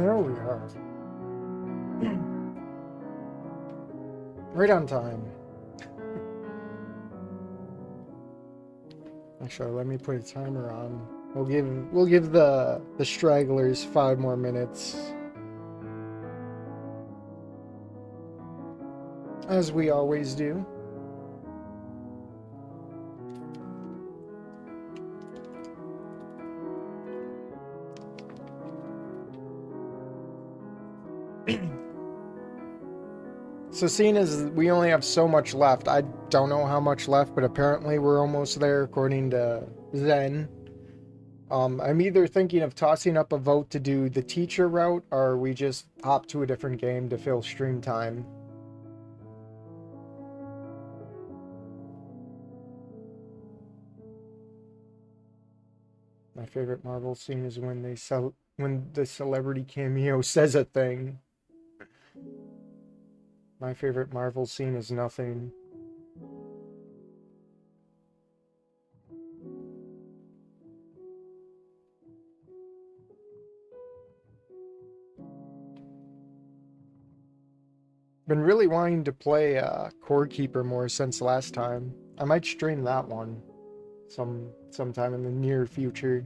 There we are. Right on time. Actually, let me put a timer on. We'll give the stragglers 5 more minutes. As we always do. So seeing as we only have so much left, I don't know how much left, but apparently we're almost there according to Zen. I'm either thinking of tossing up a vote to do the teacher route, or we just hop to a different game to fill stream time. My favorite Marvel scene is when the celebrity cameo says a thing. My favorite Marvel scene is nothing. Been really wanting to play Core Keeper more since last time. I might stream that one sometime in the near future.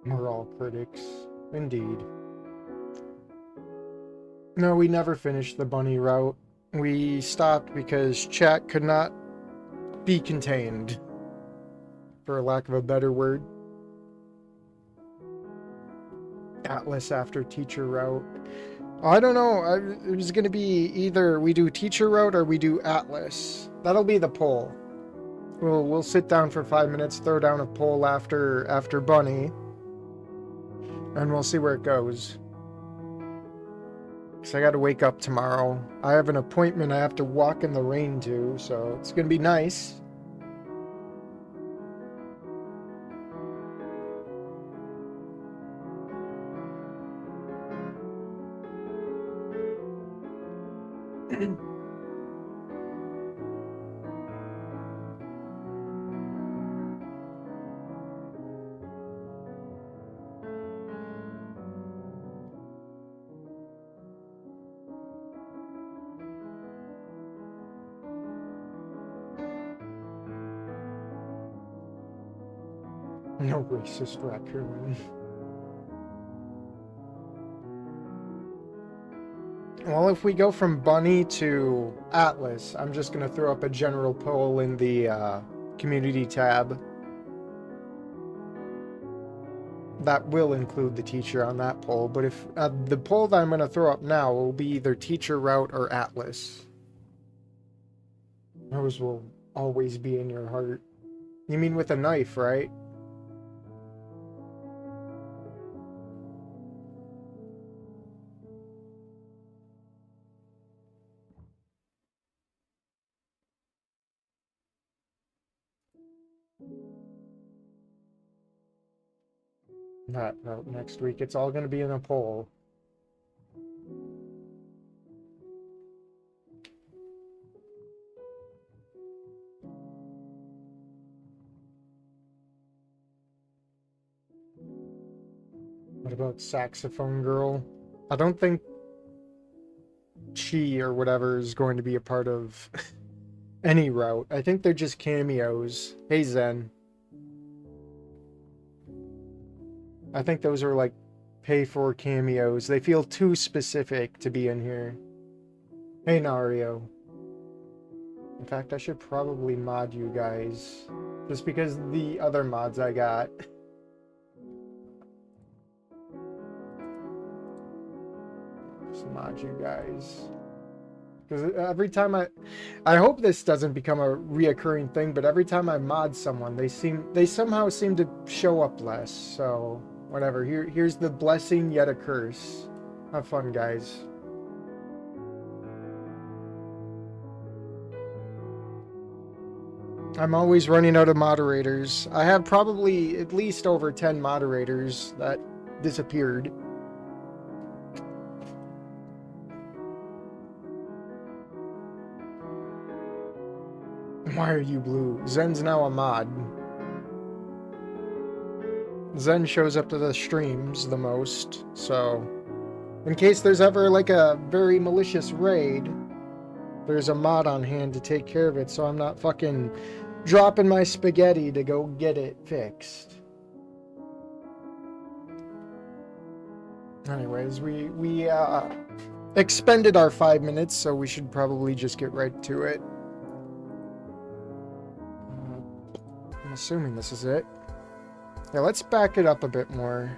We're all critics. Indeed. No, we never finished the bunny route. We stopped because chat could not be contained, for lack of a better word. Atlas after teacher route. I don't know. It was going to be either we do teacher route or we do Atlas. That'll be the poll. We'll sit down for 5 minutes, throw down a poll after bunny, and we'll see where it goes. Because I got to wake up tomorrow. I have an appointment I have to walk in the rain to, so it's going to be nice. No racist raccoon. Well, if we go from Bunny to Atlas, I'm just going to throw up a general poll in the community tab. That will include the teacher on that poll, but if the poll that I'm going to throw up now will be either teacher route or Atlas. Those will always be in your heart. You mean with a knife, right? That route next week. It's all going to be in a poll. What about Saxophone Girl? I don't think she or whatever is going to be a part of any route. I think they're just cameos. Hey, Zen. I think those are like pay-for cameos. They feel too specific to be in here. Hey, Nario. In fact, I should probably mod you guys. Just because the other mods I got. Just mod you guys. Because every time I hope this doesn't become a reoccurring thing, but every time I mod someone, they somehow seem to show up less. So whatever. Here's the blessing yet a curse. Have fun, guys. I'm always running out of moderators. I have probably at least over 10 moderators that disappeared. Why are you blue? Zen's now a mod. Zen shows up to the streams the most, so in case there's ever like a very malicious raid, there's a mod on hand to take care of it, so I'm not fucking dropping my spaghetti to go get it fixed. Anyways, we expended our 5 minutes, so we should probably just get right to it. I'm assuming this is it. Yeah, let's back it up a bit more.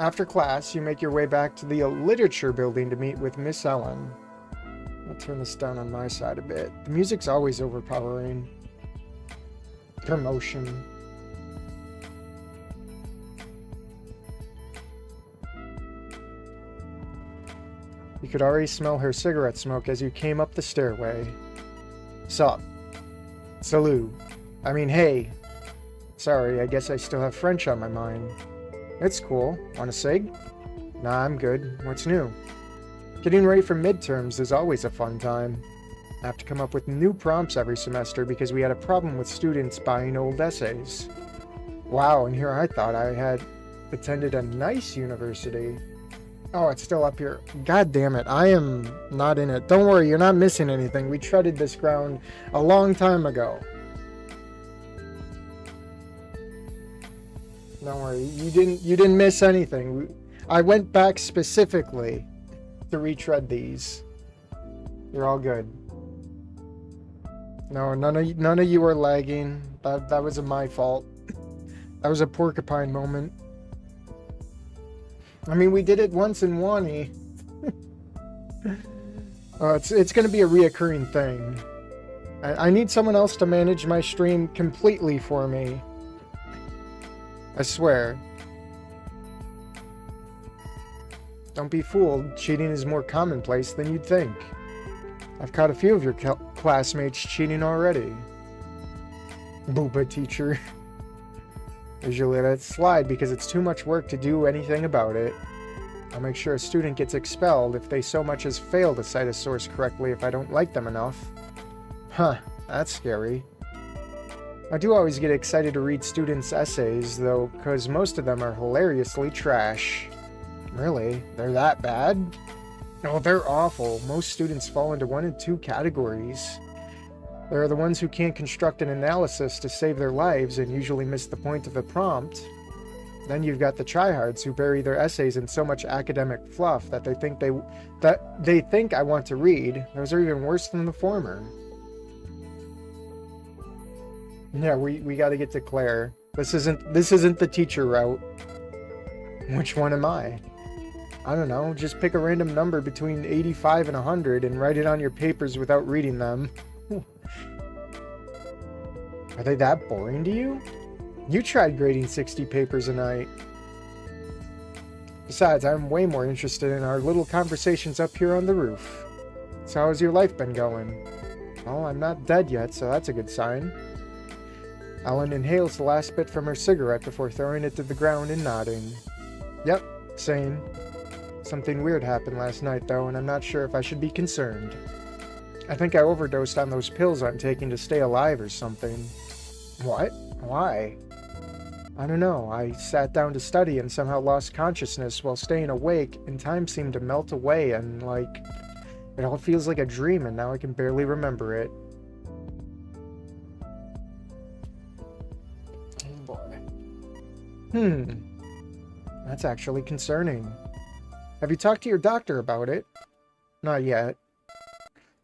After class, you make your way back to the literature building to meet with Miss Ellen. I'll turn this down on my side a bit. The music's always overpowering. Promotion. You could already smell her cigarette smoke as you came up the stairway. Sup? Salut. I mean, hey. Sorry, I guess I still have French on my mind. It's cool. Want a cig? Nah, I'm good. What's new? Getting ready for midterms is always a fun time. I have to come up with new prompts every semester because we had a problem with students buying old essays. Wow, and here I thought I had attended a nice university. Oh, it's still up here. God damn it, I am not in it. Don't worry, you're not missing anything. We treaded this ground a long time ago. Don't worry, you didn't miss anything. I went back specifically to retread these. You're all good. No, none of you are lagging. That was my fault. That was a porcupine moment. I mean, we did it once in Wani. It's going to be a reoccurring thing. I need someone else to manage my stream completely for me. I swear. Don't be fooled. Cheating is more commonplace than you'd think. I've caught a few of your classmates cheating already. Booba teacher. Usually let it slide because it's too much work to do anything about it. I'll make sure a student gets expelled if they so much as fail to cite a source correctly if I don't like them enough. Huh, that's scary. I do always get excited to read students' essays, though, because most of them are hilariously trash. Really? They're that bad? Oh, they're awful. Most students fall into one of two categories. There are the ones who can't construct an analysis to save their lives and usually miss the point of the prompt. Then you've got the tryhards who bury their essays in so much academic fluff that they think I want to read. Those are even worse than the former. Yeah, we got to get to Claire. This isn't the teacher route. Which one am I? I don't know. Just pick a random number between 85 and 100 and write it on your papers without reading them. Are they that boring to you? You tried grading 60 papers a night. Besides, I'm way more interested in our little conversations up here on the roof. So how has your life been going? Well, I'm not dead yet, so that's a good sign. Ellen inhales the last bit from her cigarette before throwing it to the ground and nodding. Yep, same. Something weird happened last night, though, and I'm not sure if I should be concerned. I think I overdosed on those pills I'm taking to stay alive or something. What? Why? I don't know. I sat down to study and somehow lost consciousness while staying awake, and time seemed to melt away and, like, it all feels like a dream, and now I can barely remember it. Oh boy. That's actually concerning. Have you talked to your doctor about it? Not yet.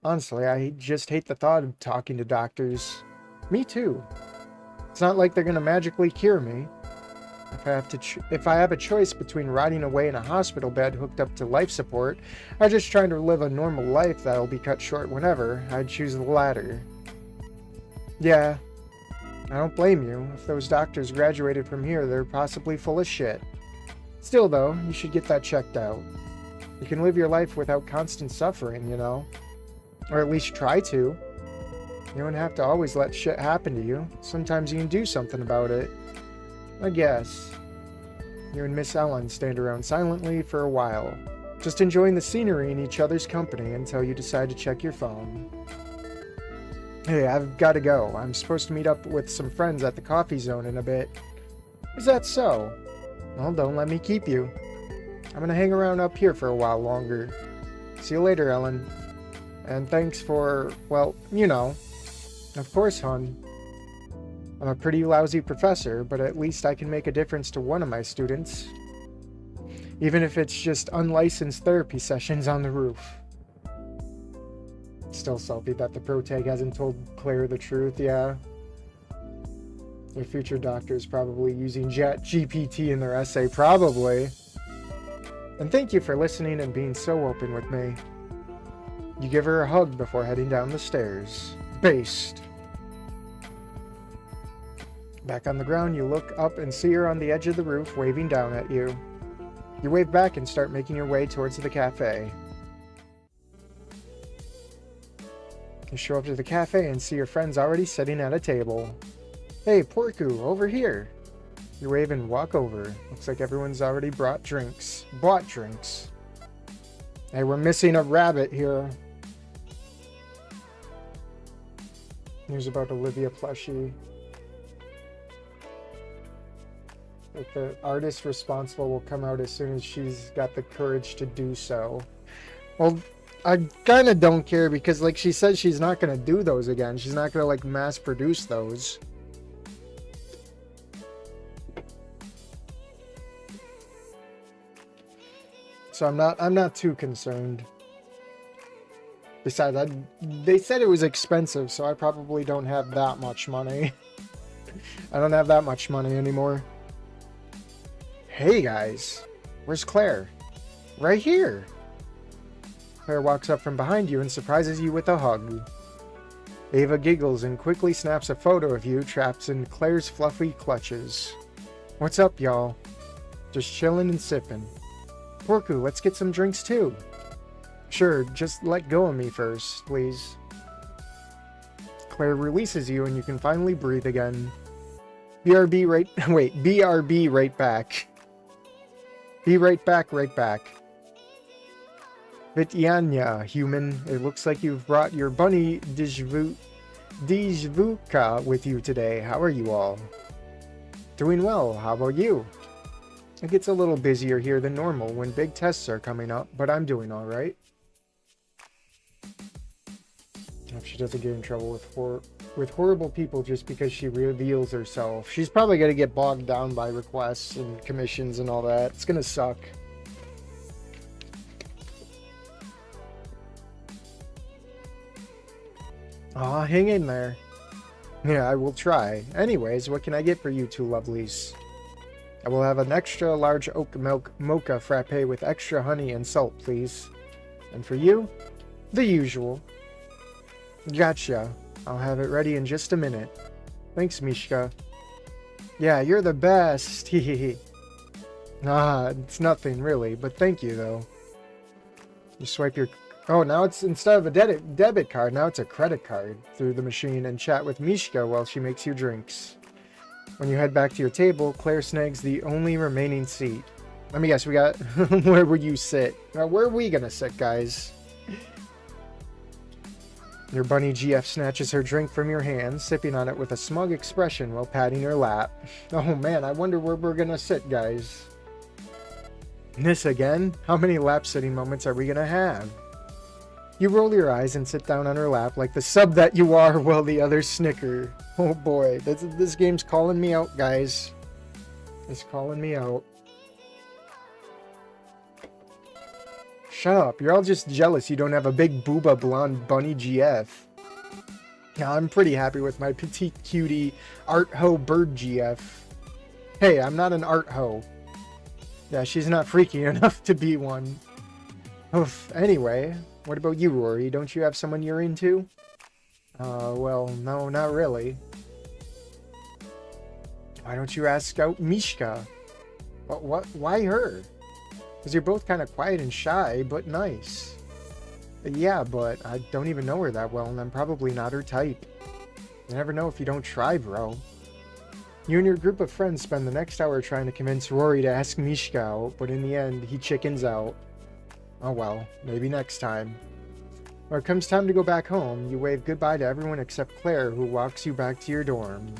Honestly, I just hate the thought of talking to doctors. Me too. It's not like they're gonna magically cure me. If I have a choice between rotting away in a hospital bed hooked up to life support, or just trying to live a normal life that'll be cut short whenever, I'd choose the latter. Yeah, I don't blame you. If those doctors graduated from here, they're possibly full of shit. Still though, you should get that checked out. You can live your life without constant suffering, you know. Or at least try to. You don't have to always let shit happen to you. Sometimes you can do something about it. I guess. You and Miss Ellen stand around silently for a while, just enjoying the scenery and each other's company until you decide to check your phone. Hey, I've got to go. I'm supposed to meet up with some friends at the coffee zone in a bit. Is that so? Well, don't let me keep you. I'm gonna hang around up here for a while longer. See you later, Ellen. And thanks for, well, you know. Of course, hon. I'm a pretty lousy professor, but at least I can make a difference to one of my students. Even if it's just unlicensed therapy sessions on the roof. Still salty that the protag hasn't told Claire the truth, yeah. Your future doctor is probably using ChatGPT in their essay, probably. And thank you for listening and being so open with me. You give her a hug before heading down the stairs. Based. Back on the ground, you look up and see her on the edge of the roof waving down at you. You wave back and start making your way towards the cafe. You show up to the cafe and see your friends already sitting at a table. Hey, Porku, over here. You wave and walk over. Looks like everyone's already bought drinks. Hey, we're missing a rabbit here. News about Olivia plushie. Like the artist responsible will come out as soon as she's got the courage to do so. Well, I kind of don't care because, like, she says she's not going to do those again. She's not going to, like, mass produce those. So I'm not too concerned. Besides, they said it was expensive, so I probably don't have that much money. I don't have that much money anymore. Hey guys, where's Claire? Right here. Claire walks up from behind you and surprises you with a hug. Ava giggles and quickly snaps a photo of you trapped in Claire's fluffy clutches. What's up, y'all? Just chilling and sipping. Porku, let's get some drinks too. Sure, just let go of me first, please. Claire releases you and you can finally breathe again. BRB right back. Be right back. Vityanya, human. It looks like you've brought your bunny Dijvuka with you today. How are you all? Doing well. How about you? It gets a little busier here than normal when big tests are coming up, but I'm doing all right. I hope she doesn't get in trouble with horrible people just because she reveals herself. She's probably going to get bogged down by requests and commissions and all that. It's going to suck. Aw, hang in there. Yeah, I will try. Anyways, what can I get for you two lovelies? I will have an extra large oat milk mocha frappe with extra honey and salt, please. And for you, the usual. Gotcha. I'll have it ready in just a minute. Thanks, Mishka. Yeah, you're the best. Hehehe. It's nothing really, but thank you though. You swipe your... Oh, now it's, instead of a debit card, now it's a credit card through the machine and chat with Mishka while she makes you drinks. When you head back to your table, Claire snags the only remaining seat. Let me guess, we got... Where would you sit? Now, where are we gonna sit, guys? Your bunny GF snatches her drink from your hand, sipping on it with a smug expression while patting her lap. Oh man, I wonder where we're gonna sit, guys. This again? How many lap sitting moments are we gonna have? You roll your eyes and sit down on her lap like the sub that you are while the others snicker. Oh boy, this game's calling me out, guys. It's calling me out. Shut up, you're all just jealous you don't have a big booba blonde bunny GF. Now, I'm pretty happy with my petite cutie art hoe bird GF. Hey, I'm not an art hoe. Yeah, she's not freaky enough to be one. Oof. Anyway, what about you, Rory? Don't you have someone you're into? Well, no, not really. Why don't you ask out Mishka? What? Why her? Because you're both kind of quiet and shy, but nice. Yeah, but I don't even know her that well, and I'm probably not her type. You never know if you don't try, bro. You and your group of friends spend the next hour trying to convince Rory to ask Mishka out, but in the end, he chickens out. Oh well, maybe next time. When it comes time to go back home, you wave goodbye to everyone except Claire, who walks you back to your dorm.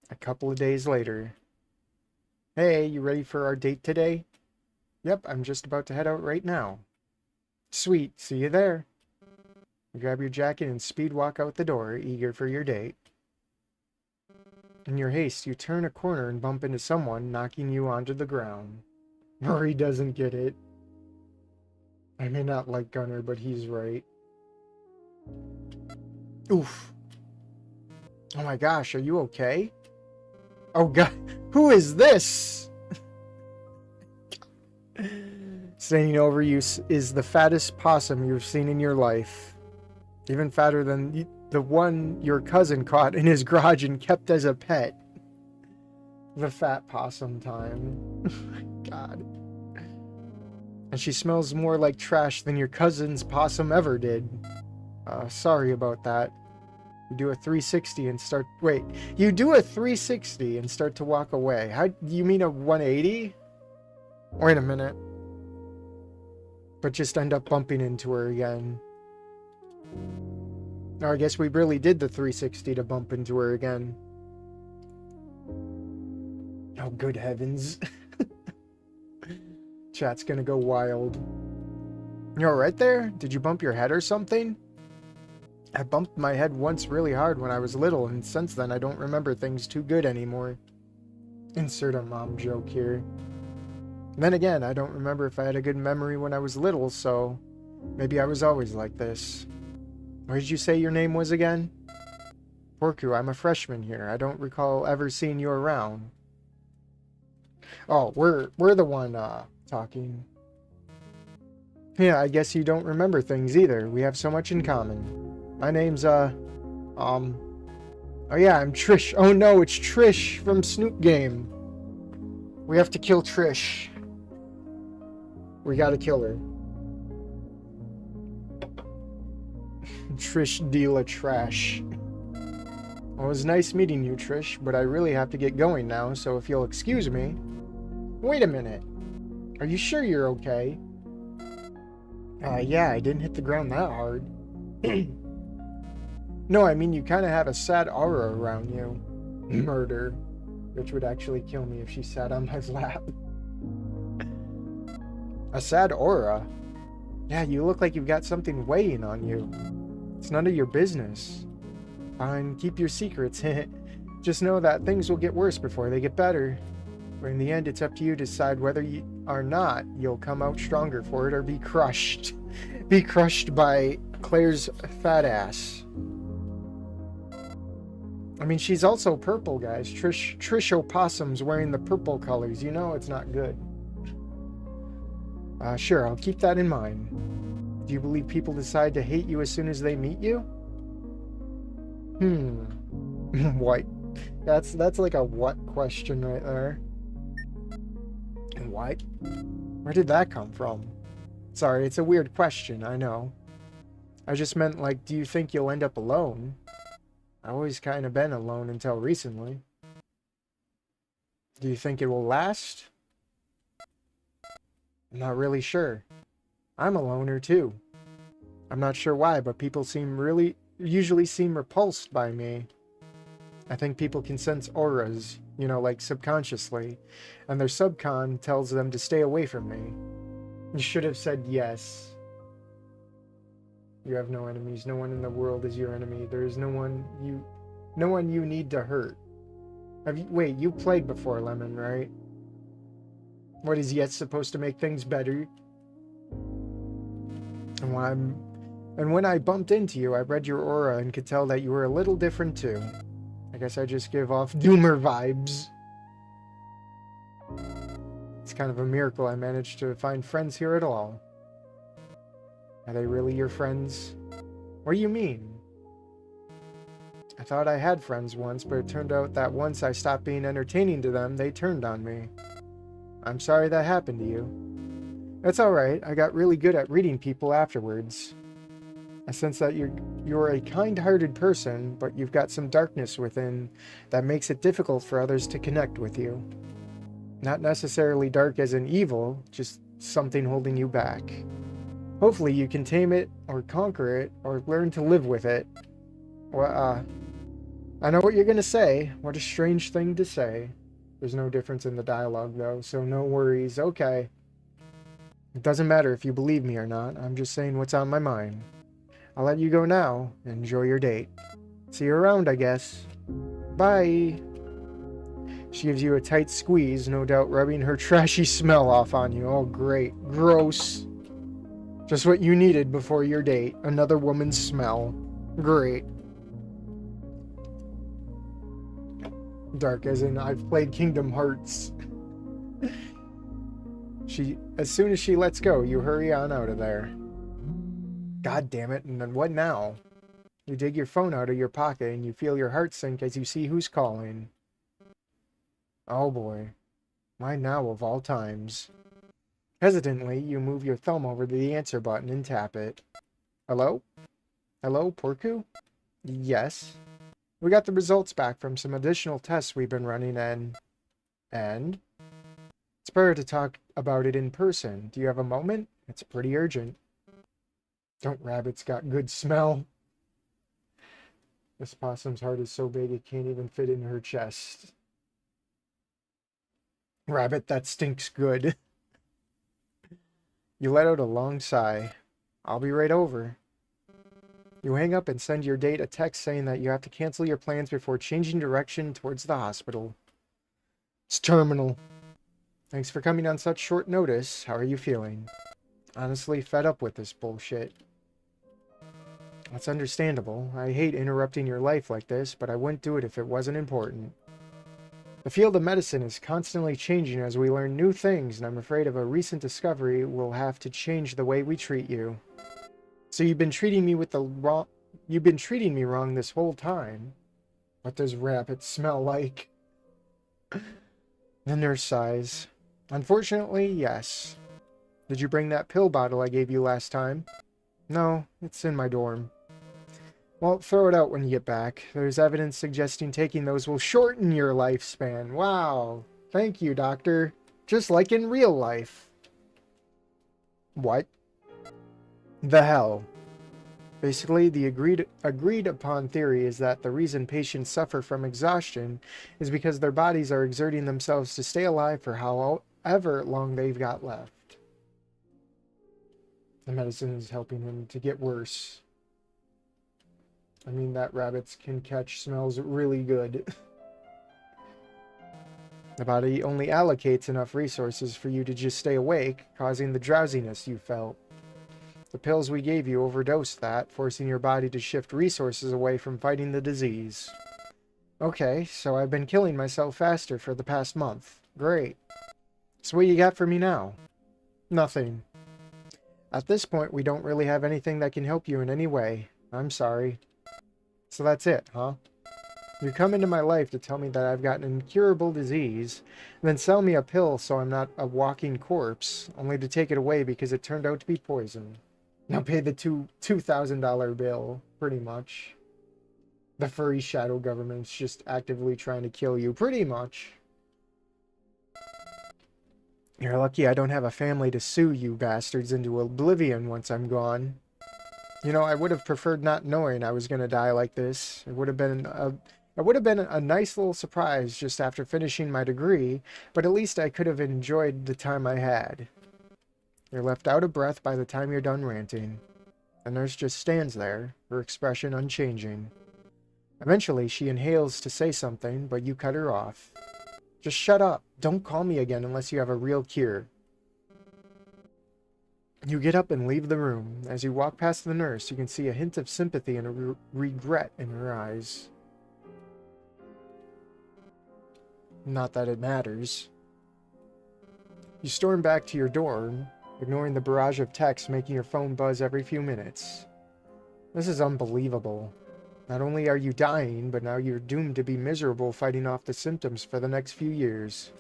A couple of days later. Hey, you ready for our date today? Yep, I'm just about to head out right now. Sweet, see you there. You grab your jacket and speed walk out the door, eager for your date. In your haste, you turn a corner and bump into someone, knocking you onto the ground. Rory doesn't get it. I may not like Gunnar, but he's right. Oof. Oh my gosh, are you okay? Oh god, who is this? Standing over you is the fattest possum you've seen in your life. Even fatter than the one your cousin caught in his garage and kept as a pet. The fat possum time. God. And she smells more like trash than your cousin's possum ever did. Sorry about that. You do a 360 and start... Wait, you do a 360 and start to walk away. How... You mean a 180? Wait a minute. But just end up bumping into her again. Oh, I guess we really did the 360 to bump into her again. Oh, good heavens. Chat's gonna go wild. You alright there? Did you bump your head or something? I bumped my head once really hard when I was little, and since then I don't remember things too good anymore. Insert a mom joke here. Then again, I don't remember if I had a good memory when I was little, so maybe I was always like this. What did you say your name was again? Porku, I'm a freshman here. I don't recall ever seeing you around. Oh, we're the one talking. Yeah, I guess you don't remember things either. We have so much in common. My name's oh yeah, I'm Trish. Oh no, it's Trish from Snoop Game. We have to kill Trish. We gotta kill her. Trish Deala Trash. Well, it was nice meeting you, Trish, but I really have to get going now, so if you'll excuse me... Wait a minute. Are you sure you're okay? Yeah, I didn't hit the ground that hard. No, I mean, you kind of have a sad aura around you. Murder. Which would actually kill me if she sat on my lap. A sad aura? Yeah, you look like you've got something weighing on you. It's none of your business. Fine, keep your secrets. Just know that things will get worse before they get better. But in the end, it's up to you to decide whether you or not you'll come out stronger for it or be crushed. Be crushed by Claire's fat ass. I mean, she's also purple, guys. Trish Opossum's wearing the purple colors. You know it's not good. Sure, I'll keep that in mind. Do you believe people decide to hate you as soon as they meet you? What? That's like a what question right there. What? Where did that come from? Sorry, it's a weird question, I know. I just meant, like, do you think you'll end up alone? I've always kind of been alone until recently. Do you think it will last? I'm not really sure. I'm a loner too. I'm not sure why, but people usually seem repulsed by me. I think people can sense auras, you know, like subconsciously, and their subcon tells them to stay away from me. You should have said yes. You have no enemies. No one in the world is your enemy. There is no one you need to hurt. Wait, you played before, Lemon, right? What is yet supposed to make things better? And when I bumped into you, I read your aura and could tell that you were a little different too. I guess I just give off doomer vibes. It's kind of a miracle I managed to find friends here at all. Are they really your friends? What do you mean? I thought I had friends once, but it turned out that once I stopped being entertaining to them, they turned on me. I'm sorry that happened to you. That's alright. I got really good at reading people afterwards. I sense that you're a kind-hearted person, but you've got some darkness within that makes it difficult for others to connect with you. Not necessarily dark as in evil, just something holding you back. Hopefully you can tame it, or conquer it, or learn to live with it. Well, I know what you're gonna say. What a strange thing to say. There's no difference in the dialogue, though, so no worries. Okay. It doesn't matter if you believe me or not. I'm just saying what's on my mind. I'll let you go now. Enjoy your date. See you around, I guess. Bye. She gives you a tight squeeze, no doubt rubbing her trashy smell off on you. Oh, great. Gross. Just what you needed before your date. Another woman's smell. Great. Dark as in I've played Kingdom Hearts. As soon as she lets go, you hurry on out of there. God damn it, and then what now? You dig your phone out of your pocket and you feel your heart sink as you see who's calling. Oh boy. Why now of all times? Hesitantly, you move your thumb over to the answer button and tap it. Hello? Hello, Porku? Yes. We got the results back from some additional tests we've been running and? It's better to talk about it in person. Do you have a moment? It's pretty urgent. Don't rabbits got good smell? This possum's heart is so big it can't even fit in her chest. Rabbit, that stinks good. You let out a long sigh. I'll be right over. You hang up and send your date a text saying that you have to cancel your plans before changing direction towards the hospital. It's terminal. Thanks for coming on such short notice. How are you feeling? Honestly, fed up with this bullshit. That's understandable. I hate interrupting your life like this, but I wouldn't do it if it wasn't important. The field of medicine is constantly changing as we learn new things, and I'm afraid of a recent discovery will have to change the way we treat you. So you've been treating me wrong this whole time. What does rabbit smell like? The nurse sighs. Unfortunately, yes. Did you bring that pill bottle I gave you last time? No, it's in my dorm. Well, throw it out when you get back. There's evidence suggesting taking those will shorten your lifespan. Wow. Thank you, doctor. Just like in real life. What? The hell? Basically, the agreed upon theory is that the reason patients suffer from exhaustion is because their bodies are exerting themselves to stay alive for however long they've got left. The medicine is helping him to get worse. I mean, that rabbit's can catch smells really good. The body only allocates enough resources for you to just stay awake, causing the drowsiness you felt. The pills we gave you overdosed that, forcing your body to shift resources away from fighting the disease. Okay, so I've been killing myself faster for the past month. Great. So what you got for me now? Nothing. At this point, we don't really have anything that can help you in any way. I'm sorry. So that's it, huh? You come into my life to tell me that I've got an incurable disease, and then sell me a pill so I'm not a walking corpse, only to take it away because it turned out to be poison. Now pay the $2,000 bill, pretty much. The furry shadow government's just actively trying to kill you, pretty much. You're lucky I don't have a family to sue you bastards into oblivion once I'm gone. You know, I would have preferred not knowing I was going to die like this. It would have been a nice little surprise just after finishing my degree, but at least I could have enjoyed the time I had. You're left out of breath by the time you're done ranting. The nurse just stands there, her expression unchanging. Eventually, she inhales to say something, but you cut her off. Just shut up. Don't call me again unless you have a real cure. You get up and leave the room. As you walk past the nurse, you can see a hint of sympathy and a regret in her eyes. Not that it matters. You storm back to your dorm, ignoring the barrage of texts making your phone buzz every few minutes. This is unbelievable. Not only are you dying, but now you're doomed to be miserable fighting off the symptoms for the next few years.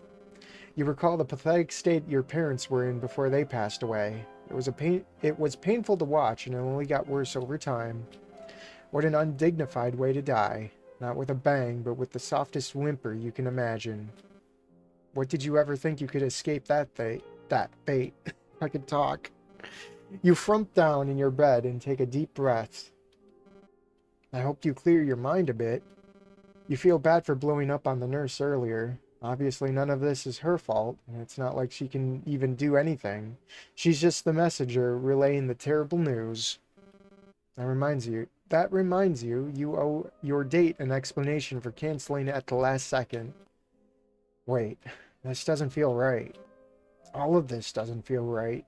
You recall the pathetic state your parents were in before they passed away. It was painful to watch, and it only got worse over time. What an undignified way to die. Not with a bang, but with the softest whimper you can imagine. What did you ever think you could escape that fate? That fate. I could talk. You frump down in your bed and take a deep breath. I hope you clear your mind a bit. You feel bad for blowing up on the nurse earlier. Obviously, none of this is her fault, and it's not like she can even do anything. She's just the messenger relaying the terrible news. That reminds you, you owe your date an explanation for canceling at the last second. Wait, this doesn't feel right. All of this doesn't feel right.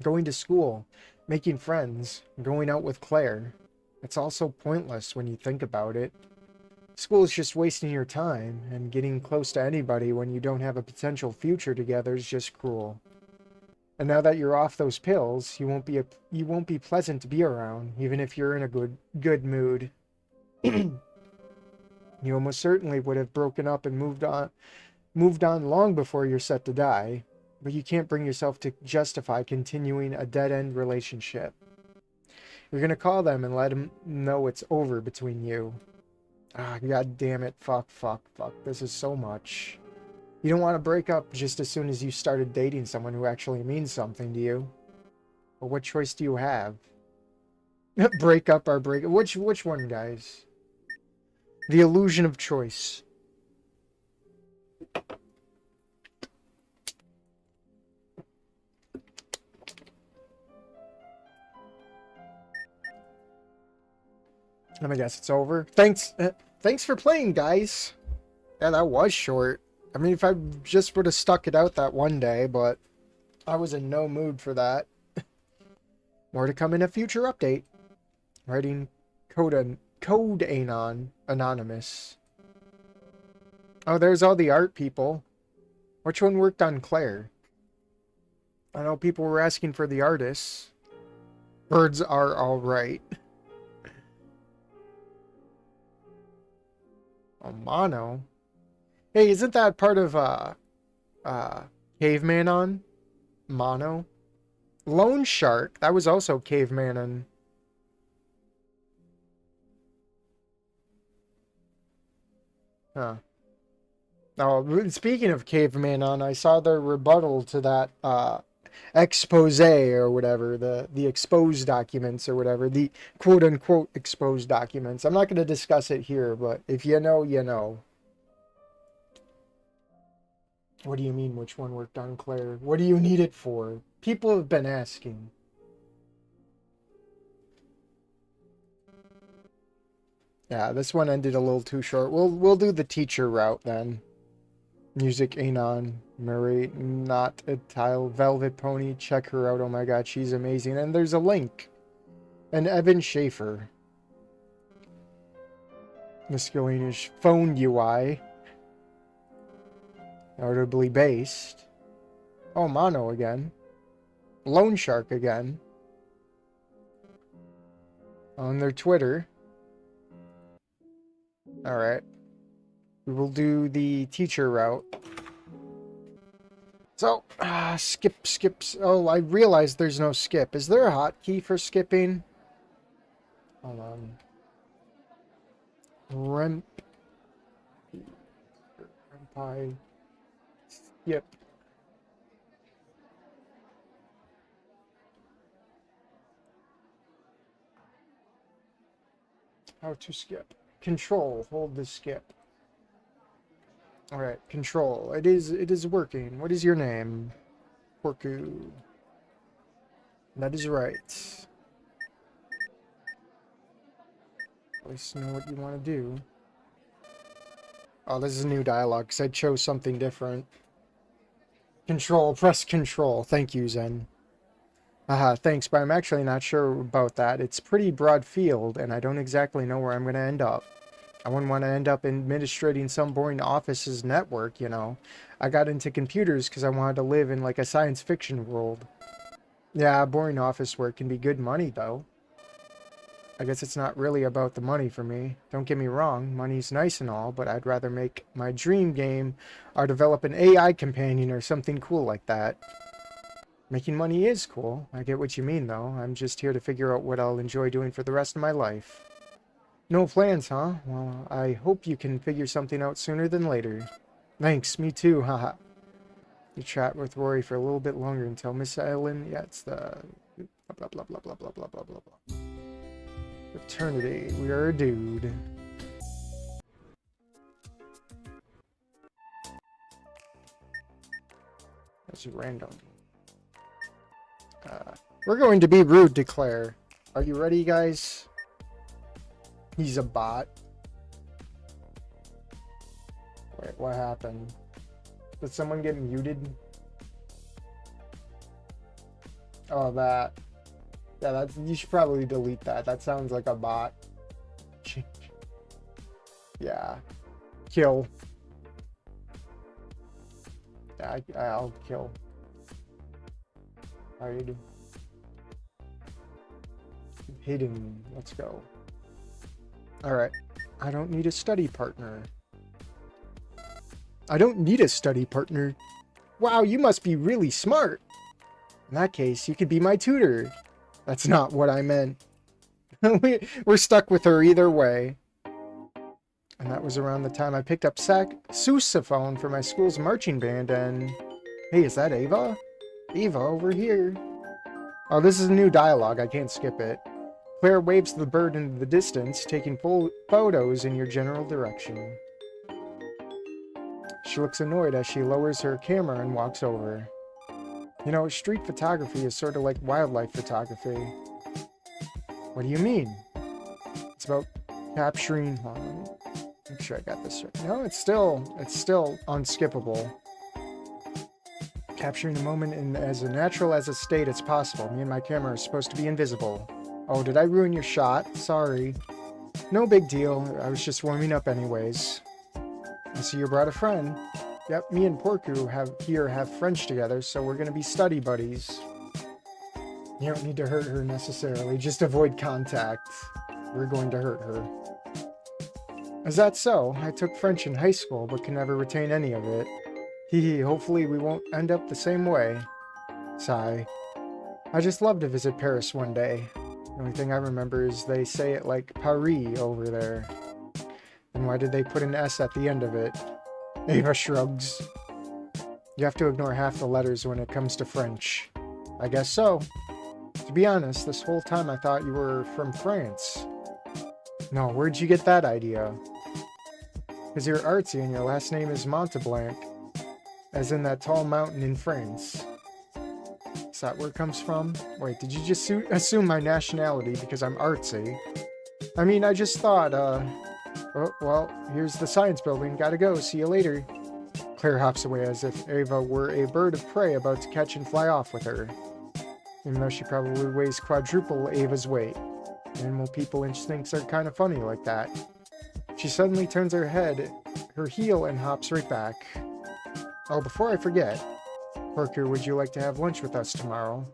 Going to school, making friends, going out with Claire. It's all so pointless when you think about it. School is just wasting your time, and getting close to anybody when you don't have a potential future together is just cruel. And now that you're off those pills, you won't be pleasant to be around, even if you're in a good mood. You almost certainly would have broken up and moved on long before you're set to die, but you can't bring yourself to justify continuing a dead-end relationship. You're gonna call them and let them know it's over between you. Ah, god damn it, fuck. This is so much. You don't want to break up just as soon as you started dating someone who actually means something to you. But what choice do you have? Break up or break... Which one, guys? The illusion of choice. Let me guess, it's over. Thanks for playing, guys. Yeah, that was short. I mean, if I just would have stuck it out that one day, but I was in no mood for that. More to come in a future update. Writing Code Anon Anonymous. Oh, there's all the art people. Which one worked on Claire? I know people were asking for the artists. Birds are alright. Oh, Mono. Hey, isn't that part of Caveman on? Mono? Lone Shark. That was also Caveman on. Huh. Oh, speaking of Caveman on, I saw their rebuttal to that expose or whatever, the exposed documents or whatever, the quote-unquote exposed documents. I'm not going to discuss it here, but if you know, you know. What do you mean, which one worked on Claire? What do you need it for? People have been asking. Yeah, this one ended a little too short. We'll do the teacher route then. Music Anon, Murray, Not a Tile, Velvet Pony, check her out. Oh my god, she's amazing. And there's a link. And Evan Schaefer. Miscellaneous phone UI. Notably based. Oh, Mono again. Lone Shark again. On their Twitter. Alright. We will do the teacher route. So, skips. Oh, I realized there's no skip. Is there a hotkey for skipping? Hold on. Rempi. Skip. How to skip. Control. Hold the skip. Alright, control. It is working. What is your name? Porku. That is right. At least know what you want to do. Oh, this is a new dialogue because I chose something different. Control. Press control. Thank you, Zen. Thanks, but I'm actually not sure about that. It's pretty broad field, and I don't exactly know where I'm going to end up. I wouldn't want to end up administrating some boring office's network, you know. I got into computers because I wanted to live in, like, a science fiction world. Yeah, boring office work can be good money, though. I guess it's not really about the money for me. Don't get me wrong, money's nice and all, but I'd rather make my dream game or develop an AI companion or something cool like that. Making money is cool. I get what you mean, though. I'm just here to figure out what I'll enjoy doing for the rest of my life. No plans, huh? Well, I hope you can figure something out sooner than later. Thanks, me too, haha. You chat with Rory for a little bit longer until Miss Ellen... Yeah, it's the... Blah, blah, blah, blah, blah, blah, blah, blah, blah. Eternity. We are a dude. That's random. We're going to be rude to Claire. Are you ready, guys? He's a bot. Wait, what happened? Did someone get muted? Oh, that. Yeah, that's. You should probably delete that. That sounds like a bot. Yeah. Kill. Yeah, I'll kill. Hide. Hidden. Let's go. Alright. I don't need a study partner. I don't need a study partner. Wow, you must be really smart. In that case, you could be my tutor. That's not what I meant. We're stuck with her either way. And that was around the time I picked up sousaphone for my school's marching band and... Hey, is that Ava? Ava, over here. Oh, this is a new dialogue. I can't skip it. Claire waves the bird into the distance, taking full photos in your general direction. She looks annoyed as she lowers her camera and walks over. You know, street photography is sort of like wildlife photography. What do you mean? It's about capturing... Hold on, make sure I got this right. No, it's still unskippable. Capturing the moment in as natural as a state as possible. Me and my camera are supposed to be invisible. Oh, did I ruin your shot? Sorry. No big deal. I was just warming up anyways. I see you brought a friend. Yep, me and Porku have French together, so we're gonna be study buddies. You don't need to hurt her necessarily, just avoid contact. We're going to hurt her. Is that so? I took French in high school, but can never retain any of it. Hee, hopefully we won't end up the same way. Sigh. I just love to visit Paris one day. The only thing I remember is they say it like Paris over there. And why did they put an S at the end of it? Ava shrugs. You have to ignore half the letters when it comes to French. I guess so. To be honest, this whole time I thought you were from France. No, where'd you get that idea? Because you're artsy and your last name is Monteblanc. As in that tall mountain in France. Is that where it comes from? Wait, did you just assume my nationality because I'm artsy? I mean, I just thought, Oh, well, here's the science building. Gotta go. See you later. Claire hops away as if Ava were a bird of prey about to catch and fly off with her. Even though she probably weighs quadruple Ava's weight. Animal people instincts are kind of funny like that. She suddenly turns her heel and hops right back. Oh, before I forget, Parker, would you like to have lunch with us tomorrow?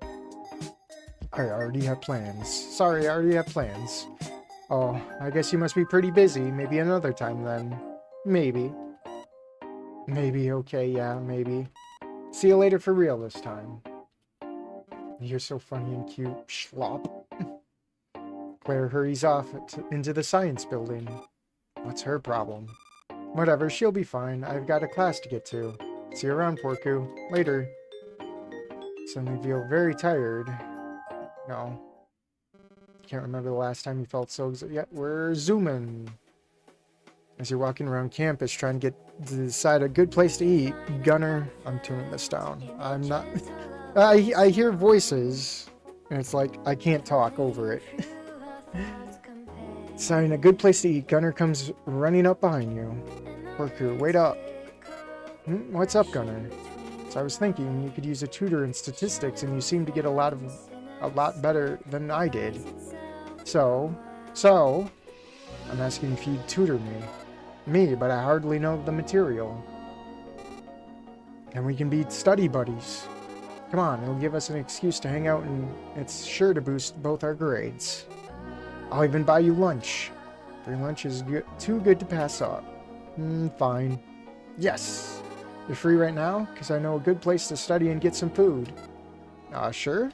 I already have plans. Sorry, I already have plans. Oh, I guess you must be pretty busy. Maybe another time then. Maybe. Maybe, okay, yeah, maybe. See you later for real this time. You're so funny and cute, schlop. Claire hurries off into the science building. What's her problem? Whatever, she'll be fine. I've got a class to get to. See you around, Porku. Later. Suddenly feel very tired. No. Can't remember the last time you felt so yeah, we're zooming. As you're walking around campus trying to decide a good place to eat, Gunner, I'm tuning this down. I'm not... I hear voices, and it's like, I can't talk over it. Deciding a good place to eat, Gunner comes running up behind you. Porku, wait up. What's up, Gunner? So I was thinking you could use a tutor in statistics, and you seem to get a lot better than I did. So, I'm asking if you'd tutor me. Me, but I hardly know the material. And we can be study buddies. Come on, it'll give us an excuse to hang out, and it's sure to boost both our grades. I'll even buy you lunch. Free lunch is too good to pass up. Fine. Yes. You're free right now? Because I know a good place to study and get some food. Sure.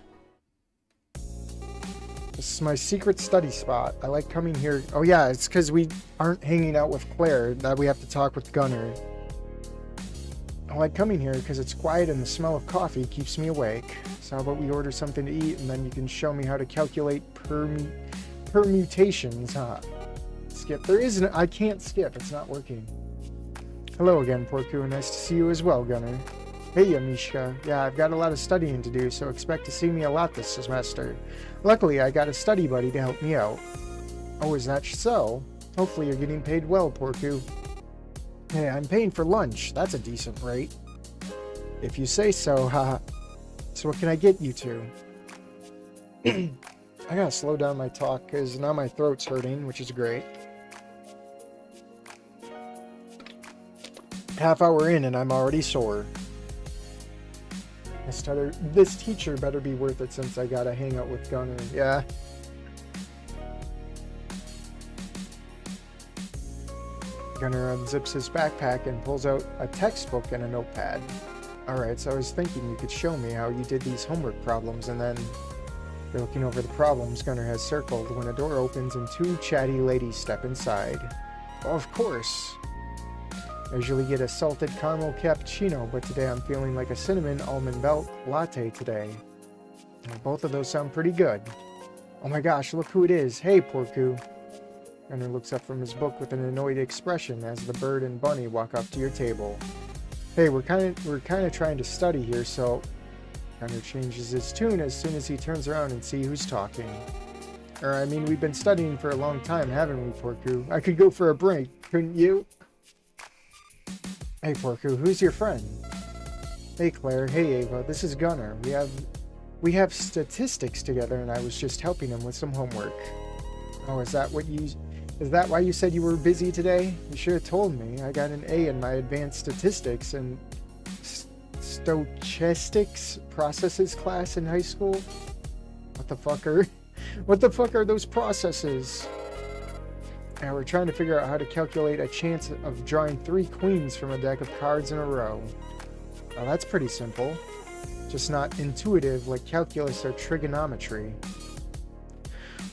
This is my secret study spot. I like coming here. Oh yeah, it's because we aren't hanging out with Claire that we have to talk with Gunnar. I like coming here because it's quiet and the smell of coffee keeps me awake. So how about we order something to eat and then you can show me how to calculate permutations, huh? Skip. There isn't. I can't skip. It's not working. Hello again, Porku. Nice to see you as well, Gunnar. Hey, Mishka. Yeah, I've got a lot of studying to do, so expect to see me a lot this semester. Luckily, I got a study buddy to help me out. Oh, is that so? Hopefully you're getting paid well, Porku. Hey, I'm paying for lunch. That's a decent rate. If you say so, haha. So what can I get you to? I gotta slow down my talk, because now my throat's hurting, which is great. Half hour in and I'm already sore. This teacher better be worth it since I gotta hang out with Gunnar. Yeah. Gunnar unzips his backpack and pulls out a textbook and a notepad. Alright, so I was thinking you could show me how you did these homework problems, and then you're looking over the problems Gunnar has circled when a door opens and two chatty ladies step inside. Well, of course. I usually get a salted caramel cappuccino, but today I'm feeling like a cinnamon almond milk latte today. Well, both of those sound pretty good. Oh my gosh, look who it is. Hey, Porku. Gunnar looks up from his book with an annoyed expression as the bird and bunny walk up to your table. Hey, we're kind of trying to study here, so Gunnar changes his tune as soon as he turns around and see who's talking. I mean, we've been studying for a long time, haven't we, Porku? I could go for a break, couldn't you? Hey, Porku, who's your friend? Hey, Claire. Hey, Ava. This is Gunnar. We have statistics together, and I was just helping him with some homework. Oh, is that why you said you were busy today? You should have told me. I got an A in my advanced statistics and stochastics processes class in high school. What the fuck are those processes? And we're trying to figure out how to calculate a chance of drawing 3 queens from a deck of cards in a row. Well, that's pretty simple. Just not intuitive like calculus or trigonometry.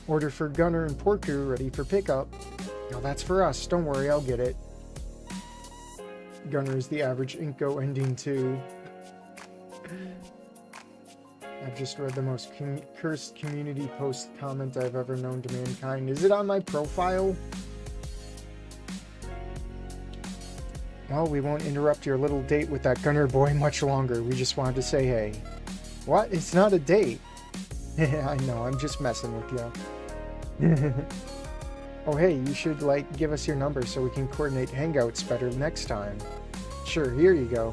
Order for Gunnar and Porku ready for pickup. Now that's for us. Don't worry, I'll get it. Gunnar is the average Inko ending 2. I've just read the most cursed community post comment I've ever known to mankind. Is it on my profile? Well, we won't interrupt your little date with that Gunnar boy much longer. We just wanted to say hey. What? It's not a date. I know, I'm just messing with you. Oh hey, you should give us your number so we can coordinate hangouts better next time. Sure, here you go.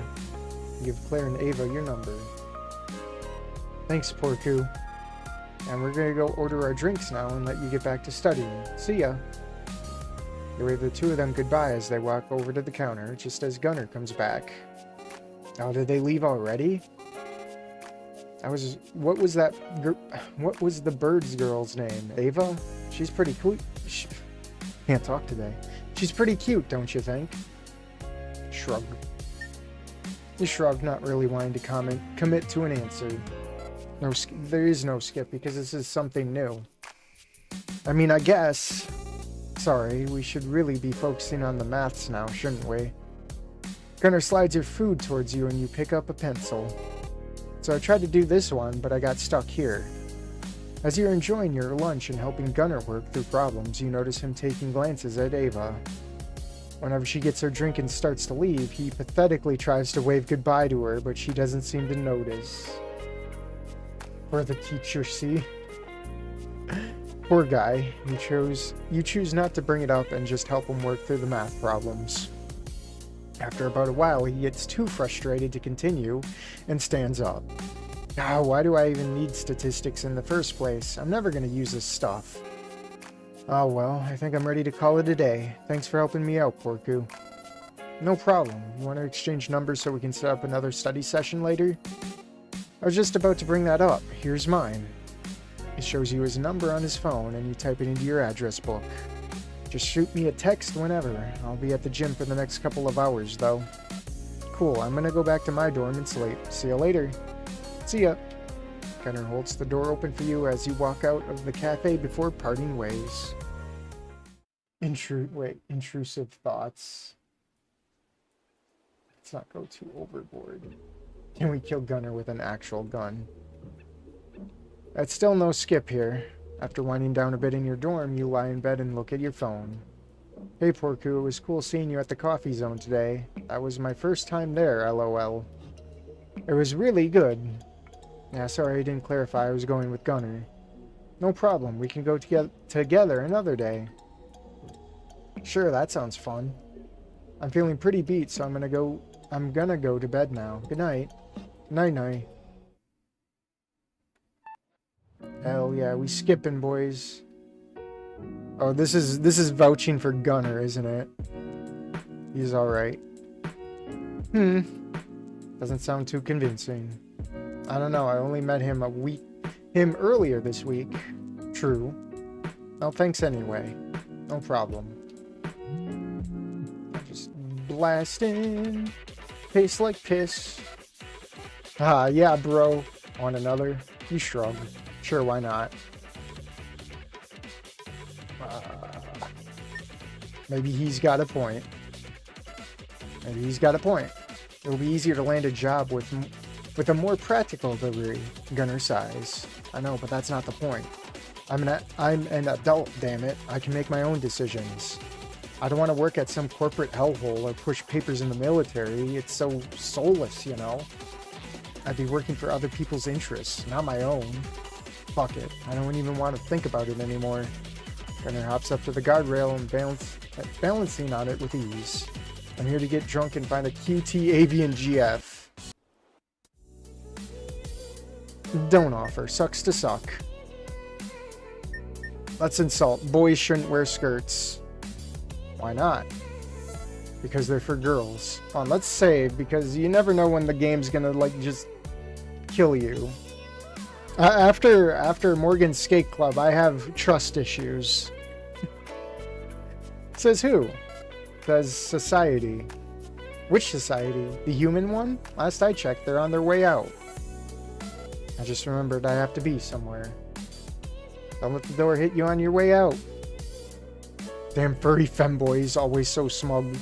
Give Claire and Ava your number. Thanks, Porku. And we're gonna go order our drinks now and let you get back to studying. See ya. They wave the two of them goodbye as they walk over to the counter, just as Gunnar comes back. Oh, did they leave already? What was the bird's girl's name? Ava? She's pretty cute. Can't talk today. She's pretty cute, don't you think? Shrug. You shrug, not really wanting to commit to an answer. No, there is no skip because this is something new. I mean, I guess. Sorry, we should really be focusing on the maths now, shouldn't we? Gunnar slides your food towards you and you pick up a pencil. So I tried to do this one, but I got stuck here. As you're enjoying your lunch and helping Gunnar work through problems, you notice him taking glances at Ava. Whenever she gets her drink and starts to leave, he pathetically tries to wave goodbye to her, but she doesn't seem to notice. Or the teacher, see? Poor guy. You choose not to bring it up and just help him work through the math problems. After about a while, he gets too frustrated to continue and stands up. Why do I even need statistics in the first place? I'm never going to use this stuff. Oh well, I think I'm ready to call it a day. Thanks for helping me out, Porku. No problem. You want to exchange numbers so we can set up another study session later? I was just about to bring that up. Here's mine. It shows you his number on his phone, and you type it into your address book. Just shoot me a text whenever. I'll be at the gym for the next couple of hours, though. Cool, I'm gonna go back to my dorm and sleep. See you later. See ya. Gunnar holds the door open for you as you walk out of the cafe before parting ways. Intrusive thoughts. Let's not go too overboard. Can we kill Gunnar with an actual gun? That's still no skip here. After winding down a bit in your dorm, you lie in bed and look at your phone. Hey, Porku, it was cool seeing you at the coffee zone today. That was my first time there, lol. It was really good. Yeah, sorry I didn't clarify I was going with Gunnar. No problem, we can go together another day. Sure, that sounds fun. I'm feeling pretty beat, so I'm gonna go to bed now. Good night. Night-night. Hell yeah, we skipping, boys. Oh, this is vouching for Gunnar, isn't it? He's alright. Doesn't sound too convincing. I don't know, I only met him earlier this week. True. Oh, thanks anyway. No problem. Just blasting. Tastes like piss. Ah, yeah, bro. Want another? You shrug. Sure, why not? Maybe he's got a point. Maybe he's got a point. It'll be easier to land a job with a more practical degree, Gunnar sighs. I know, but that's not the point. I'm an adult, damn it. I can make my own decisions. I don't want to work at some corporate hellhole or push papers in the military. It's so soulless, you know? I'd be working for other people's interests, not my own. Fuck it. I don't even want to think about it anymore. Gunnar hops up to the guardrail and balancing on it with ease. I'm here to get drunk and find a QT Avian GF. Don't offer. Sucks to suck. Let's insult. Boys shouldn't wear skirts. Why not? Because they're for girls. Let's save, because you never know when the game's gonna, like, just kill you. After Morgan's Skate Club, I have trust issues. Says who? Says society. Which society? The human one? Last I checked, they're on their way out. I just remembered I have to be somewhere. Don't let the door hit you on your way out. Damn furry femboys, always so smug.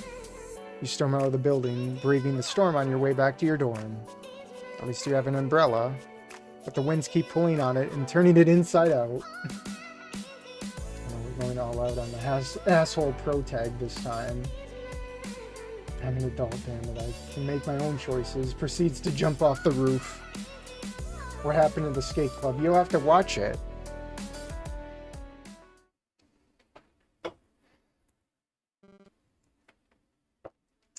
You storm out of the building, braving the storm on your way back to your dorm. At least you have an umbrella. But the winds keep pulling on it and turning it inside out. We're going all out on the asshole pro tag this time. I'm an adult, damn it. I can make my own choices. Proceeds to jump off the roof. What happened to the skate club? You'll have to watch it.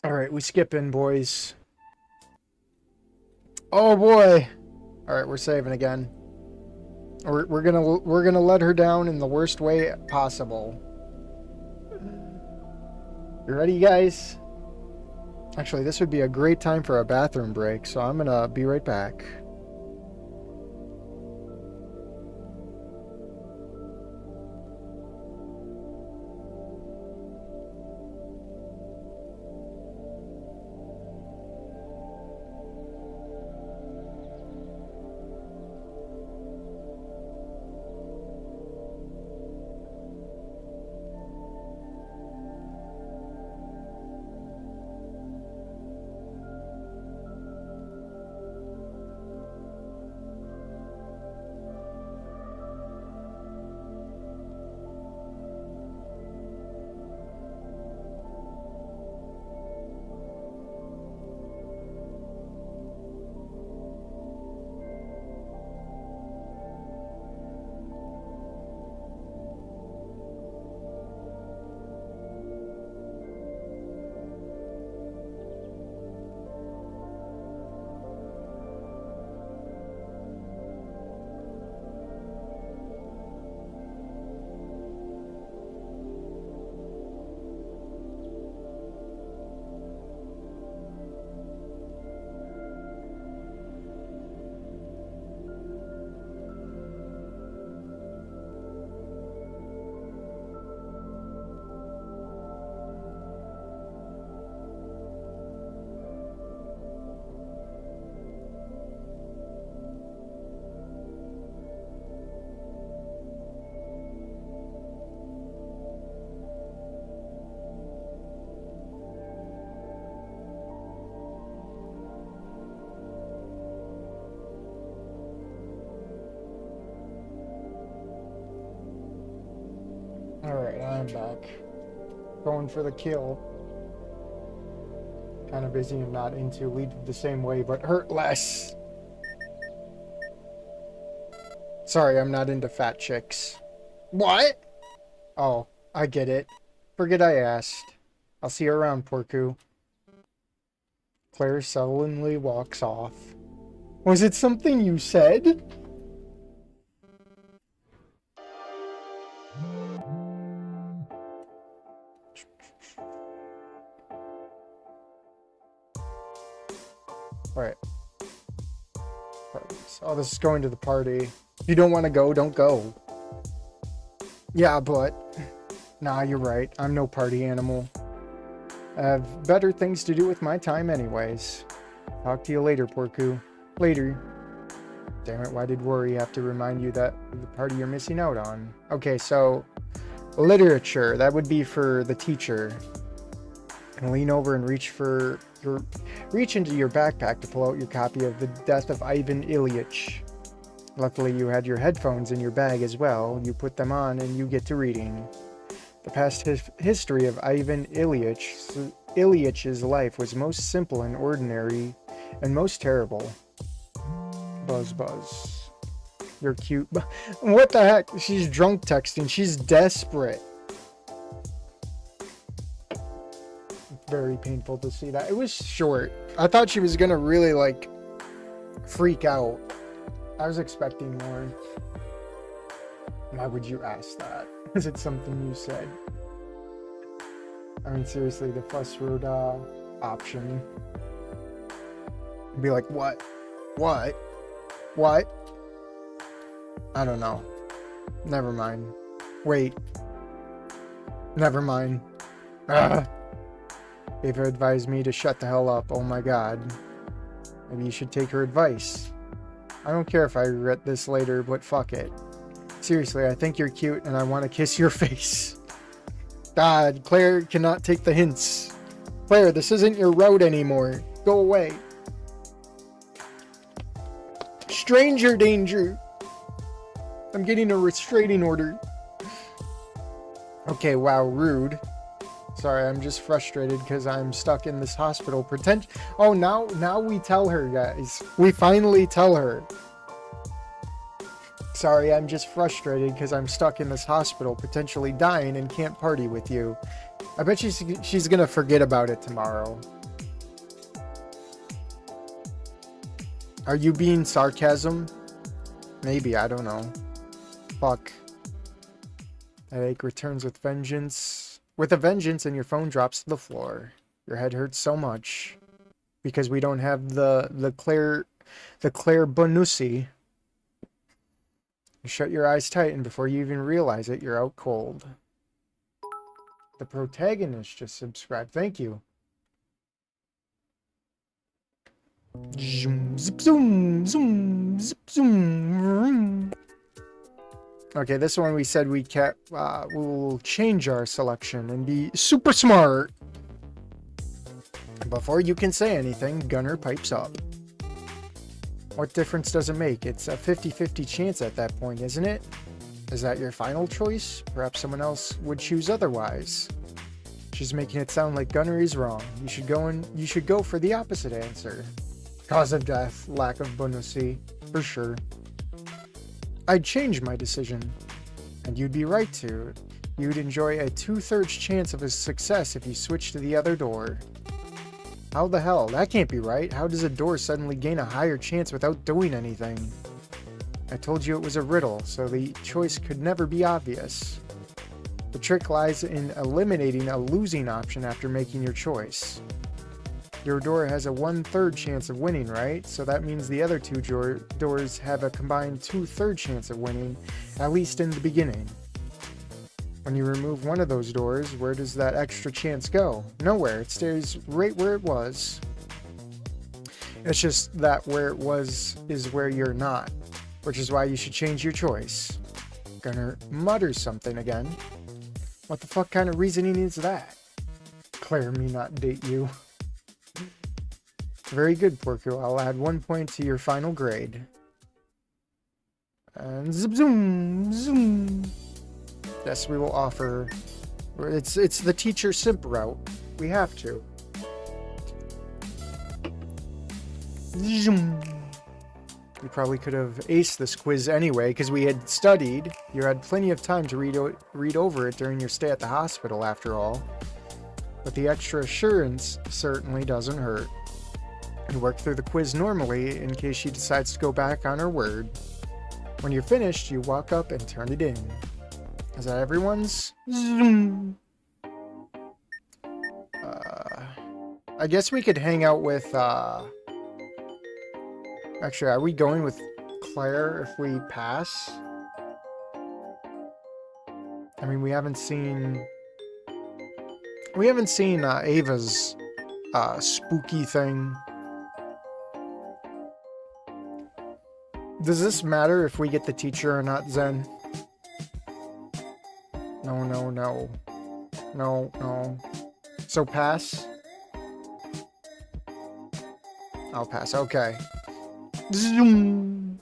Alright, we skip in, boys. Oh boy! Alright, we're saving again. We're gonna let her down in the worst way possible. You ready, guys? Actually, this would be a great time for a bathroom break, so I'm gonna be right back. I'm back. Going for the kill. Kind of busy and not into lead the same way, but hurt less. Sorry, I'm not into fat chicks. What? Oh, I get it. Forget I asked. I'll see you around, Porku. Claire sullenly walks off. Was it something you said? Alright. Oh, this is going to the party. If you don't want to go, don't go. Yeah, but... Nah, you're right. I'm no party animal. I have better things to do with my time anyways. Talk to you later, Porku. Later. Damn it, why did Worry have to remind you that the party you're missing out on? Okay, so... Literature. That would be for the teacher. And lean over and reach into your backpack to pull out your copy of The Death of Ivan Ilyich. Luckily, you had your headphones in your bag as well. You put them on and you get to reading. The past history of Ivan Ilyich's life was most simple and ordinary, and most terrible. Buzz, buzz. You're cute. What the heck? She's drunk texting. She's desperate. Very painful to see that. It was short. I thought she was gonna really, like, freak out. I was expecting more. Why would you ask that? Is it something you said? I mean, seriously, the fuss road option. Be like, what? What? What? I don't know. Never mind. Wait. Never mind. Ava advised me to shut the hell up. Oh my god. Maybe you should take her advice. I don't care if I regret this later, but fuck it. Seriously, I think you're cute and I want to kiss your face. God, Claire cannot take the hints. Claire, this isn't your route anymore. Go away. Stranger danger. I'm getting a restraining order. Okay, wow, rude. Sorry, I'm just frustrated because I'm stuck in this hospital. Oh, now we tell her, guys. We finally tell her. Sorry, I'm just frustrated because I'm stuck in this hospital, potentially dying and can't party with you. I bet she's gonna forget about it tomorrow. Are you being sarcasm? Maybe, I don't know. Fuck. Headache returns with vengeance. With a vengeance, and your phone drops to the floor. Your head hurts so much because we don't have the Claire Bonucci. You shut your eyes tight, and before you even realize it, you're out cold. The protagonist just subscribed. Thank you. Zoom, zip, zoom, zoom, zip, zoom. Okay, this one we said we'll change our selection and be super smart. Before you can say anything, Gunner pipes up. What difference does it make? It's a 50-50 chance at that point, isn't it? Is that your final choice? Perhaps someone else would choose otherwise. She's making it sound like Gunner is wrong. You should go for the opposite answer. Cause of death, lack of bonusi, for sure. I'd change my decision. And you'd be right to. You'd enjoy a 2/3 chance of a success if you switch to the other door. How the hell? That can't be right. How does a door suddenly gain a higher chance without doing anything? I told you it was a riddle, so the choice could never be obvious. The trick lies in eliminating a losing option after making your choice. Your door has a 1/3 chance of winning, right? So that means the other two doors have a combined 2/3 chance of winning, at least in the beginning. When you remove one of those doors, where does that extra chance go? Nowhere. It stays right where it was. It's just that where it was is where you're not, which is why you should change your choice. Gunner mutters something again. What the fuck kind of reasoning is that? Claire me not date you. Very good, Porco. I'll add 1 point to your final grade. And zip zoom zoom. Yes, we will offer It's the teacher simp route. We have to. Zoom. You probably could have aced this quiz anyway, because we had studied. You had plenty of time to read over it during your stay at the hospital, after all. But the extra assurance certainly doesn't hurt. You work through the quiz normally, in case she decides to go back on her word. When you're finished, you walk up and turn it in. Is that everyone's? Zoom. I guess we could hang out with, Actually, are we going with Claire if we pass? I mean, we haven't seen Ava's spooky thing. Does this matter if we get the teacher or not, Zen? No, no, no. No, no. So pass? I'll pass, okay. Zoom.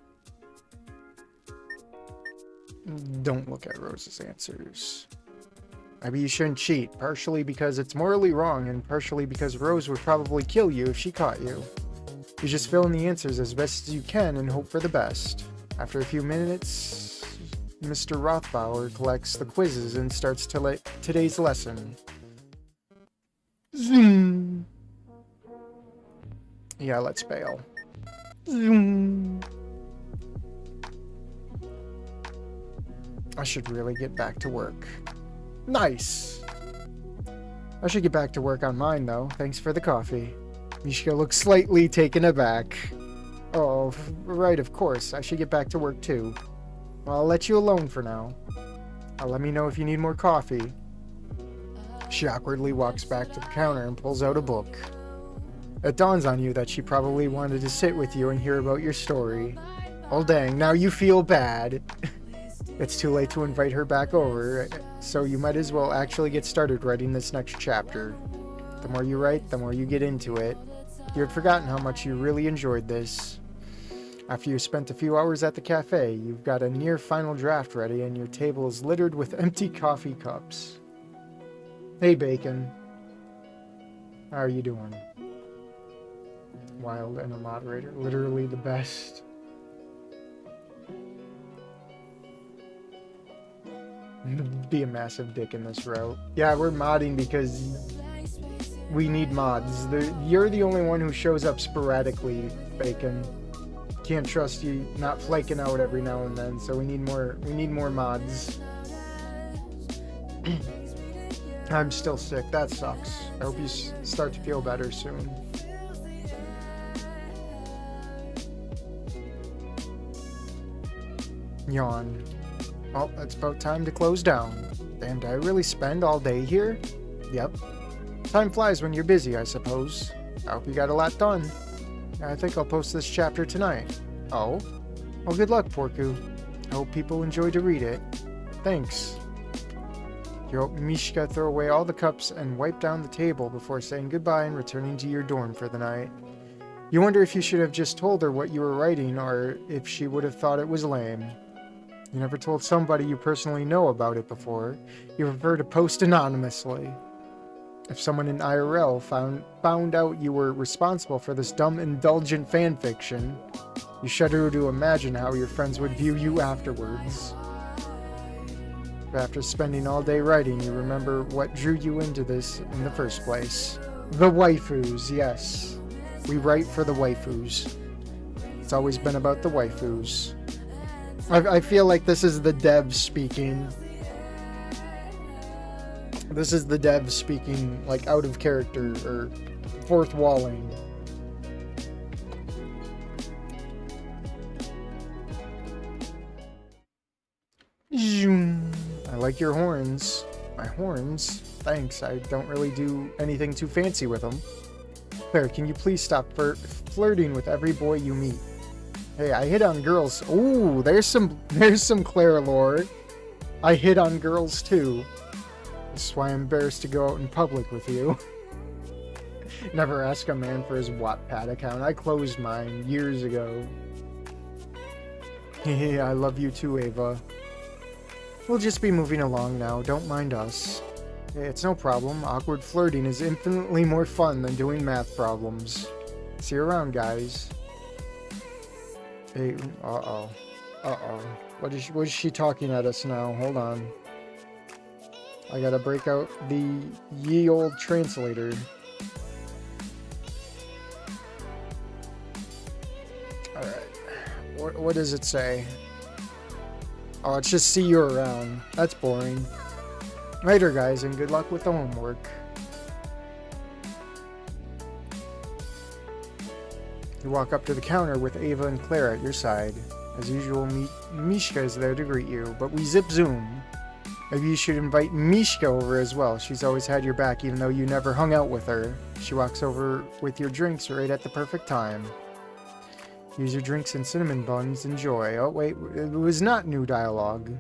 Don't look at Rose's answers. Maybe you shouldn't cheat, partially because it's morally wrong, and partially because Rose would probably kill you if she caught you. You just fill in the answers as best as you can and hope for the best. After a few minutes, Mr. Rothbauer collects the quizzes and starts today's lesson. Zoom. Yeah, let's bail. Zoom. I should really get back to work. Nice! I should get back to work on mine, though. Thanks for the coffee. Mishka looks slightly taken aback. Oh, right, of course. I should get back to work, too. Well, I'll let you alone for now. Let me know if you need more coffee. She awkwardly walks back to the counter and pulls out a book. It dawns on you that she probably wanted to sit with you and hear about your story. Oh dang, now you feel bad. It's too late to invite her back over, so you might as well actually get started writing this next chapter. The more you write, the more you get into it. You had forgotten how much you really enjoyed this. After you spent a few hours at the cafe, you've got a near final draft ready and your table is littered with empty coffee cups. Hey Bacon. How are you doing? Wild and a moderator. Literally the best. Be a massive dick in this route. Yeah, we're modding because we need mods. You're the only one who shows up sporadically, Bacon. Can't trust you not flaking out every now and then, so we need more mods. I'm still sick. That sucks. I hope you start to feel better soon. Yawn. Well, it's about time to close down. Damn, did I really spend all day here? Yep. Time flies when you're busy, I suppose. I hope you got a lot done. I think I'll post this chapter tonight. Oh? Well, good luck, Porku. I hope people enjoy to read it. Thanks. You help Mishka throw away all the cups and wipe down the table before saying goodbye and returning to your dorm for the night. You wonder if you should have just told her what you were writing or if she would have thought it was lame. You never told somebody you personally know about it before. You prefer to post anonymously. If someone in IRL found out you were responsible for this dumb, indulgent fanfiction, you shudder to imagine how your friends would view you afterwards. But after spending all day writing, you remember what drew you into this in the first place. The waifus, yes. We write for the waifus. It's always been about the waifus. I feel like this is the dev speaking. This is the dev speaking, like, out of character, or fourth walling. I like your horns. My horns? Thanks, I don't really do anything too fancy with them. Claire, can you please stop flirting with every boy you meet? Hey, I hit on girls. Ooh, there's some Claire lore. I hit on girls too. This is why I'm embarrassed to go out in public with you. Never ask a man for his Wattpad account. I closed mine years ago. Hey, I love you too, Ava. We'll just be moving along now. Don't mind us. Hey, it's no problem. Awkward flirting is infinitely more fun than doing math problems. See you around, guys. Hey, uh-oh. Uh-oh. What is she talking at us now? Hold on. I gotta break out the ye old translator. Alright. What does it say? Oh, it's just see you around. That's boring. Later, guys, and good luck with the homework. You walk up to the counter with Ava and Claire at your side. As usual, Mishka is there to greet you, but we zip zoom. Maybe you should invite Mishka over as well. She's always had your back, even though you never hung out with her. She walks over with your drinks right at the perfect time. Use your drinks and cinnamon buns. Enjoy. Oh, wait. It was not new dialogue.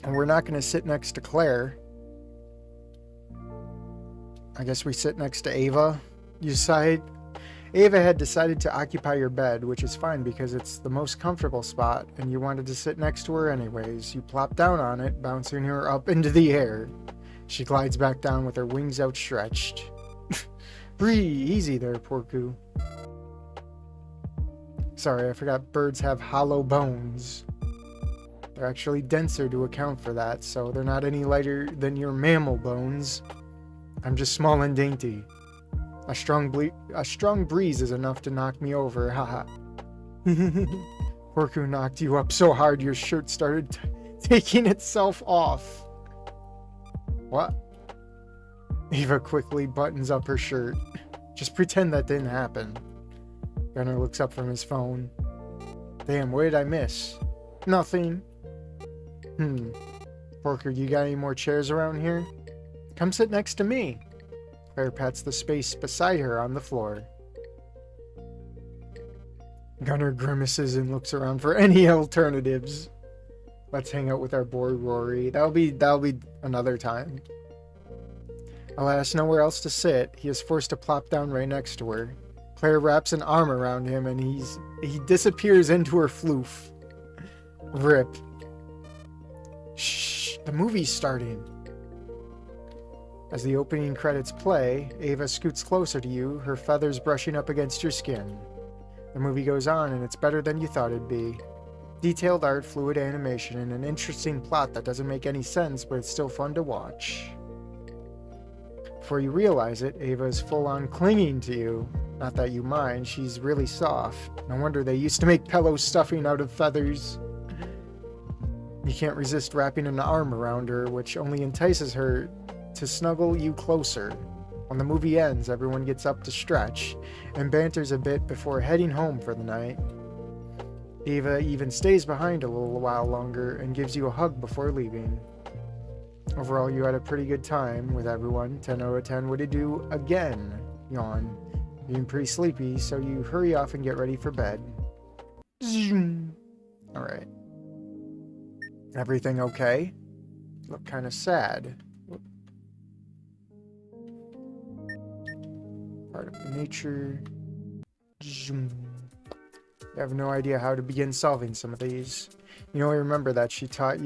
And we're not going to sit next to Claire. I guess we sit next to Ava. Ava had decided to occupy your bed, which is fine because it's the most comfortable spot, and you wanted to sit next to her anyways. You plop down on it, bouncing her up into the air. She glides back down with her wings outstretched. Breathe easy there, Porku. Sorry, I forgot birds have hollow bones. They're actually denser to account for that, so they're not any lighter than your mammal bones. I'm just small and dainty. A strong breeze is enough to knock me over, haha. Porku knocked you up so hard your shirt started taking itself off. What? Ava quickly buttons up her shirt. Just pretend that didn't happen. Gunnar looks up from his phone. Damn, what did I miss? Nothing. Porker, you got any more chairs around here? Come sit next to me. Claire pats the space beside her on the floor. Gunnar grimaces and looks around for any alternatives. Let's hang out with our boy Rory. That'll be another time. Alas, nowhere else to sit. He is forced to plop down right next to her. Claire wraps an arm around him and he disappears into her floof. Rip. Shh, the movie's starting. As the opening credits play, Ava scoots closer to you, her feathers brushing up against your skin. The movie goes on, and it's better than you thought it'd be. Detailed art, fluid animation, and an interesting plot that doesn't make any sense, but it's still fun to watch. Before you realize it, Ava is full-on clinging to you. Not that you mind, she's really soft. No wonder they used to make pillow stuffing out of feathers. You can't resist wrapping an arm around her, which only entices her to snuggle you closer. When the movie ends, everyone gets up to stretch and banters a bit before heading home for the night. Ava even stays behind a little while longer and gives you a hug before leaving. Overall, you had a pretty good time with everyone. 10 out of 10 would it do again? Yawn. Being pretty sleepy, so you hurry off and get ready for bed. Alright. Everything okay? Look kind of sad. Part of nature. You have no idea how to begin solving some of these. You only remember that she taught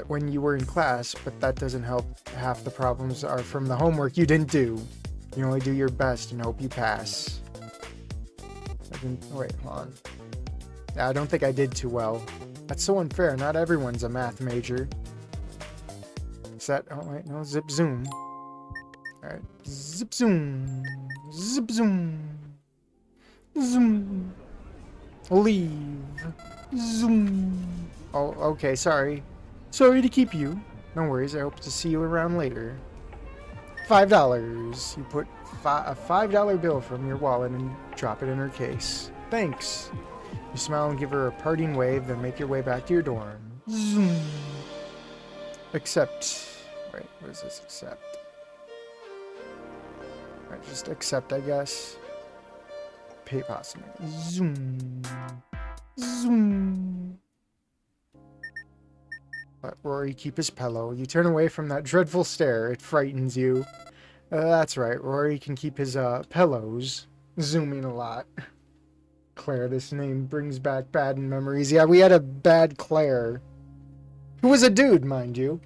when you were in class, but that doesn't help. Half the problems are from the homework you didn't do. You only do your best and hope you pass. Wait, hold on. I don't think I did too well. That's so unfair. Not everyone's a math major. Oh wait, no, zip zoom. Alright, zip zoom. Zip zoom. Zoom. Leave. Zoom. Oh, okay, sorry. Sorry to keep you. No worries, I hope to see you around later. $5. You put a $5 bill from your wallet and drop it in her case. Thanks. You smile and give her a parting wave, then make your way back to your dorm. Zoom. Accept. Wait, what is this? Accept. Alright, just accept, I guess. Pay possible. Zoom. Zoom. Let Rory keep his pillow. You turn away from that dreadful stare. It frightens you. That's right. Rory can keep his pillows. Zooming a lot. Claire, this name brings back bad memories. Yeah, we had a bad Claire. Who was a dude, mind you.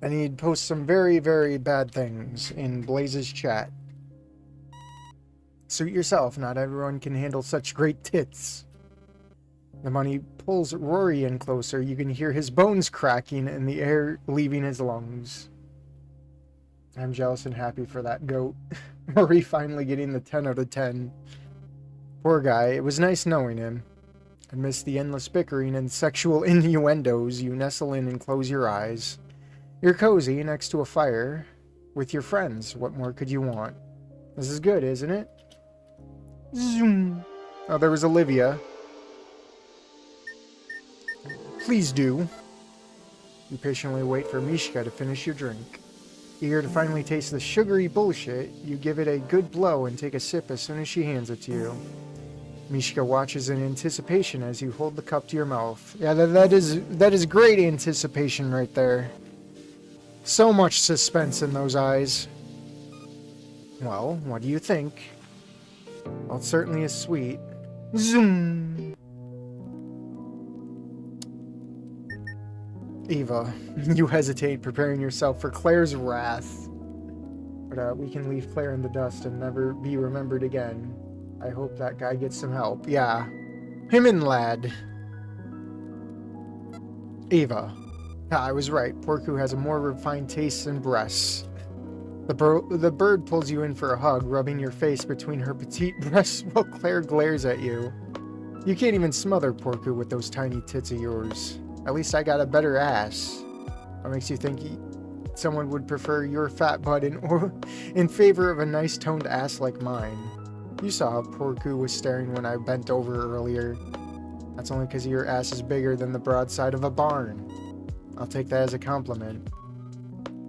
And he'd post some very, very bad things in Blaze's chat. Suit yourself, not everyone can handle such great tits. The money pulls Rory in closer. You can hear his bones cracking and the air leaving his lungs. I'm jealous and happy for that goat. Rory finally getting the 10 out of 10. Poor guy, it was nice knowing him. Amidst the endless bickering and sexual innuendos, you nestle in and close your eyes. You're cozy next to a fire with your friends. What more could you want? This is good, isn't it? Zoom. Oh, there was Olivia. Please do. You patiently wait for Mishka to finish your drink. Eager to finally taste the sugary bullshit, you give it a good blow and take a sip as soon as she hands it to you. Mishka watches in anticipation as you hold the cup to your mouth. Yeah, that is great anticipation right there. So much suspense in those eyes. Well, what do you think? Well, it certainly is sweet. Zoom! Eva, you hesitate, preparing yourself for Claire's wrath. But we can leave Claire in the dust and never be remembered again. I hope that guy gets some help. Yeah. Him and lad. Eva. Yeah, I was right. Porku has a more refined taste than breasts. The bird pulls you in for a hug, rubbing your face between her petite breasts while Claire glares at you. You can't even smother Porku with those tiny tits of yours. At least I got a better ass. What makes you think someone would prefer your fat butt in favor of a nice toned ass like mine? You saw how Porku was staring when I bent over earlier. That's only because your ass is bigger than the broadside of a barn. I'll take that as a compliment.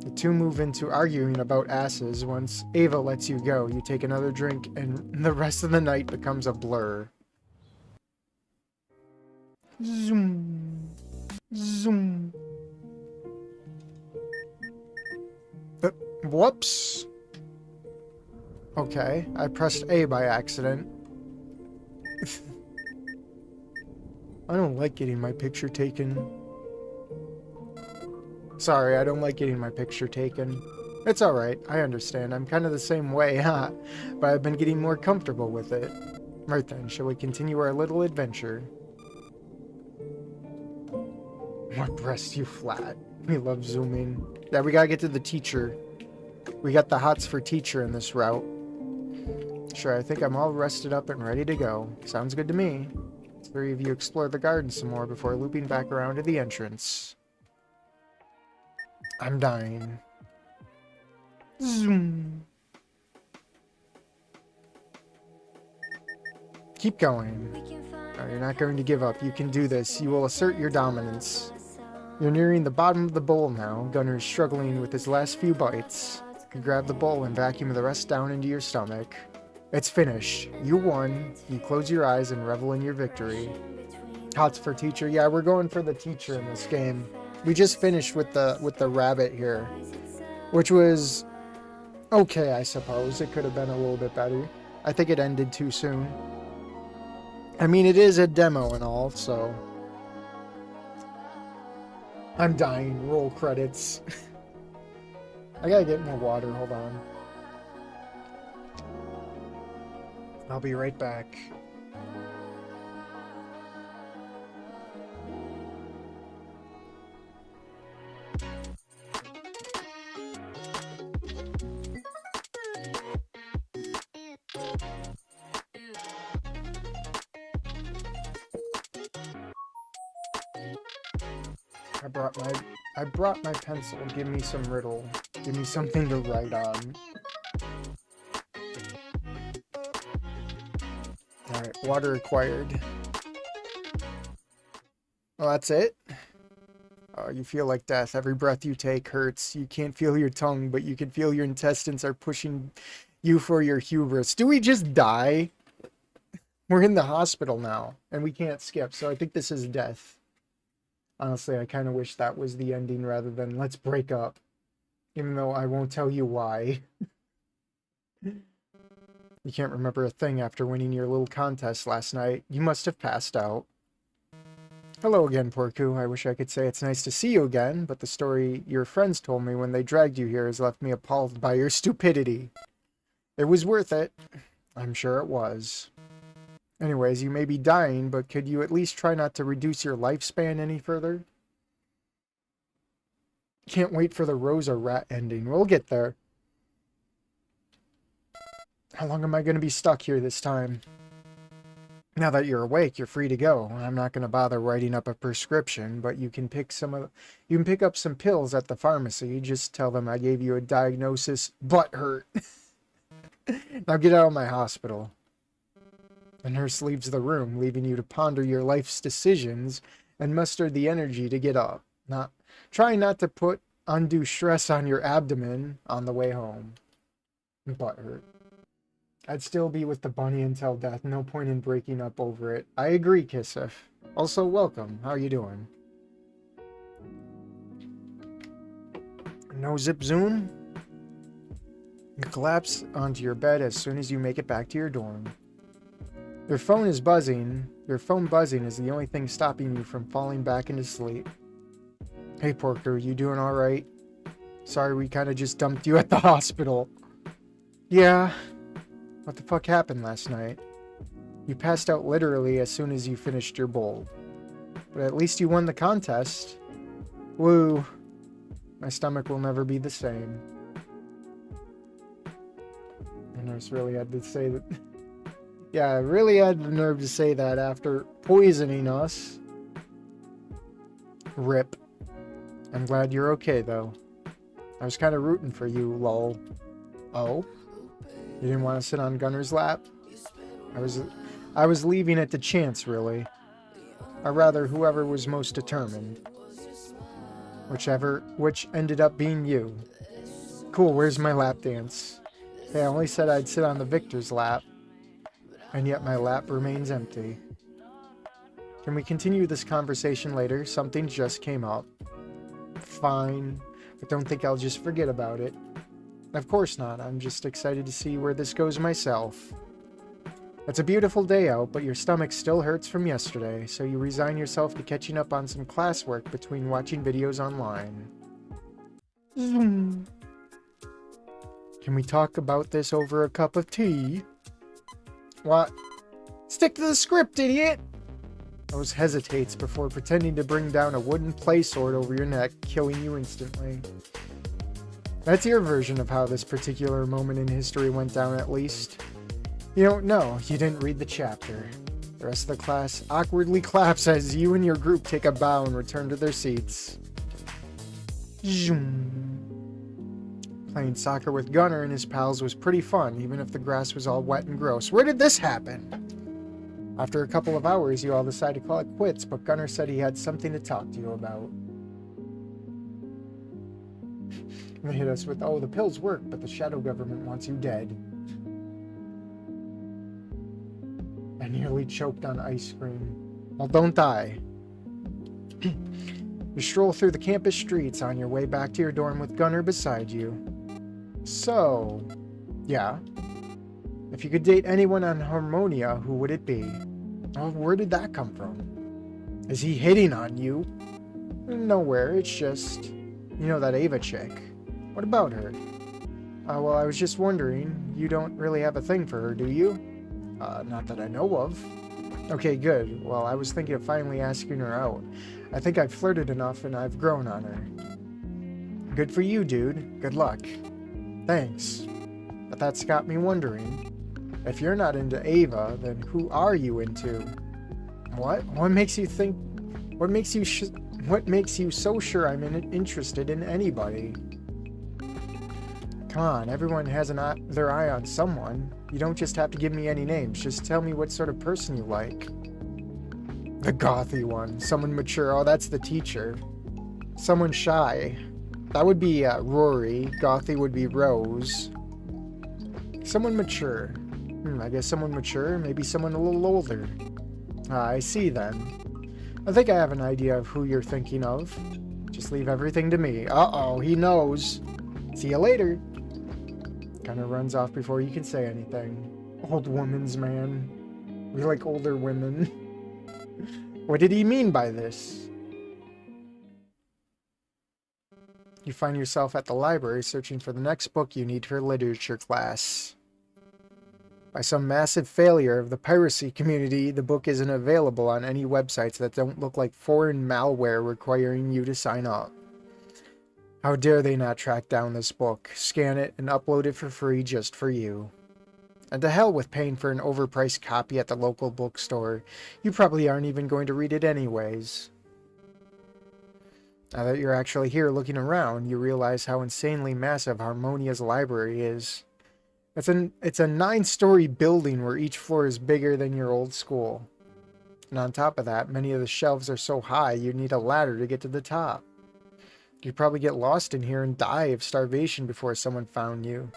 The two move into arguing about asses. Once Ava lets you go, you take another drink and the rest of the night becomes a blur. Zoom. Zoom. Whoops. Okay, I pressed A by accident. I don't like getting my picture taken. Sorry, I don't like getting my picture taken. It's alright, I understand. I'm kind of the same way, huh? But I've been getting more comfortable with it. Right then, shall we continue our little adventure? What breast you flat. We love zooming. Yeah, we gotta get to the teacher. We got the hots for teacher in this route. Sure, I think I'm all rested up and ready to go. Sounds good to me. The three of you explore the garden some more before looping back around to the entrance. I'm dying. Zoom. Keep going. No, you're not going to give up. You can do this. You will assert your dominance. You're nearing the bottom of the bowl now. Gunner is struggling with his last few bites. You grab the bowl and vacuum the rest down into your stomach. It's finished. You won. You close your eyes and revel in your victory. Hots for teacher. Yeah, we're going for the teacher in this game. We just finished with the rabbit here, which was okay, I suppose. It could have been a little bit better. I think it ended too soon. I mean, it is a demo and all, so... I'm dying. Roll credits. I gotta get more water. Hold on. I'll be right back. I brought my pencil. Give me some riddle. Give me something to write on. Alright, water acquired. Well, that's it. You feel like death. Every breath you take hurts. You can't feel your tongue, but you can feel your intestines are pushing you for your hubris. Do we just die? We're in the hospital now, and we can't skip, so I think this is death. Honestly, I kind of wish that was the ending rather than let's break up. Even though I won't tell you why. You can't remember a thing after winning your little contest last night. You must have passed out. Hello again, Porku. I wish I could say it's nice to see you again, but the story your friends told me when they dragged you here has left me appalled by your stupidity. It was worth it. I'm sure it was. Anyways, you may be dying, but could you at least try not to reduce your lifespan any further? Can't wait for the Rosa rat ending. We'll get there. How long am I going to be stuck here this time? Now that you're awake, you're free to go. I'm not going to bother writing up a prescription, but you can pick up some pills at the pharmacy. Just tell them I gave you a diagnosis, butt hurt. Now get out of my hospital. The nurse leaves the room, leaving you to ponder your life's decisions and muster the energy to get up. Try not to put undue stress on your abdomen on the way home. Butt hurt. I'd still be with the bunny until death. No point in breaking up over it. I agree, Kisif. Also, welcome. How you doing? No zip zoom? You collapse onto your bed as soon as you make it back to your dorm. Your phone is buzzing. Your phone buzzing is the only thing stopping you from falling back into sleep. Hey, Porker, you doing alright? Sorry we kind of just dumped you at the hospital. Yeah. What the fuck happened last night? You passed out literally as soon as you finished your bowl. But at least you won the contest. Woo. My stomach will never be the same. The nurse really had to say that. Yeah, I really had the nerve to say that after poisoning us. Rip. I'm glad you're okay, though. I was kind of rooting for you, lol. Oh? You didn't want to sit on Gunner's lap? I was leaving it to chance, really. Or rather, whoever was most determined. Which ended up being you. Cool, where's my lap dance? Hey, I only said I'd sit on the victor's lap. And yet my lap remains empty. Can we continue this conversation later? Something just came up. Fine, but don't think I'll just forget about it. Of course not. I'm just excited to see where this goes myself. It's a beautiful day out, but your stomach still hurts from yesterday, so you resign yourself to catching up on some classwork between watching videos online. Can we talk about this over a cup of tea? What? Stick to the script, idiot! Rose hesitates before pretending to bring down a wooden play sword over your neck, killing you instantly. That's your version of how this particular moment in history went down, at least. You don't know. You didn't read the chapter. The rest of the class awkwardly claps as you and your group take a bow and return to their seats. Zoom. Playing soccer with Gunner and his pals was pretty fun, even if the grass was all wet and gross. Where did this happen? After a couple of hours, you all decided to call it quits, but Gunner said he had something to talk to you about. They hit us with, oh, the pills work, but the shadow government wants you dead. I nearly choked on ice cream. Well, don't die. You stroll through the campus streets on your way back to your dorm with Gunner beside you. So, yeah. If you could date anyone on Harmonia, who would it be? Oh, where did that come from? Is he hitting on you? Nowhere, it's just, you know that Ava chick. What about her? Well, I was just wondering, you don't really have a thing for her, do you? Not that I know of. Okay, good. Well, I was thinking of finally asking her out. I think I've flirted enough and I've grown on her. Good for you, dude. Good luck. Thanks. But that's got me wondering. If you're not into Ava, then who are you into? What? What makes you think... What makes you so sure I'm interested in anybody? Come on, everyone has their eye on someone. You don't just have to give me any names. Just tell me what sort of person you like. The gothy one. Someone mature. Oh, that's the teacher. Someone shy. That would be Rory. Gothy would be Rose. Someone mature. I guess someone mature. Maybe someone a little older. I see then. I think I have an idea of who you're thinking of. Just leave everything to me. Uh-oh, he knows. See you later. Kind of runs off before you can say anything. Old woman's man. We like older women. What did he mean by this? You find yourself at the library searching for the next book you need for literature class. By some massive failure of the piracy community, the book isn't available on any websites that don't look like foreign malware requiring you to sign up. How dare they not track down this book, scan it, and upload it for free just for you. And to hell with paying for an overpriced copy at the local bookstore. You probably aren't even going to read it anyways. Now that you're actually here looking around, you realize how insanely massive Harmonia's library is. It's a 9-story building where each floor is bigger than your old school. And on top of that, many of the shelves are so high you'd need a ladder to get to the top. You'd probably get lost in here and die of starvation before someone found you.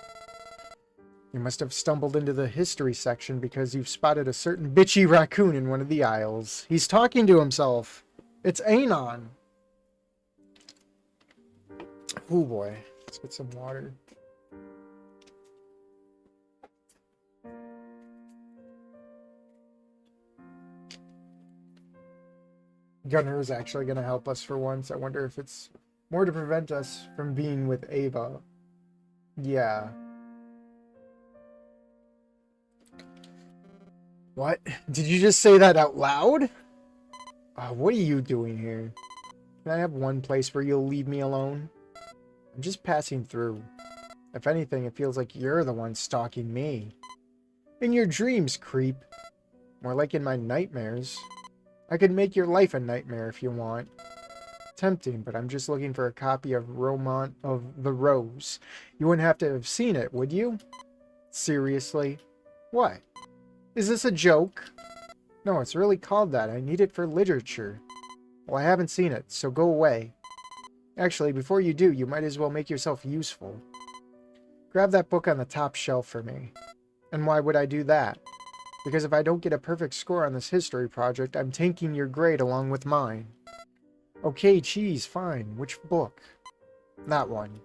You must have stumbled into the history section because you've spotted a certain bitchy raccoon in one of the aisles. He's talking to himself. It's Anon. Oh boy, let's get some water. Gunner is actually going to help us for once. I wonder if it's more to prevent us from being with Ava. Yeah. What? Did you just say that out loud? What are you doing here? Can I have one place where you'll leave me alone? I'm just passing through. If anything, it feels like you're the one stalking me. In your dreams, creep. More like in my nightmares. I could make your life a nightmare if you want. Tempting, but I'm just looking for a copy of Romance of the Rose. You wouldn't have to have seen it, would you? Seriously? What? Is this a joke? No, it's really called that. I need it for literature. Well, I haven't seen it, so go away. Actually, before you do, you might as well make yourself useful. Grab that book on the top shelf for me. And why would I do that? Because if I don't get a perfect score on this history project, I'm tanking your grade along with mine. Okay, cheese, fine. Which book? That one.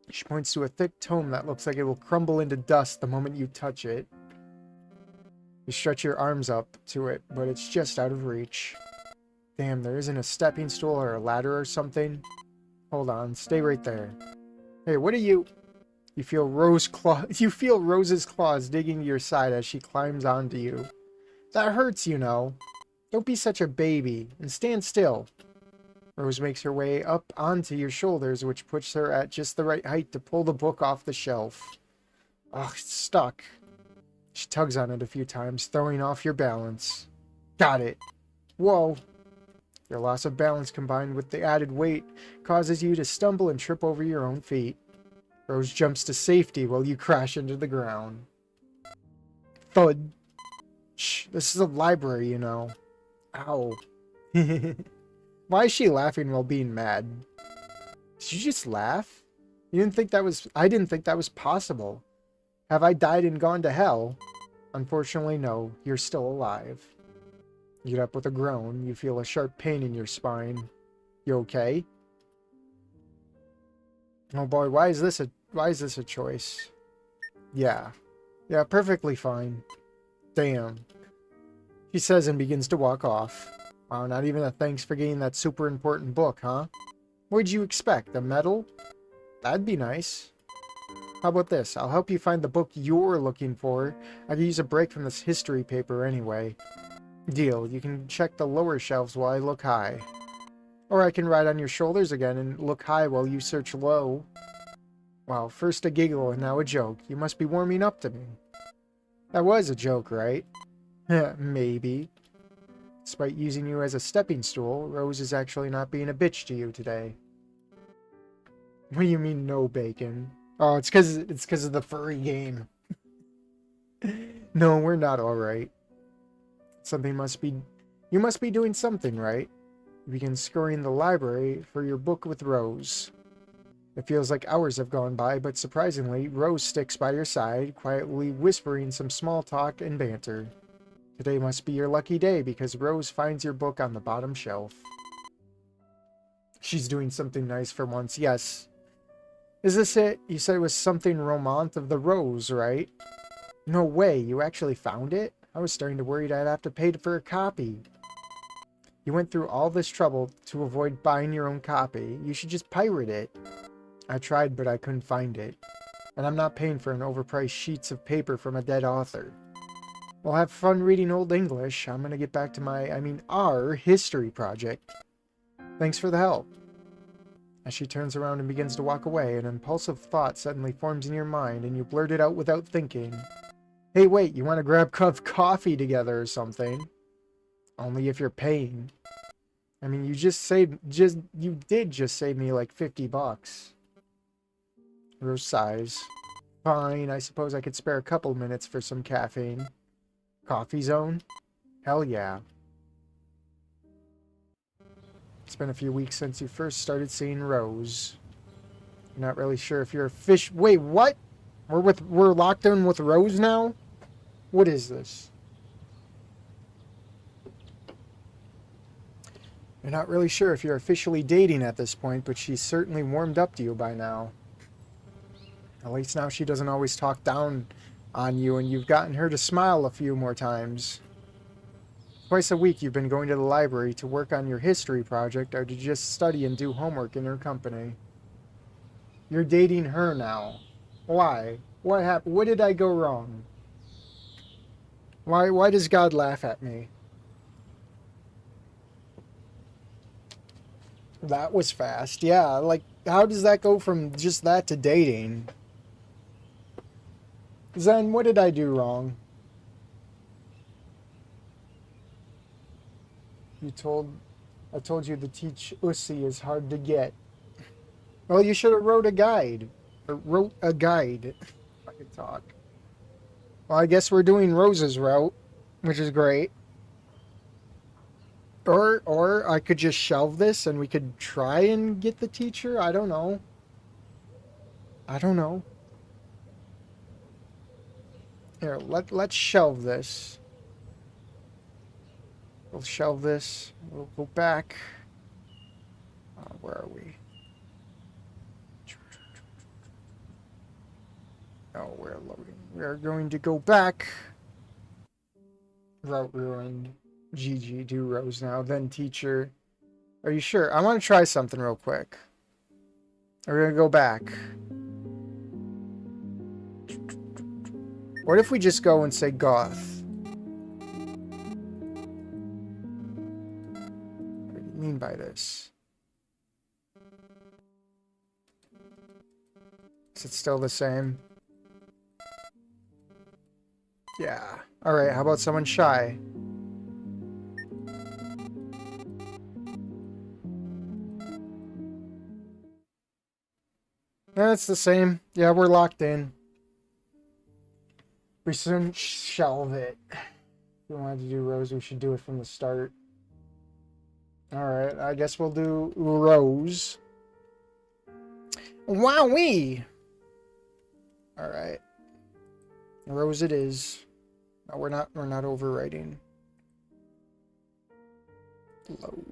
She points to a thick tome that looks like it will crumble into dust the moment you touch it. You stretch your arms up to it, but it's just out of reach. Damn, there isn't a stepping stool or a ladder or something. Hold on, stay right there. Hey, what are you... You feel Rose's claws digging your side as she climbs onto you. That hurts, you know. Don't be such a baby, and stand still. Rose makes her way up onto your shoulders, which puts her at just the right height to pull the book off the shelf. Ugh, it's stuck. She tugs on it a few times, throwing off your balance. Got it. Whoa. Your loss of balance combined with the added weight causes you to stumble and trip over your own feet. Rose jumps to safety while you crash into the ground. Thud. Shh, this is a library, you know. Ow. Why is she laughing while being mad? Did you just laugh? You didn't think that was... I didn't think that was possible. Have I died and gone to hell? Unfortunately, no. You're still alive. You get up with a groan. You feel a sharp pain in your spine. You okay? Oh boy, why is this a choice? Yeah. Yeah, perfectly fine. Damn. She says and begins to walk off. Wow, not even a thanks for getting that super important book, huh? What'd you expect? A medal? That'd be nice. How about this? I'll help you find the book you're looking for. I could use a break from this history paper anyway. Deal. You can check the lower shelves while I look high. Or I can ride on your shoulders again and look high while you search low. Well, first a giggle and now a joke. You must be warming up to me. That was a joke, right? Maybe. Despite using you as a stepping stool, Rose is actually not being a bitch to you today. What do you mean, no bacon? Oh, it's because of the furry game. No, we're not alright. Something must be... You must be doing something, right? You begin scouring the library for your book with Rose. It feels like hours have gone by, but surprisingly, Rose sticks by your side, quietly whispering some small talk and banter. Today must be your lucky day because Rose finds your book on the bottom shelf. She's doing something nice for once, yes. Is this it? You said it was something Romance of the Rose, right? No way, you actually found it? I was starting to worry that I'd have to pay for a copy. You went through all this trouble to avoid buying your own copy. You should just pirate it. I tried, but I couldn't find it. And I'm not paying for an overpriced sheets of paper from a dead author. Well, have fun reading Old English. I'm gonna get back to our history project. Thanks for the help. As she turns around and begins to walk away, an impulsive thought suddenly forms in your mind, and you blurt it out without thinking. Hey, wait, you want to grab a cup of coffee together or something? Only if you're paying. I mean, you did just save me like $50. Rose sighs. Fine, I suppose I could spare a couple minutes for some caffeine. Coffee zone? Hell yeah. It's been a few weeks since you first started seeing Rose. You're not really sure if you're a fish. Wait, what? We're locked in with Rose now? What is this? You're not really sure if you're officially dating at this point, but she's certainly warmed up to you by now. At least now she doesn't always talk down on you, and you've gotten her to smile a few more times. Twice a week you've been going to the library to work on your history project or to just study and do homework in her company. You're dating her now. Why? What happened? What did I go wrong? Why does God laugh at me? That was fast. Yeah, like, how does that go from just that to dating? Zen, what did I do wrong? I told you to teach Ussi is hard to get. Well, you should have wrote a guide. Or wrote a guide. I could talk. Well, I guess we're doing Rose's route, which is great. Or I could just shelve this and we could try and get the teacher. I don't know. Here, let's shelve this. We'll shelve this. We'll go back. Where are we? Oh, we're loading. We are going to go back. Route ruined. GG, do Rose now, then teacher. Are you sure? I want to try something real quick. We're going to go back. What if we just go and say goth? What do you mean by this? Is it still the same? Yeah. Alright, how about someone shy? It's the same. Yeah, we're locked in. We shouldn't shelve it. If we wanted to do Rose, we should do it from the start. Alright, I guess we'll do Rose. Wowee! Alright. Rose it is. No, we're not overwriting. Load.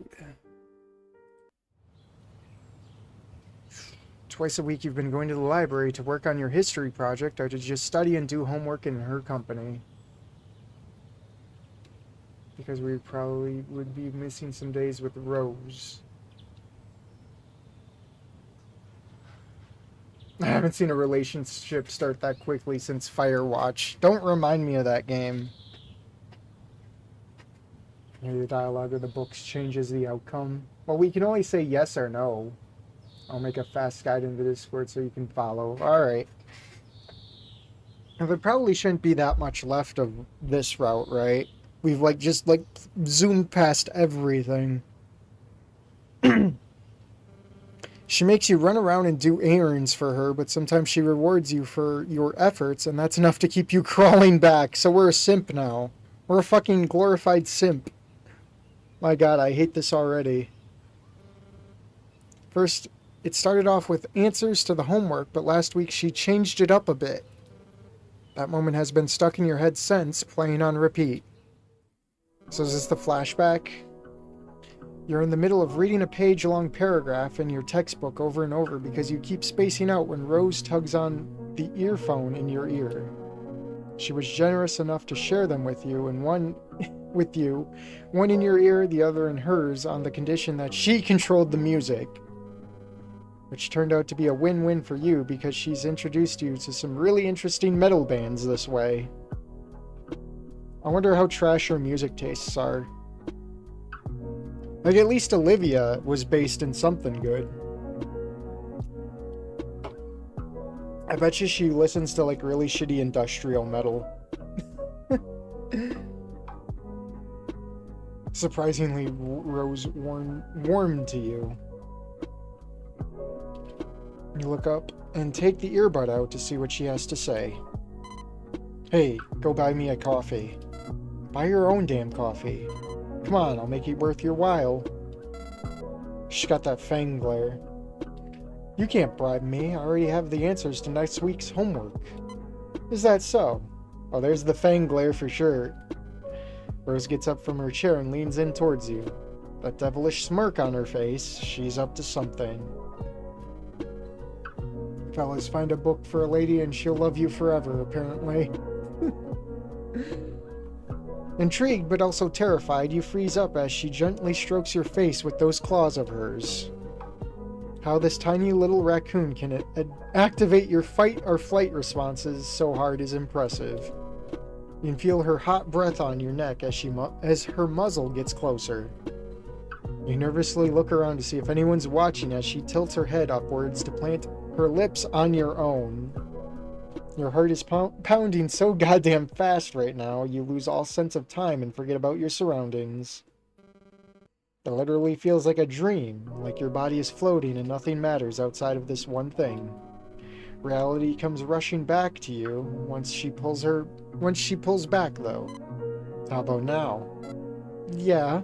Twice a week you've been going to the library to work on your history project or to just study and do homework in her company. Because we probably would be missing some days with Rose. I haven't seen a relationship start that quickly since Firewatch. Don't remind me of that game. Maybe the dialogue of the books changes the outcome. Well, we can only say yes or no. I'll make a fast guide in the Discord so you can follow. Alright. There probably shouldn't be that much left of this route, right? We've just zoomed past everything. She makes you run around and do errands for her, but sometimes she rewards you for your efforts, and that's enough to keep you crawling back. So we're a simp now. We're a fucking glorified simp. My god, I hate this already. First, it started off with answers to the homework, but last week she changed it up a bit. That moment has been stuck in your head since, playing on repeat. So is this the flashback? You're in the middle of reading a page-long paragraph in your textbook over and over because you keep spacing out when Rose tugs on the earphone in your ear. She was generous enough to share them with you, and one one in your ear, the other in hers, on the condition that she controlled the music. Which turned out to be a win-win for you, because she's introduced you to some really interesting metal bands this way. I wonder how trash her music tastes are. Like, at least Olivia was based in something good. I bet you she listens to, like, really shitty industrial metal. Surprisingly, Rose warmed to you. You look up and take the earbud out to see what she has to say. Hey, go buy me a coffee. Buy your own damn coffee. Come on, I'll make it worth your while. She's got that fang glare. You can't bribe me. I already have the answers to next week's homework. Is that so? Oh, there's the fang glare for sure. Rose gets up from her chair and leans in towards you. That devilish smirk on her face. She's up to something. Fellas, find a book for a lady and she'll love you forever, apparently. Intrigued but also terrified, you freeze up as she gently strokes your face with those claws of hers. How this tiny little raccoon can activate your fight or flight responses so hard is impressive. You can feel her hot breath on your neck as her muzzle gets closer. You nervously look around to see if anyone's watching as she tilts her head upwards to plant her lips on your own. Your heart is pounding so goddamn fast right now, you lose all sense of time and forget about your surroundings. It literally feels like a dream, like your body is floating and nothing matters outside of this one thing. Reality comes rushing back to you once she pulls back, though. How about now? Yeah.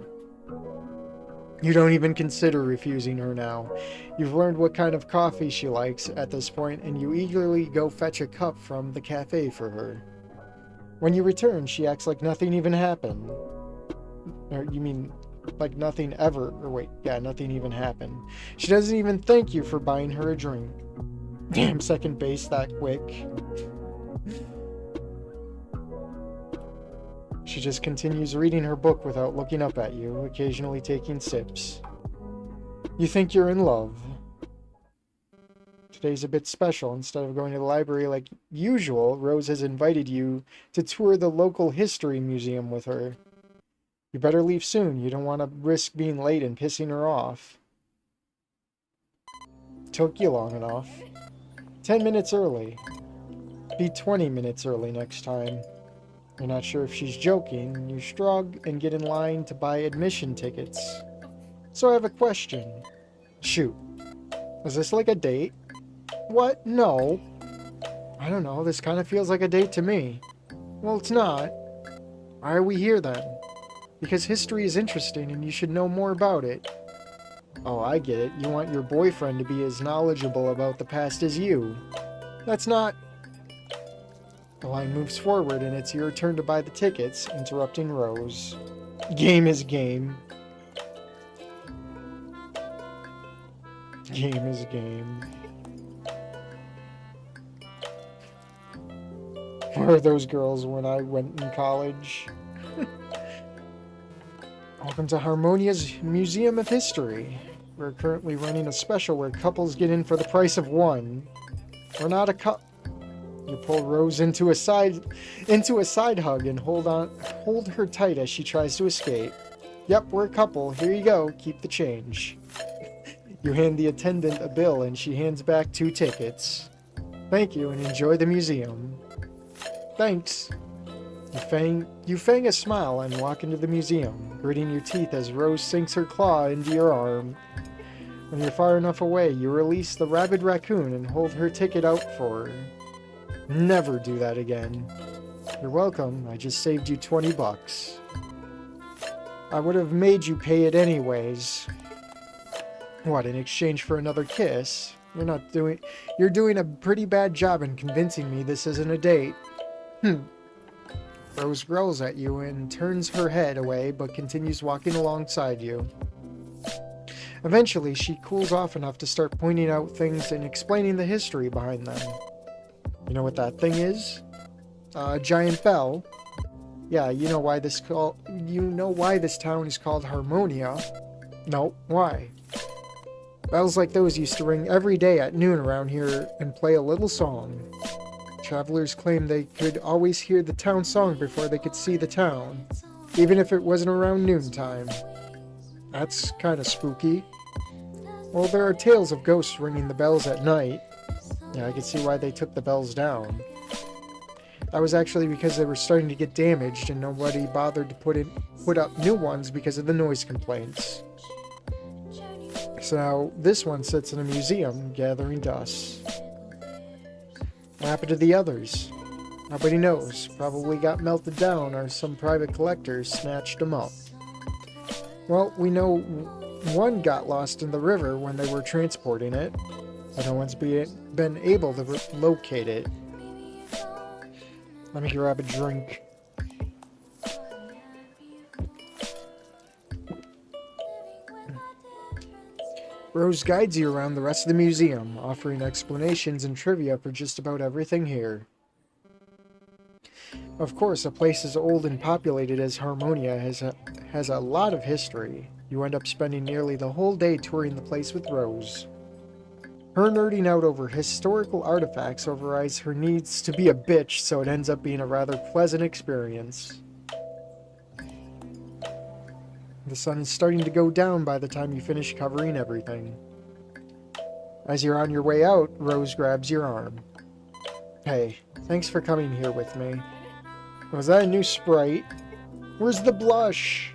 You don't even consider refusing her now. You've learned what kind of coffee she likes at this point, and you eagerly go fetch a cup from the cafe for her. When you return, she acts like nothing even happened. Or, you mean, like nothing ever, or wait, yeah, nothing even happened. She doesn't even thank you for buying her a drink. Damn, second base that quick. She just continues reading her book without looking up at you, occasionally taking sips. You think you're in love. Today's a bit special. Instead of going to the library like usual, Rose has invited you to tour the local history museum with her. You better leave soon. You don't want to risk being late and pissing her off. Took you long enough. 10 minutes early. Be 20 minutes early next time. You're not sure if she's joking. You shrug and get in line to buy admission tickets. So I have a question. Shoot. Is this like a date? What? No. I don't know. This kind of feels like a date to me. Well, it's not. Why are we here then? Because history is interesting and you should know more about it. Oh, I get it. You want your boyfriend to be as knowledgeable about the past as you. That's not... The line moves forward and it's your turn to buy the tickets, interrupting Rose. Game is game. Game is game. Where are those girls when I went in college? Welcome to Harmonia's Museum of History. We're currently running a special where couples get in for the price of one. We're not a couple. You pull Rose into a side hug and hold her tight as she tries to escape. Yep, we're a couple. Here you go. Keep the change. You hand the attendant a bill and she hands back 2 tickets. Thank you and enjoy the museum. Thanks. You fang a smile and walk into the museum, gritting your teeth as Rose sinks her claw into your arm. When you're far enough away, you release the rabid raccoon and hold her ticket out for her. Never do that again. You're welcome. I just saved you 20 bucks. I would have made you pay it anyways. What, in exchange for another kiss? You're doing a pretty bad job in convincing me this isn't a date. Rose growls at you and turns her head away, but continues walking alongside you. Eventually, she cools off enough to start pointing out things and explaining the history behind them. You know what that thing is? A giant bell. Yeah, you know why this town is called Harmonia. No, why? Bells like those used to ring every day at noon around here and play a little song. Travelers claimed they could always hear the town song before they could see the town, even if it wasn't around noontime. That's kind of spooky. Well, there are tales of ghosts ringing the bells at night. Yeah, I can see why they took the bells down. That was actually because they were starting to get damaged and nobody bothered to put up new ones because of the noise complaints. So now this one sits in a museum gathering dust. What happened to the others? Nobody knows. Probably got melted down or some private collectors snatched them up. Well, we know one got lost in the river when they were transporting it, but no one's been able to locate it. Let me grab a drink. Rose guides you around the rest of the museum, offering explanations and trivia for just about everything here. Of course, a place as old and populated as Harmonia has a lot of history. You end up spending nearly the whole day touring the place with Rose. Her nerding out over historical artifacts overrides her needs to be a bitch, so it ends up being a rather pleasant experience. The sun is starting to go down by the time you finish covering everything. As you're on your way out, Rose grabs your arm. Hey, thanks for coming here with me. Was that a new Sprite? Where's the blush?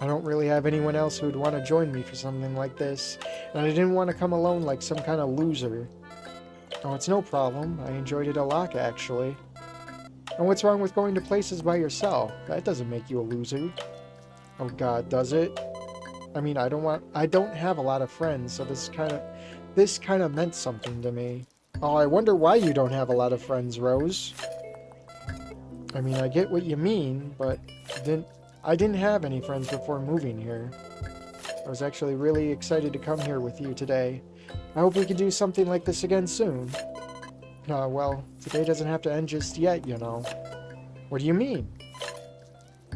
I don't really have anyone else who would want to join me for something like this, and I didn't want to come alone like some kind of loser. Oh, it's no problem. I enjoyed it a lot, actually. And what's wrong with going to places by yourself? That doesn't make you a loser. Oh god, does it? I mean, I don't have a lot of friends, so this kind of meant something to me. Oh, I wonder why you don't have a lot of friends, Rose. I mean, I get what you mean, but I didn't have any friends before moving here. I was actually really excited to come here with you today. I hope we can do something like this again soon. Well, today doesn't have to end just yet, you know. What do you mean?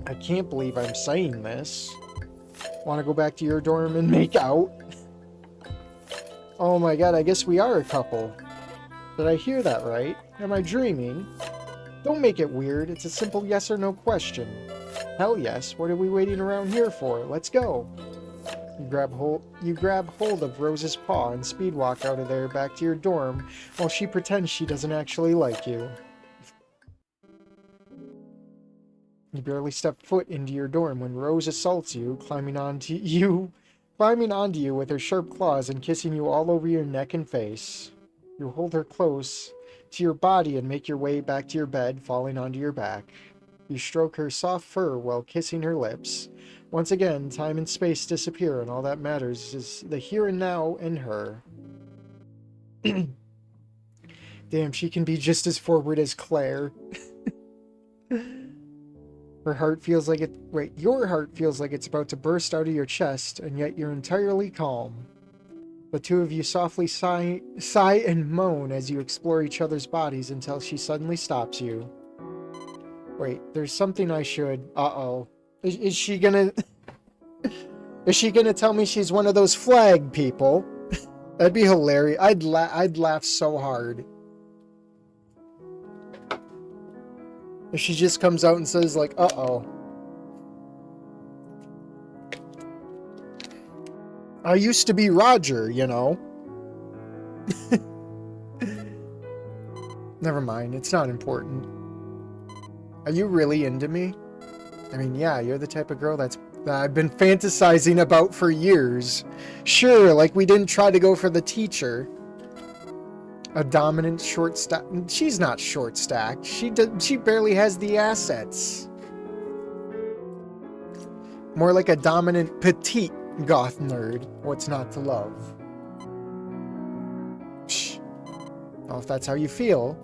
I can't believe I'm saying this. Want to go back to your dorm and make out? Oh my god, I guess we are a couple. Did I hear that right? Am I dreaming? Don't make it weird. It's a simple yes or no question. Hell yes. What are we waiting around here for? Let's go. You grab hold of Rose's paw and speed walk out of there back to your dorm while she pretends she doesn't actually like you. You barely step foot into your dorm when Rose assaults you, climbing onto you with her sharp claws and kissing you all over your neck and face. You hold her close to your body and make your way back to your bed, falling onto your back. You stroke her soft fur while kissing her lips. Once again, time and space disappear, and all that matters is the here and now and her. Damn, she can be just as forward as Claire. Her heart feels like your heart feels like it's about to burst out of your chest, and yet you're entirely calm. The two of you softly sigh and moan as you explore each other's bodies until she suddenly stops you. Wait, there's something I should... Uh-oh. Is she gonna... Is she gonna tell me she's one of those flag people? That'd be hilarious. I'd laugh so hard. If she just comes out and says, like, uh-oh. I used to be Roger, you know. Never mind, it's not important. Are you really into me? I mean, yeah, you're the type of girl that I've been fantasizing about for years. Sure, like we didn't try to go for the teacher. A dominant short stack. She's not short stacked. She barely has the assets. More like a dominant petite goth nerd. What's not to love? Psh. Well, if that's how you feel.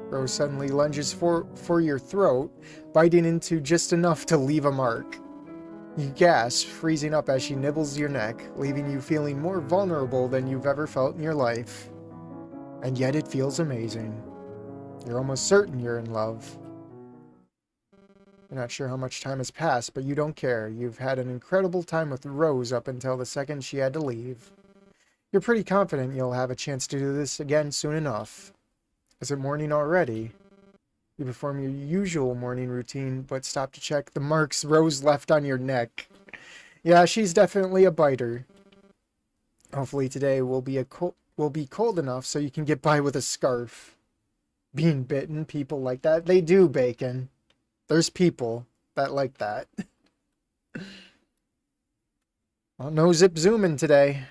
Rose suddenly lunges for your throat, biting into just enough to leave a mark. You gasp, freezing up as she nibbles your neck, leaving you feeling more vulnerable than you've ever felt in your life. And yet it feels amazing. You're almost certain you're in love. You're not sure how much time has passed, but you don't care. You've had an incredible time with Rose up until the second she had to leave. You're pretty confident you'll have a chance to do this again soon enough. Is it morning already? You perform your usual morning routine, but stop to check the marks Rose left on your neck. Yeah, she's definitely a biter. Hopefully today will be cold enough so you can get by with a scarf. Being bitten, people like that. They do, Bacon. There's people that like that. Well, no zip zooming today.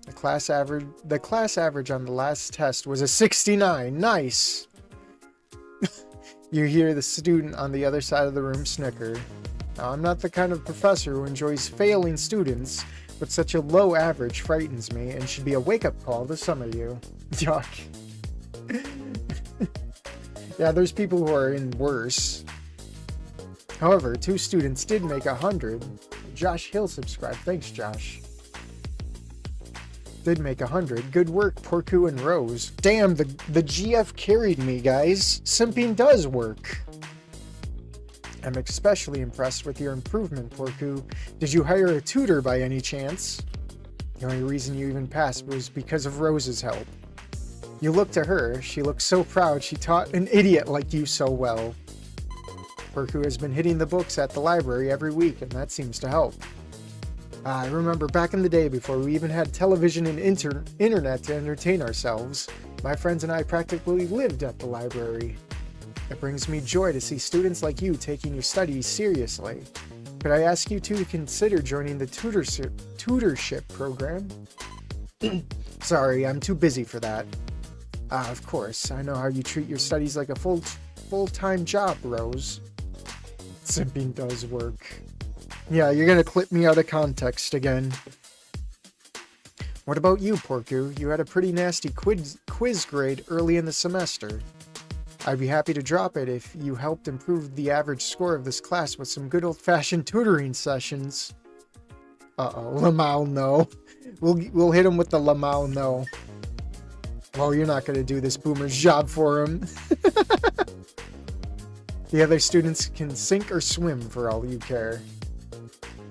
The class average on the last test was a 69. Nice. You hear the student on the other side of the room snicker. Now, I'm not the kind of professor who enjoys failing students, but such a low average frightens me and should be a wake-up call to some of you. Yuck. Yeah, there's people who are in worse. However, 2 students did make 100. Josh Hill subscribed. Thanks, Josh. Did make 100. Good work, Porku and Rose. Damn, the GF carried me, guys. Simping does work. I'm especially impressed with your improvement, Porku. Did you hire a tutor by any chance? The only reason you even passed was because of Rose's help. You look to her. She looks so proud she taught an idiot like you so well. Porku has been hitting the books at the library every week, and that seems to help. I remember back in the day before we even had television and internet to entertain ourselves, my friends and I practically lived at the library. It brings me joy to see students like you taking your studies seriously. Could I ask you to consider joining the tutorship program? Sorry, I'm too busy for that. Of course, I know how you treat your studies like a full-time job, Rose. Simping does work. Yeah, you're gonna clip me out of context again. What about you, Porku? You had a pretty nasty quiz grade early in the semester. I'd be happy to drop it if you helped improve the average score of this class with some good old-fashioned tutoring sessions. Uh-oh, Lamau no. We'll hit him with the Lamau no. Well, you're not gonna do this boomer's job for him. The other students can sink or swim for all you care.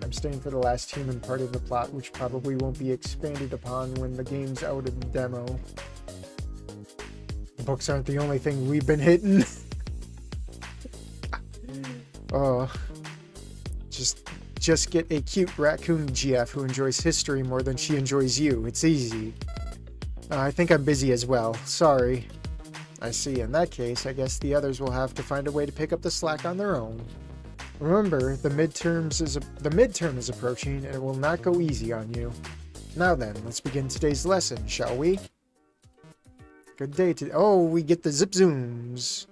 I'm staying for the last human part of the plot, which probably won't be expanded upon when the game's out of the demo. The books aren't the only thing we've been hitting. Oh. Just get a cute raccoon GF who enjoys history more than she enjoys you. It's easy. I think I'm busy as well. Sorry. I see. In that case, I guess the others will have to find a way to pick up the slack on their own. Remember, the midterm is approaching, and it will not go easy on you. Now then, let's begin today's lesson, shall we? Good day today. Oh, we get the zip zooms.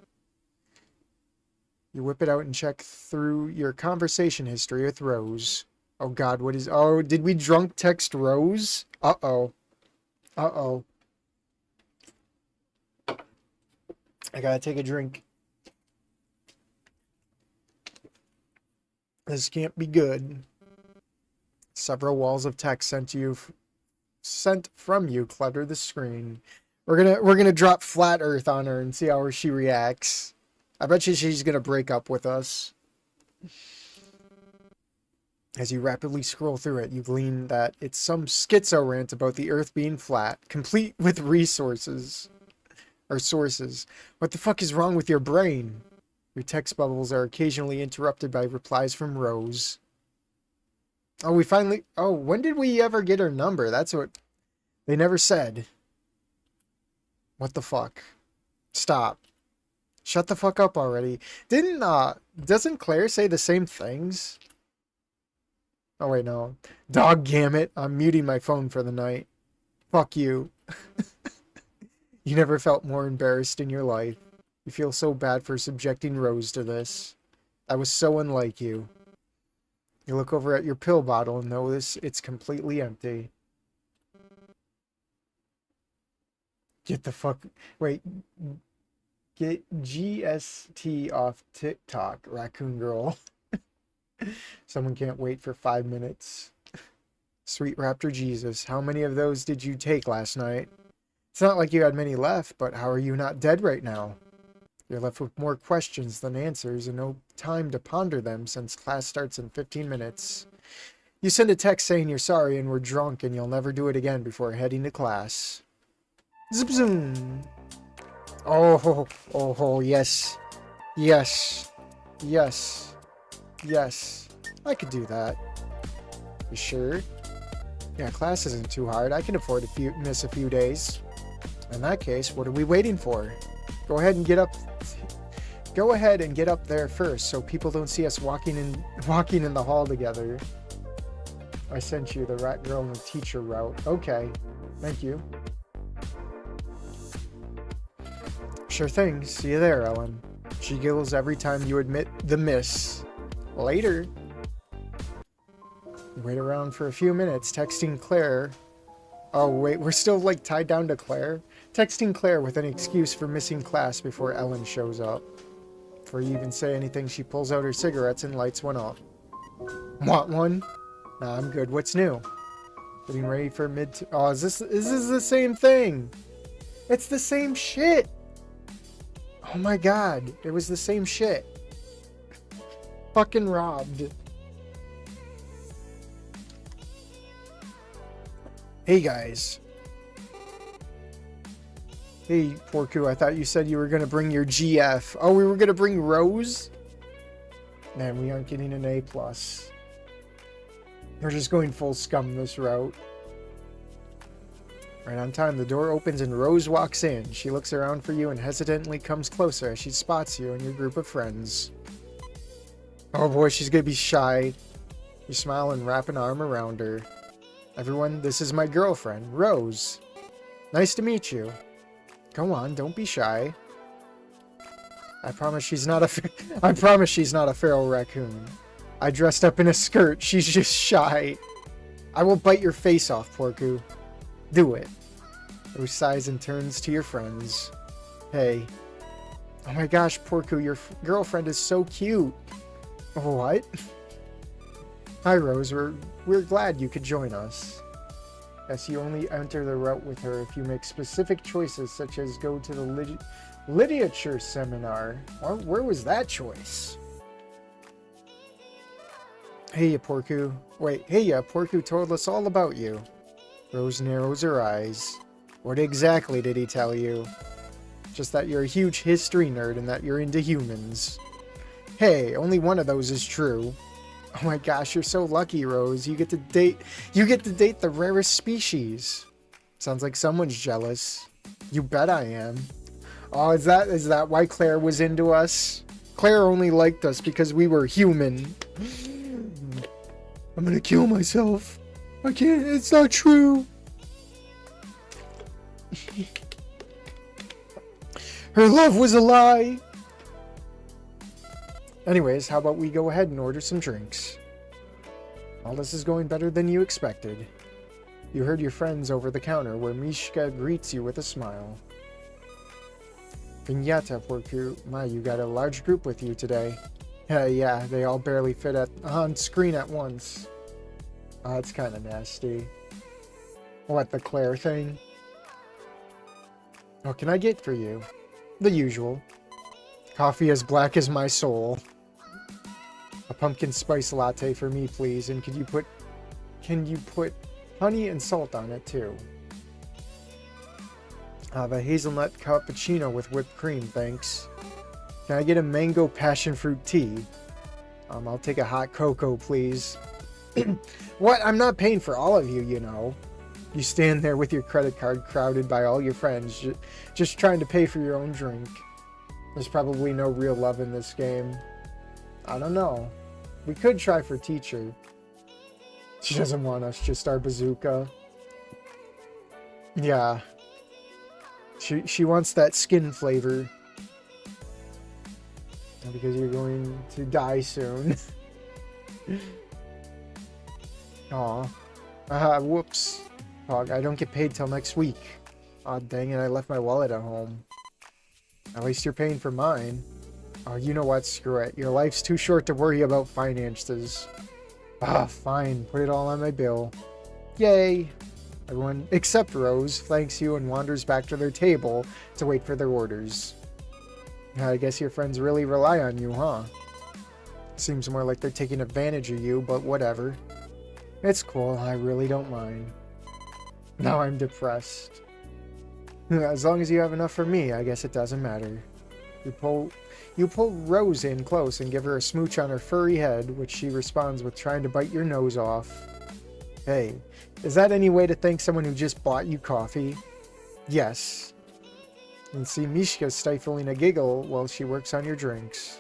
You whip it out and check through your conversation history with Rose. Oh God, what is... Oh, did we drunk text Rose? Uh-oh. Uh-oh. I gotta take a drink. This can't be good. Several walls of text sent from you clutter the screen. We're gonna drop Flat Earth on her and see how she reacts. I bet you she's gonna break up with us. As you rapidly scroll through it, you glean that it's some schizo rant about the Earth being flat, complete with sources. What the fuck is wrong with your brain? Your text bubbles are occasionally interrupted by replies from Rose. Oh, we finally... Oh, when did we ever get her number? That's what... They never said. What the fuck? Stop. Shut the fuck up already. Doesn't Claire say the same things? Oh, wait, no. Doggammit, I'm muting my phone for the night. Fuck you. You never felt more embarrassed in your life. You feel so bad for subjecting Rose to this. That was so unlike you. You look over at your pill bottle and notice it's completely empty. Get the fuck... Wait. Get GST off TikTok, raccoon girl. Someone can't wait for 5 minutes. Sweet Raptor Jesus, how many of those did you take last night? It's not like you had many left, but how are you not dead right now? You're left with more questions than answers and no time to ponder them since class starts in 15 minutes. You send a text saying you're sorry and we're drunk and you'll never do it again before heading to class. Zip zoom. Oh, yes. Yes. Yes. Yes. I could do that. You sure? Yeah, class isn't too hard. I can afford to miss a few days. In that case, what are we waiting for? Go ahead and get up. Go ahead and get up there first, so people don't see us walking in the hall together. I sent you the rat girl and the teacher route. Okay, thank you. Sure thing. See you there, Ellen. She giggles every time you admit the miss. Later. Wait around for a few minutes, texting Claire. Oh, wait, we're still, like, tied down to Claire? Texting Claire with an excuse for missing class before Ellen shows up. Before you even say anything, she pulls out her cigarettes and lights one up. Want one? Nah, I'm good. What's new? Getting ready for Oh, is this the same thing? It's the same shit! Oh my god, it was the same shit. Fucking robbed. Hey guys. Hey Porku, I thought you said you were gonna bring your GF. Oh, we were gonna bring Rose? Man, we aren't getting an A+. We're just going full scum this route. Right on time, the door opens and Rose walks in. She looks around for you and hesitantly comes closer as she spots you and your group of friends. Oh boy, she's gonna be shy. You smile and wrap an arm around her. Everyone, this is my girlfriend, Rose. Nice to meet you. Go on, don't be shy. I promise she's not a feral raccoon. I dressed up in a skirt. She's just shy. I will bite your face off, Porku. Do it. Rose sighs and turns to your friends. Hey. Oh my gosh, Porku, your girlfriend is so cute. What? Hi, Rose. We're glad you could join us. Yes, you only enter the route with her if you make specific choices, such as go to the literature seminar. Where was that choice? Hey, Porku. Wait, hey, Porku told us all about you. Rose narrows her eyes. What exactly did he tell you? Just that you're a huge history nerd and that you're into humans. Hey, only one of those is true. Oh my gosh, you're so lucky, Rose. You get to date the rarest species. Sounds like someone's jealous. You bet I am. Oh, is that why Claire was into us? Claire only liked us because we were human. I'm gonna kill myself. I can't, it's not true. Her love was a lie. Anyways, how about we go ahead and order some drinks? All this is going better than you expected. You heard your friends over the counter where Mishka greets you with a smile. Vignetta, Porku. My, you got a large group with you today. Yeah, they all barely fit on screen at once. Oh, that's kind of nasty. What, the Claire thing? What can I get for you? The usual. Coffee as black as my soul. A pumpkin spice latte for me, please. And can you put honey and salt on it too? The hazelnut cappuccino with whipped cream, thanks. Can I get a mango passion fruit tea? I'll take a hot cocoa, please. What? I'm not paying for all of you, you know. You stand there with your credit card crowded by all your friends, just trying to pay for your own drink. There's probably no real love in this game. I don't know. We could try for teacher. She doesn't want us, just our bazooka. Yeah. She wants that skin flavor. Because you're going to die soon. Aw. Whoops. I don't get paid till next week. Aw, dang it, I left my wallet at home. At least you're paying for mine. Oh, you know what? Screw it. Your life's too short to worry about finances. Ah, fine. Put it all on my bill. Yay. Everyone except Rose thanks you and wanders back to their table to wait for their orders. I guess your friends really rely on you, huh? Seems more like they're taking advantage of you, but whatever. It's cool, I really don't mind. Now I'm depressed. As long as you have enough for me, I guess it doesn't matter. You pull Rose in close and give her a smooch on her furry head, which she responds with trying to bite your nose off. Hey, is that any way to thank someone who just bought you coffee? Yes. And see Mishka stifling a giggle while she works on your drinks.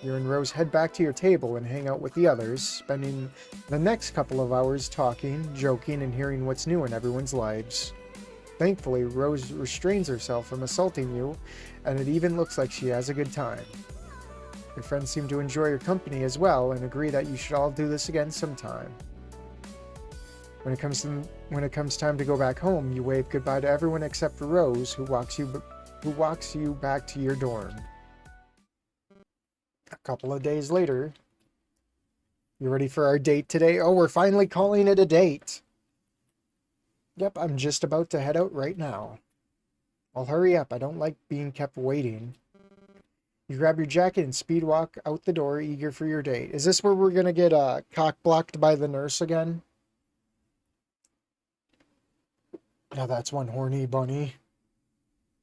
You and Rose head back to your table and hang out with the others, spending the next couple of hours talking, joking, and hearing what's new in everyone's lives. Thankfully, Rose restrains herself from assaulting you, and it even looks like she has a good time. Your friends seem to enjoy your company as well and agree that you should all do this again sometime. When it comes time to go back home, you wave goodbye to everyone except for Rose, who walks you back to your dorm. A couple of days later, you ready for our date today? Oh, we're finally calling it a date. Yep, I'm just about to head out right now. I'll hurry up. I don't like being kept waiting. You grab your jacket and speed walk out the door, eager for your date. Is this where we're going to get cock-blocked by the nurse again? Now that's one horny bunny.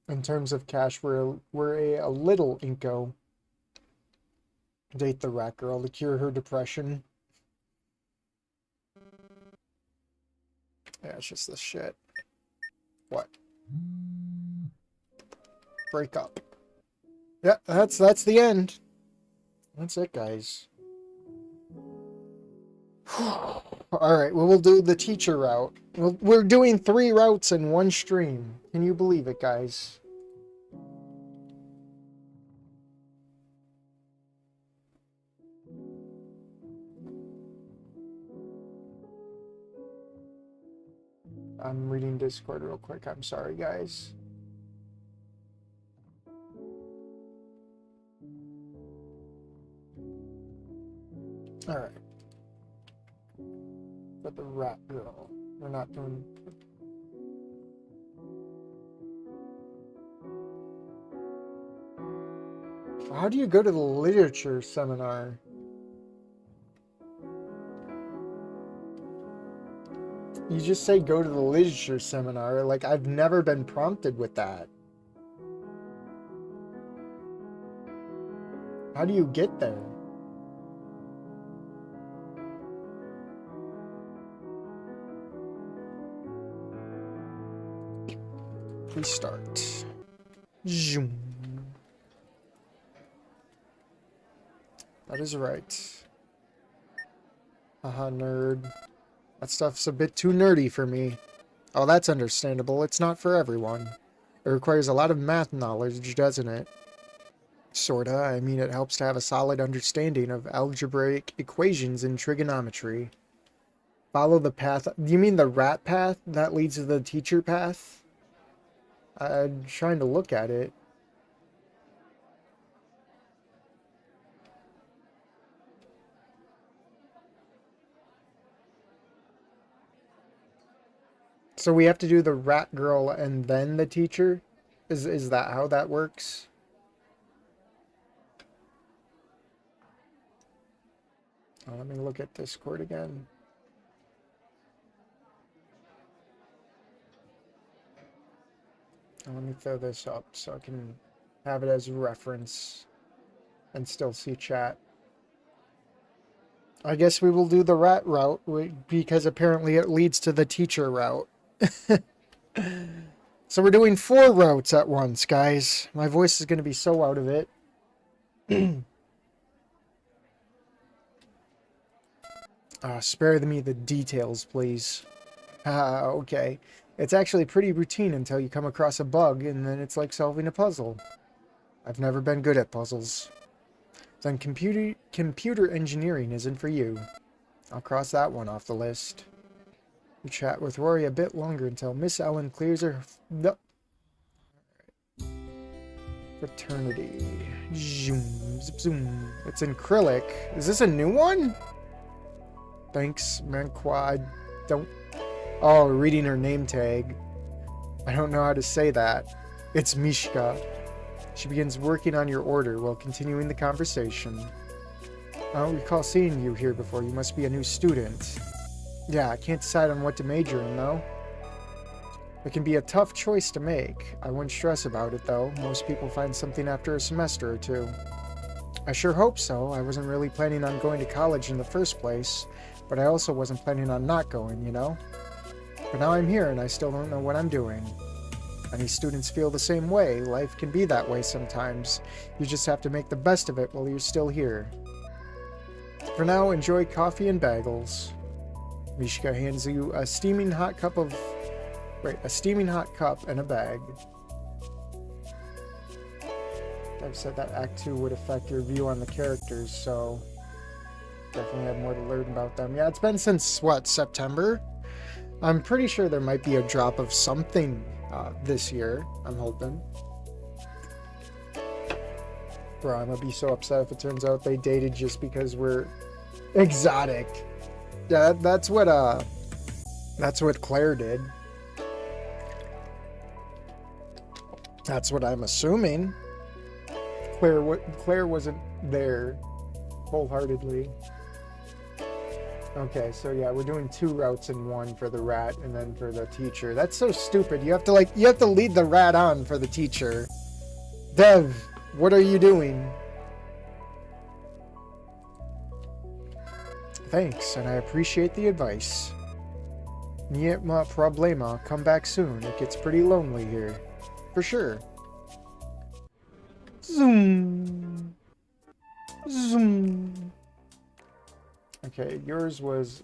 In terms of cash, we're a little inco. Date the rat girl to cure her depression. Yeah, it's just this shit. What? Break up. Yeah, that's the end. That's it, guys. Alright, well, we'll do the teacher route. We're doing 3 routes in one stream. Can you believe it, guys? I'm reading Discord real quick. I'm sorry, guys. Alright. But the rat girl. We're not doing... How do you go to the literature seminar? You just say go to the literature seminar. Like, I've never been prompted with that. How do you get there? Restart. Zoom. That is right. Haha, nerd. That stuff's a bit too nerdy for me. Oh, that's understandable. It's not for everyone. It requires a lot of math knowledge, doesn't it? Sorta. I mean, it helps to have a solid understanding of algebraic equations and trigonometry. Follow the path. Do you mean the rat path that leads to the teacher path? I'm trying to look at it. So we have to do the rat girl and then the teacher? Is that how that works? Oh, let me look at Discord again. Let me throw this up so I can have it as a reference and still see chat. I guess we will do the rat route because apparently it leads to the teacher route. So we're doing 4 routes at once, guys. My voice is going to be so out of it. Spare me the details, please. Okay. It's actually pretty routine until you come across a bug, and then it's like solving a puzzle. I've never been good at puzzles. Then computer engineering isn't for you. I'll cross that one off the list. We chat with Rory a bit longer until Miss Ellen clears her... No. Fraternity. Zoom, zip, zoom. It's in acrylic. Is this a new one? Thanks, Manqua. I don't Oh, reading her name tag. I don't know how to say that. It's Mishka. She begins working on your order while continuing the conversation. I don't recall seeing you here before. You must be a new student. Yeah, I can't decide on what to major in, though. It can be a tough choice to make. I wouldn't stress about it, though. Most people find something after a semester or two. I sure hope so. I wasn't really planning on going to college in the first place, but I also wasn't planning on not going, you know? But now I'm here and I still don't know what I'm doing. Many students feel the same way. Life can be that way sometimes. You just have to make the best of it while you're still here. For now, enjoy coffee and bagels. Mishka hands you a steaming hot cup and a bag. I've said that Act 2 would affect your view on the characters, so definitely have more to learn about them. Yeah, it's been since, what, September? I'm pretty sure there might be a drop of something this year, I'm hoping. Bro, I'm gonna be so upset if it turns out they dated just because we're exotic. Yeah, that's what Claire did. That's what I'm assuming. Claire wasn't there wholeheartedly. Okay, so yeah, we're doing 2 routes in one for the rat and then for the teacher. That's so stupid. You have to lead the rat on for the teacher. Dev, what are you doing? Thanks, and I appreciate the advice. Niet ma problema. Come back soon. It gets pretty lonely here. For sure. Zoom. Zoom. Okay, yours was...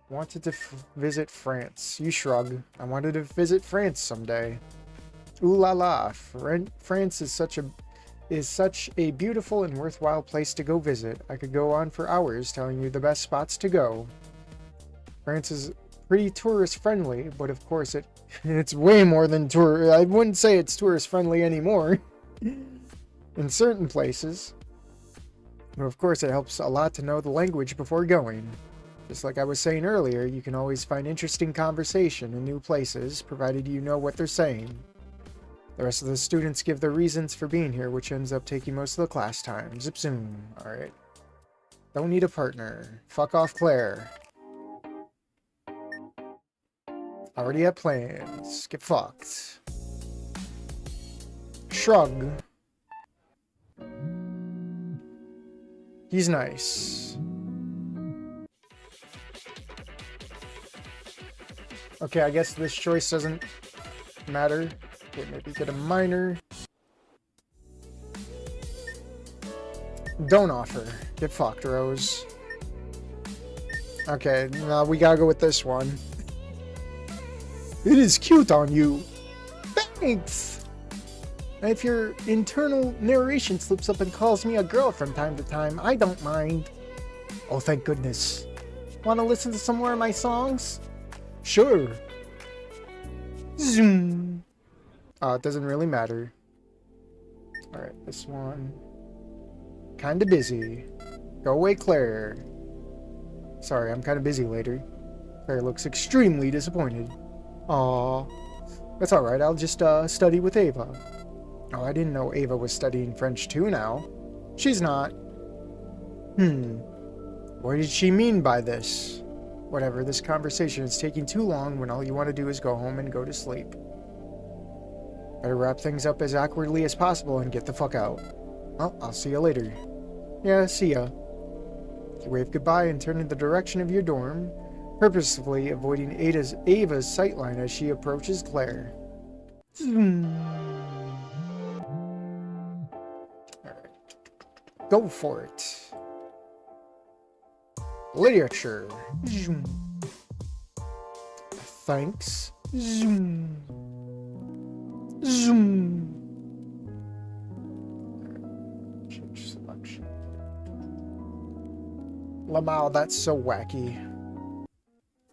Wanted to visit France. You shrug. I wanted to visit France someday. Ooh la la. France is such a beautiful and worthwhile place to go visit. I could go on for hours telling you the best spots to go. France is pretty tourist friendly, but of course it's way more than tour. I wouldn't say it's tourist friendly anymore in certain places. But of course it helps a lot to know the language before going. Just like I was saying earlier, you can always find interesting conversation in new places, provided you know what they're saying. The rest of the students give their reasons for being here, which ends up taking most of the class time. Zip zoom. Alright. Don't need a partner. Fuck off, Claire. Already have plans. Get fucked. Shrug. He's nice. Okay, I guess this choice doesn't matter. Okay, maybe get a minor. Don't offer. Get fucked, Rose. Okay, now we gotta go with this one. It is cute on you. Thanks! If your internal narration slips up and calls me a girl from time to time, I don't mind. Oh, thank goodness. Want to listen to some more of my songs? Sure. Zoom. Oh, it doesn't really matter. Alright, this one. Kinda busy. Go away, Claire. Sorry, I'm kinda busy later. Claire looks extremely disappointed. Aw. That's alright, I'll just study with Ava. Oh, I didn't know Ava was studying French too now. She's not. What did she mean by this? Whatever, this conversation is taking too long when all you want to do is go home and go to sleep. Better wrap things up as awkwardly as possible and get the fuck out. Well, I'll see you later. Yeah, see ya. You wave goodbye and turn in the direction of your dorm, purposefully avoiding Ava's sightline as she approaches Claire. Alright. Go for it. Literature. Zoom. Thanks. Zoom. Zoom. Change selection. Lamau, that's so wacky.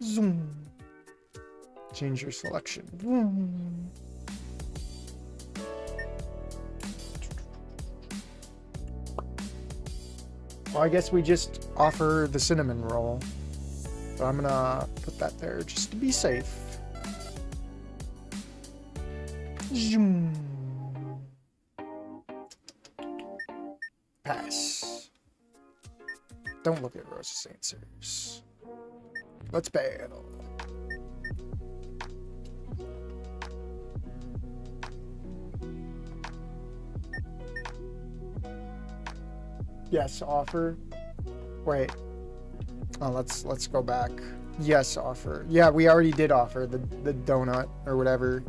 Zoom. Change your selection. Zoom. Well, I guess we just offer the cinnamon roll. But I'm gonna put that there just to be safe. Zoom. Pass. Don't look at Rosa's answers. Let's battle. Yes, offer. Wait. Oh, let's go back. Yes, offer. Yeah, we already did offer the donut or whatever.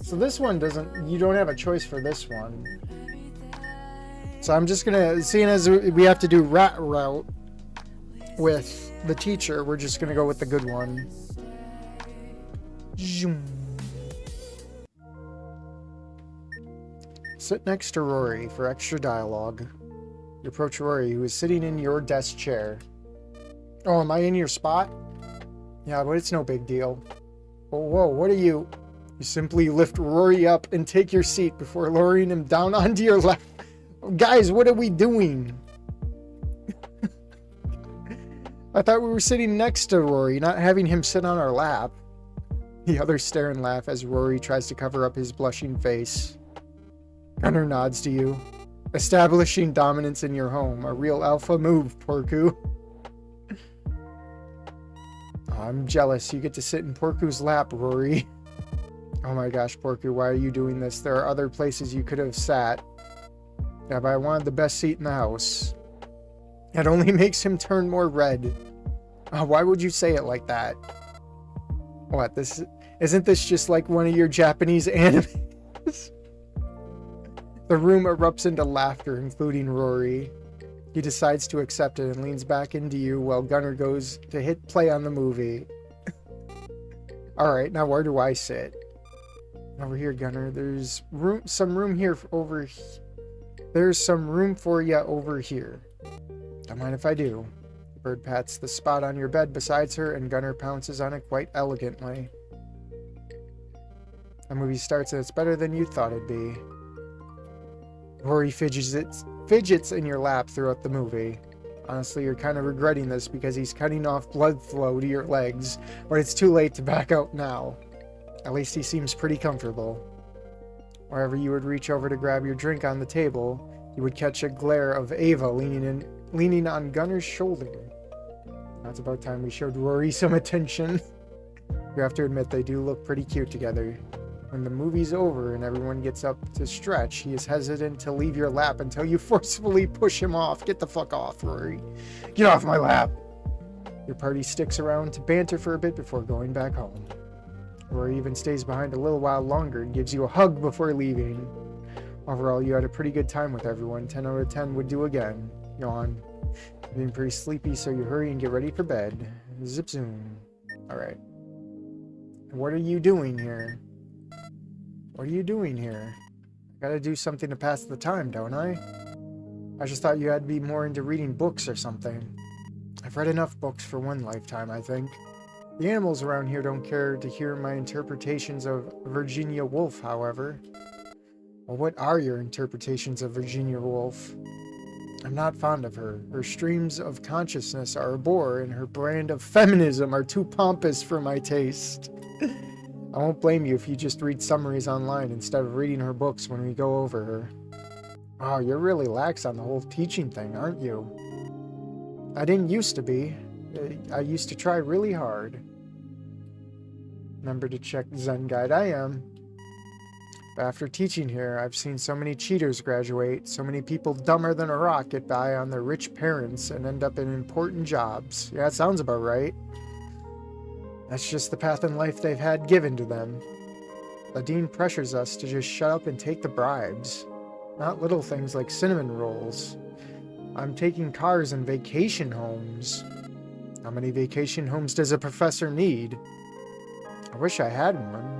So this one doesn't, you don't have a choice for this one. So I'm just gonna, seeing as we have to do rat route with the teacher, we're just gonna go with the good one. Zoom. Sit next to Rory for extra dialogue. You approach Rory, who is sitting in your desk chair. Oh, am I in your spot? Yeah, but it's no big deal. Oh, whoa, what are you? You simply lift Rory up and take your seat before lowering him down onto your lap. Guys, what are we doing? I thought we were sitting next to Rory, not having him sit on our lap. The others stare and laugh as Rory tries to cover up his blushing face. Gunnar nods to you. Establishing dominance in your home. A real alpha move, Porku. Oh, I'm jealous. You get to sit in Porku's lap, Rory. Oh my gosh, Porku, why are you doing this? There are other places you could have sat. Yeah, but I wanted the best seat in the house. It only makes him turn more red. Oh, why would you say it like that? What, this... Isn't this just like one of your Japanese animes? The room erupts into laughter, including Rory. He decides to accept it and leans back into you while Gunnar goes to hit play on the movie. Alright, now where do I sit? Over here, Gunnar. There's some room here over here. There's some room for you over here. Don't mind if I do. The bird pats the spot on your bed beside her, and Gunnar pounces on it quite elegantly. The movie starts, and it's better than you thought it'd be. Rory fidgets in your lap throughout the movie. Honestly, you're kind of regretting this because he's cutting off blood flow to your legs, but it's too late to back out now. At least he seems pretty comfortable. Wherever you would reach over to grab your drink on the table, you would catch a glare of Ava leaning on Gunnar's shoulder. Now it's about time we showed Rory some attention. You have to admit they do look pretty cute together. When the movie's over and everyone gets up to stretch, he is hesitant to leave your lap until you forcefully push him off. Get the fuck off, Rory. Get off my lap! Your party sticks around to banter for a bit before going back home. Rory even stays behind a little while longer and gives you a hug before leaving. Overall, you had a pretty good time with everyone. 10 out of 10 would do again. Yawn. You're being pretty sleepy, so you hurry and get ready for bed. Zip zoom. Alright. What are you doing here? What are you doing here? I gotta do something to pass the time, don't I? I just thought you had to be more into reading books or something. I've read enough books for one lifetime, I think. The animals around here don't care to hear my interpretations of Virginia Woolf, however. Well, what are your interpretations of Virginia Woolf? I'm not fond of her. Her streams of consciousness are a bore, and her brand of feminism are too pompous for my taste. I won't blame you if you just read summaries online instead of reading her books when we go over her. Oh, you're really lax on the whole teaching thing, aren't you? I didn't used to be. I used to try really hard. Remember to check Zen Guide. I am. But after teaching here, I've seen so many cheaters graduate, so many people dumber than a rock get by on their rich parents and end up in important jobs. Yeah, it sounds about right. That's just the path in life they've had given to them. The dean pressures us to just shut up and take the bribes. Not little things like cinnamon rolls. I'm taking cars and vacation homes. How many vacation homes does a professor need? I wish I had one.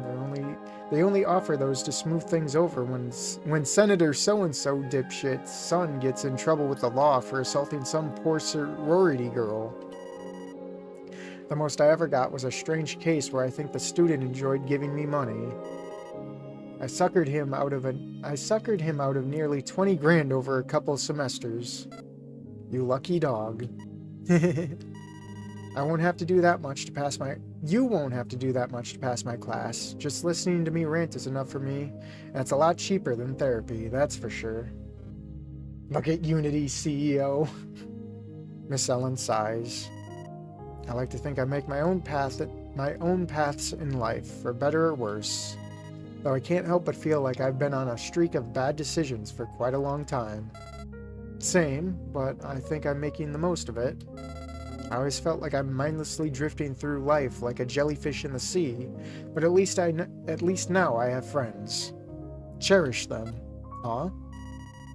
They only offer those to smooth things over when Senator so-and-so dipshit's son gets in trouble with the law for assaulting some poor sorority girl. The most I ever got was a strange case where I think the student enjoyed giving me money. I suckered him out of nearly 20 grand over a couple semesters. You lucky dog. I won't have to do that much to pass my... You won't have to do that much to pass my class. Just listening to me rant is enough for me, and it's a lot cheaper than therapy, that's for sure. Look at Unity CEO. Miss Ellen sighs. I like to think I make my own paths in life, for better or worse. Though I can't help but feel like I've been on a streak of bad decisions for quite a long time. Same, but I think I'm making the most of it. I always felt like I'm mindlessly drifting through life like a jellyfish in the sea, but at least now I have friends. Cherish them. Huh?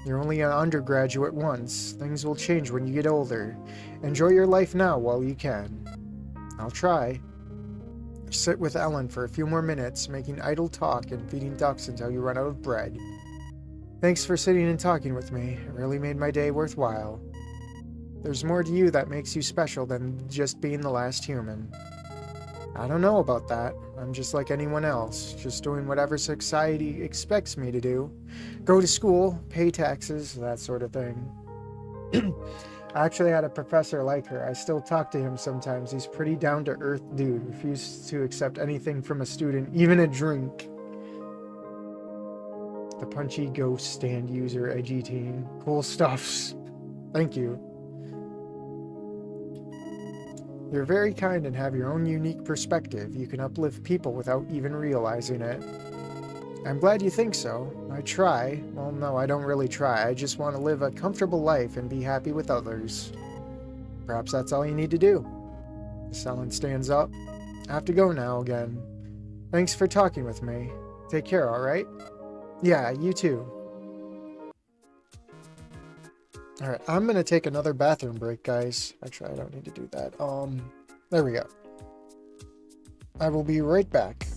You're only an undergraduate once. Things will change when you get older. Enjoy your life now while you can. I'll try. Sit with Ellen for a few more minutes, making idle talk and feeding ducks until you run out of bread. Thanks for sitting and talking with me. It really made my day worthwhile. There's more to you that makes you special than just being the last human. I don't know about that. I'm just like anyone else, just doing whatever society expects me to do. Go to school, pay taxes, that sort of thing. I actually had a professor like her. I still talk to him sometimes. He's pretty down-to-earth dude. Refuses to accept anything from a student, even a drink. The punchy ghost stand user, edgy teen. Cool stuffs. Thank you. You're very kind and have your own unique perspective. You can uplift people without even realizing it. I'm glad you think so. I try. Well, no, I don't really try. I just want to live a comfortable life and be happy with others. Perhaps that's all you need to do. Ellen stands up. I have to go now again. Thanks for talking with me. Take care, alright? Yeah, you too. Alright, I'm gonna take another bathroom break, guys. Actually, I don't need to do that. There we go. I will be right back.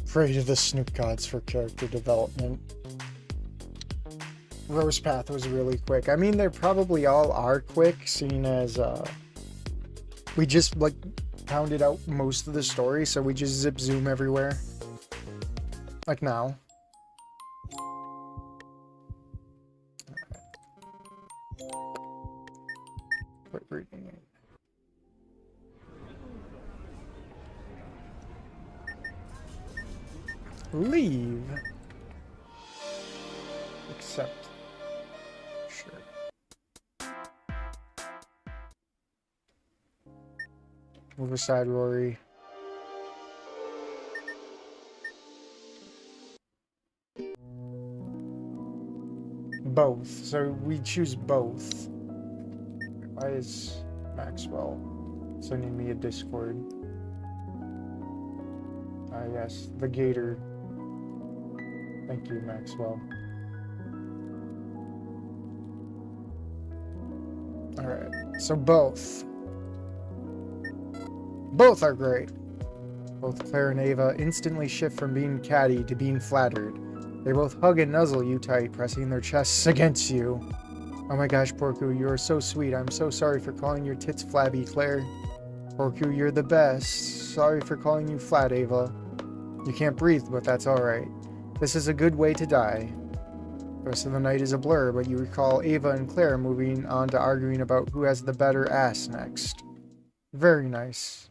Afraid of the Snoop Gods for character development. Rose Path was really quick. I mean, they probably all are quick, seeing as we just like pounded out most of the story, so we just zip zoom everywhere. Like now. Quit reading it. Leave. Accept. Sure. Move aside, Rory. both. So we choose both. Why is Maxwell sending me a Discord? Ah, yes, the Gator. Thank you, Maxwell. Alright, so both. Both are great. Both Claire and Ava instantly shift from being catty to being flattered. They both hug and nuzzle you tight, pressing their chests against you. Oh my gosh, Porku, you are so sweet. I'm so sorry for calling your tits flabby, Claire. Porku, you're the best. Sorry for calling you flat, Ava. You can't breathe, but that's alright. This is a good way to die. The rest of the night is a blur, but you recall Ava and Claire moving on to arguing about who has the better ass next. Very nice.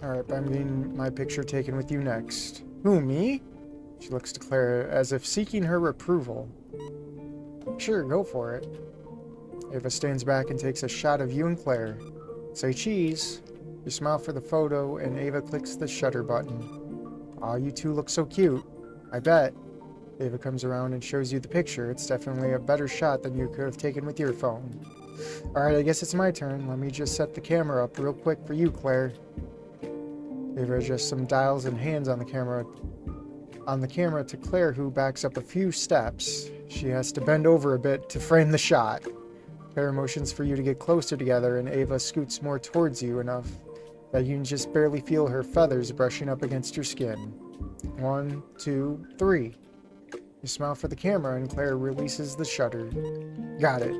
Alright, but I'm getting my picture taken with you next. Who, me? She looks to Claire as if seeking her approval. Sure, go for it. Ava stands back and takes a shot of you and Claire. Say cheese. You smile for the photo, and Ava clicks the shutter button. Aw, you two look so cute. I bet. Ava comes around and shows you the picture. It's definitely a better shot than you could have taken with your phone. Alright, I guess it's my turn. Let me just set the camera up real quick for you, Claire. Ava adjusts some dials and hands on the camera to Claire, who backs up a few steps. She has to bend over a bit to frame the shot. Claire motions for you to get closer together, and Ava scoots more towards you enough that you can just barely feel her feathers brushing up against your skin. 1, 2, 3. You smile for the camera, and Claire releases the shutter. Got it.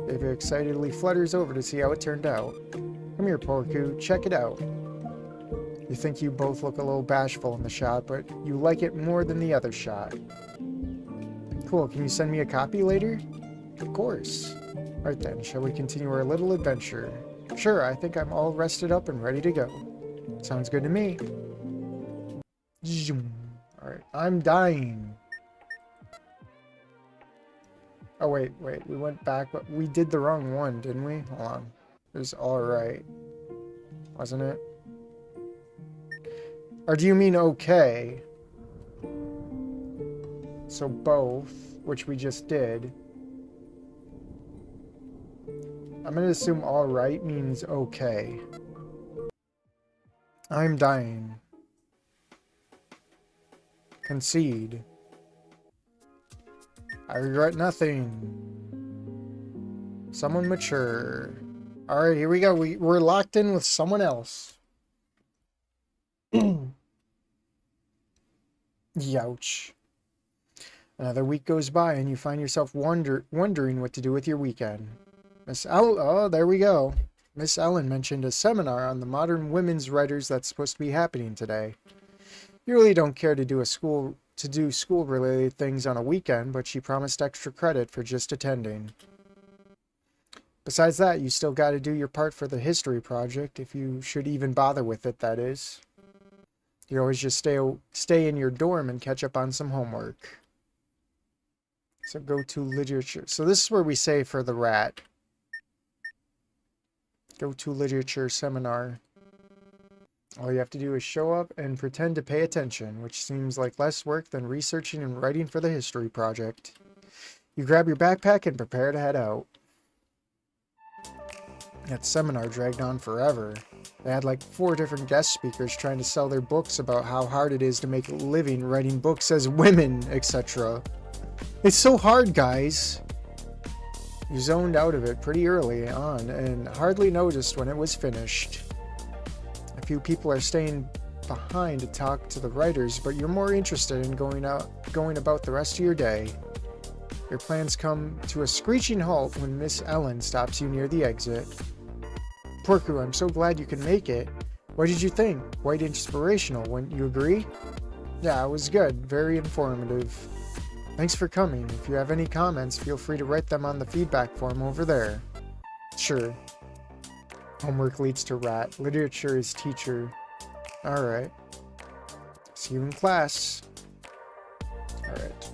Ava excitedly flutters over to see how it turned out. Come here, Porku. Check it out. You think you both look a little bashful in the shot, but you like it more than the other shot. Cool, can you send me a copy later? Of course. Right then, shall we continue our little adventure? Sure, I think I'm all rested up and ready to go. Sounds good to me. Alright, I'm dying. Oh, wait, we went back, but we did the wrong one, didn't we? Hold on. It was alright. Wasn't it? Or do you mean okay? So both, which we just did. I'm gonna assume alright means okay. I'm dying. Concede. I regret nothing. Someone mature. Alright, here we go. We're locked in with someone else. Youch. Another week goes by and you find yourself wondering what to do with your weekend. Oh, there we go. Miss Ellen mentioned a seminar on the modern women's writers that's supposed to be happening today. You really don't care to do school-related things on a weekend, but she promised extra credit for just attending. Besides that, you still got to do your part for the history project, if you should even bother with it, that is. You always just stay in your dorm and catch up on some homework. So go to literature. So this is where we say for the rat. Go to literature seminar. All you have to do is show up and pretend to pay attention, which seems like less work than researching and writing for the history project. You grab your backpack and prepare to head out. That seminar dragged on forever. They had like 4 different guest speakers trying to sell their books about how hard it is to make a living writing books as women, etc. It's so hard, guys. You zoned out of it pretty early on and hardly noticed when it was finished. A few people are staying behind to talk to the writers, but you're more interested in going about the rest of your day. Your plans come to a screeching halt when Miss Ellen stops you near the exit. Porku, I'm so glad you can make it. What did you think? Quite inspirational, wouldn't you agree? Yeah, it was good. Very informative. Thanks for coming. If you have any comments, feel free to write them on the feedback form over there. Sure. Homework leads to rat. Literature is teacher. Alright. See you in class. Alright.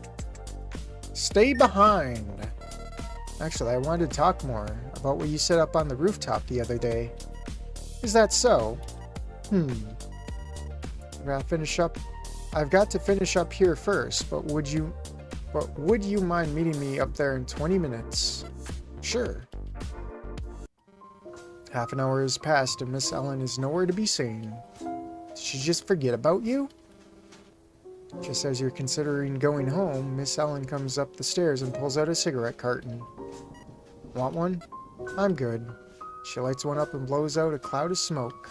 Stay behind. Actually, I wanted to talk more about what you said up on the rooftop the other day. Is that so? I've got to finish up here first, but would you mind meeting me up there in 20 minutes? Sure. Half an hour has passed and Miss Ellen is nowhere to be seen. Did she just forget about you? Just as you're considering going home, Miss Ellen comes up the stairs and pulls out a cigarette carton. Want one? I'm good. She lights one up and blows out a cloud of smoke.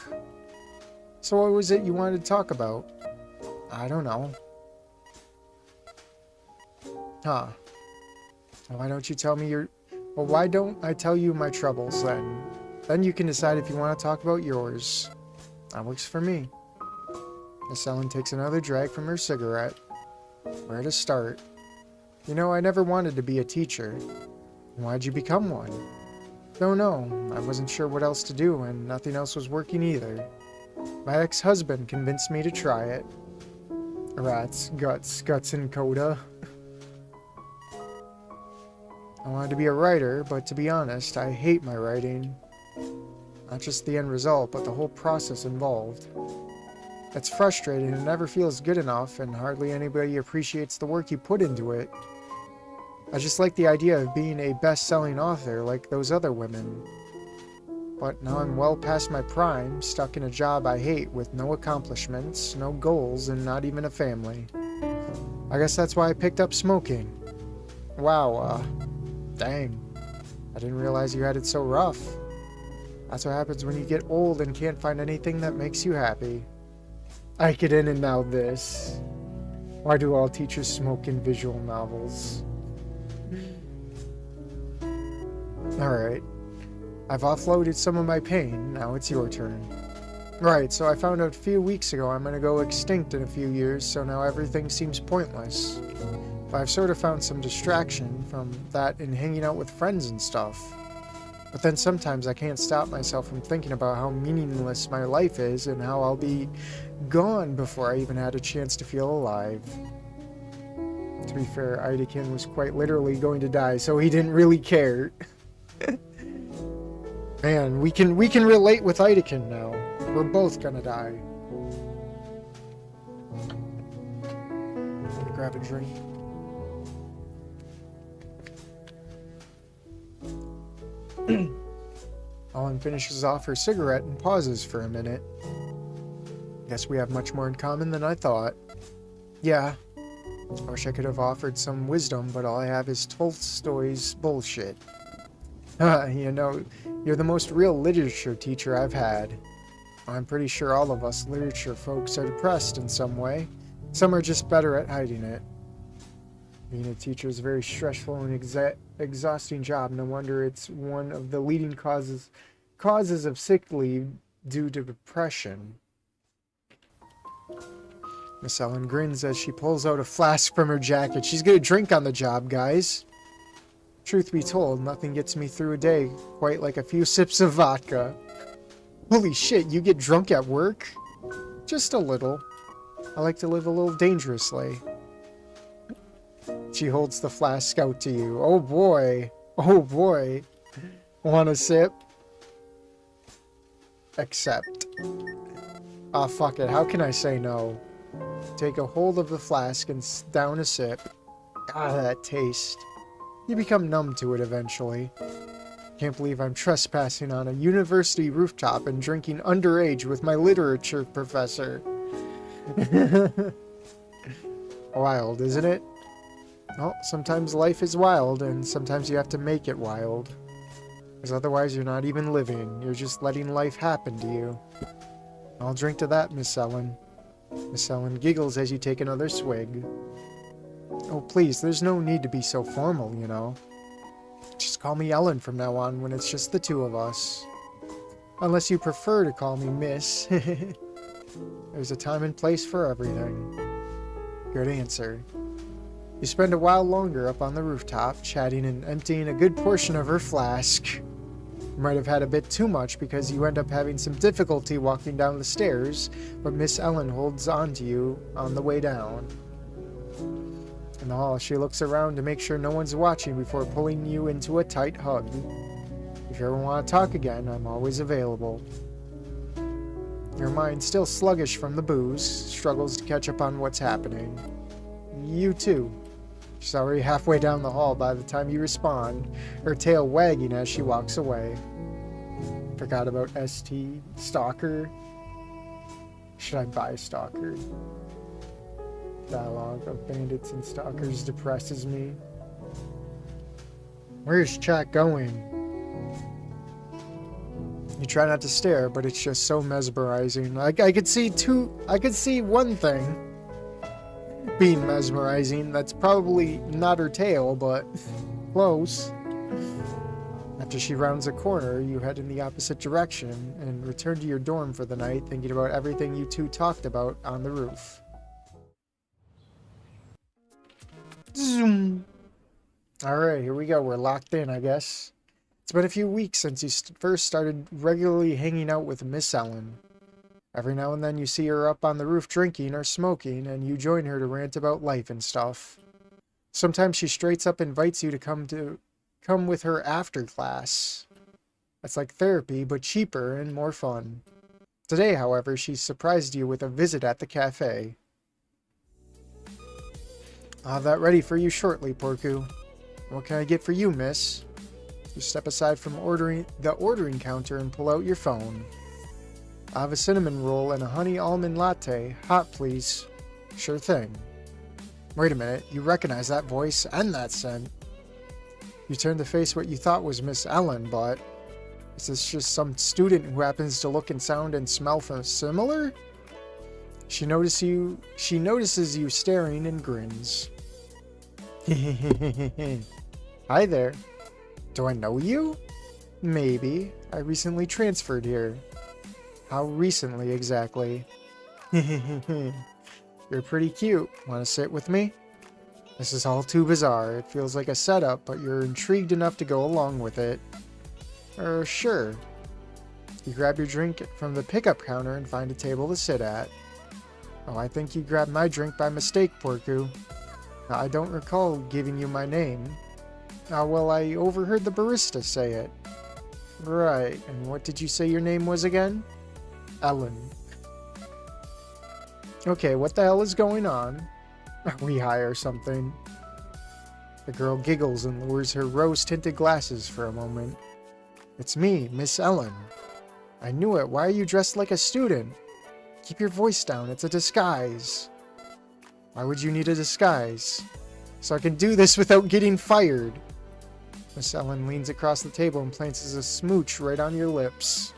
So what was it you wanted to talk about? I don't know. Huh. Why don't you tell me your... Well, why don't I tell you my troubles then? Then you can decide if you want to talk about yours. That works for me. Miss Ellen takes another drag from her cigarette. Where to start? You know, I never wanted to be a teacher. Why'd you become one? Don't know. I wasn't sure what else to do, and nothing else was working either. My ex-husband convinced me to try it. Rats, guts and Coda. I wanted to be a writer, but to be honest, I hate my writing. Not just the end result, but the whole process involved. It's frustrating and never feels good enough, and hardly anybody appreciates the work you put into it. I just like the idea of being a best-selling author like those other women. But now I'm well past my prime, stuck in a job I hate with no accomplishments, no goals, and not even a family. I guess that's why I picked up smoking. Wow, dang. I didn't realize you had it so rough. That's what happens when you get old and can't find anything that makes you happy. I get in and now this. Why do all teachers smoke in visual novels? Alright. I've offloaded some of my pain, now it's your turn. Right, so I found out a few weeks ago I'm gonna go extinct in a few years, so now everything seems pointless. But I've sort of found some distraction from that in hanging out with friends and stuff. But then sometimes I can't stop myself from thinking about how meaningless my life is and how I'll be gone before I even had a chance to feel alive. To be fair, Idekin was quite literally going to die, so he didn't really care. Man, we can relate with Idekin now. We're both gonna die. Grab a drink. Ellen finishes off her cigarette and pauses for a minute. Guess we have much more in common than I thought. Yeah. I wish I could have offered some wisdom, but all I have is Tolstoy's bullshit. You know, you're the most real literature teacher I've had. I'm pretty sure all of us literature folks are depressed in some way. Some are just better at hiding it. Being a teacher is a very stressful and exhausting job. No wonder it's one of the leading causes of sick leave due to depression. Miss Ellen grins as she pulls out a flask from her jacket. She's gonna drink on the job, guys. Truth be told, nothing gets me through a day quite like a few sips of vodka. Holy shit, you get drunk at work? Just a little. I like to live a little dangerously. She holds the flask out to you. Oh boy. Oh boy. Want a sip? Accept. Ah, fuck it. How can I say no? Take a hold of the flask and down a sip. Ah, that taste. You become numb to it eventually. Can't believe I'm trespassing on a university rooftop and drinking underage with my literature professor. Wild, isn't it? Well, sometimes life is wild, and sometimes you have to make it wild. Because otherwise you're not even living, you're just letting life happen to you. I'll drink to that, Miss Ellen. Miss Ellen giggles as you take another swig. Oh, please, there's no need to be so formal, you know. Just call me Ellen from now on when it's just the two of us. Unless you prefer to call me Miss. There's a time and place for everything. Good answer. You spend a while longer up on the rooftop, chatting and emptying a good portion of her flask. You might have had a bit too much because you end up having some difficulty walking down the stairs, but Miss Ellen holds on to you on the way down. In the hall, she looks around to make sure no one's watching before pulling you into a tight hug. If you ever want to talk again, I'm always available. Your mind, still sluggish from the booze, struggles to catch up on what's happening. You too. She's already halfway down the hall by the time you respond, her tail wagging as she walks away. Forgot about ST. Stalker. Should I buy Stalker? Dialogue of bandits and stalkers depresses me. Where's chat going? You try not to stare, but it's just so mesmerizing. I could see one thing being mesmerizing. That's probably not her tail, but close. After she rounds a corner, you head in the opposite direction and return to your dorm for the night, thinking about everything you two talked about on the roof. Zoom. Alright, here we go. We're locked in, I guess. It's been a few weeks since you first started regularly hanging out with Miss Ellen. Every now and then you see her up on the roof drinking or smoking, and you join her to rant about life and stuff. Sometimes she straight up invites you to come with her after class. It's like therapy, but cheaper and more fun. Today, however, she surprised you with a visit at the cafe. I'll have that ready for you shortly, Porku. What can I get for you, miss? You step aside from the ordering counter and pull out your phone. I'll have a cinnamon roll and a honey almond latte. Hot, please. Sure thing. Wait a minute, you recognize that voice and that scent. You turn to face what you thought was Miss Ellen, but is this just some student who happens to look and sound and smell similar? She notices you staring and grins. Hi there. Do I know you? Maybe. I recently transferred here. How recently exactly? You're pretty cute. Want to sit with me? This is all too bizarre. It feels like a setup, but you're intrigued enough to go along with it. Sure. You grab your drink from the pickup counter and find a table to sit at. Oh, I think you grabbed my drink by mistake, Porku. I don't recall giving you my name. Well, I overheard the barista say it. Right, and what did you say your name was again? Ellen. Okay, what the hell is going on? We hire something. The girl giggles and lowers her rose-tinted glasses for a moment. It's me, Miss Ellen. I knew it. Why are you dressed like a student? Keep your voice down. It's a disguise. Why would you need a disguise? So I can do this without getting fired. Miss Ellen leans across the table and plants a smooch right on your lips.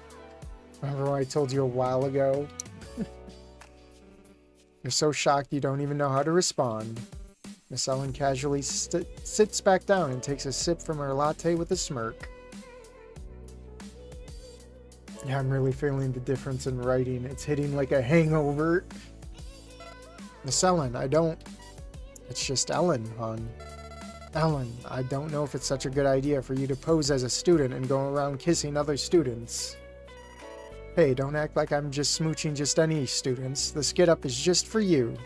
Remember what I told you a while ago? You're so shocked you don't even know how to respond. Miss Ellen casually sits back down and takes a sip from her latte with a smirk. Yeah, I'm really feeling the difference in writing. It's hitting like a hangover. Miss Ellen, It's just Ellen, hon. Ellen, I don't know if it's such a good idea for you to pose as a student and go around kissing other students. Hey, don't act like I'm just smooching just any students. This get-up is just for you.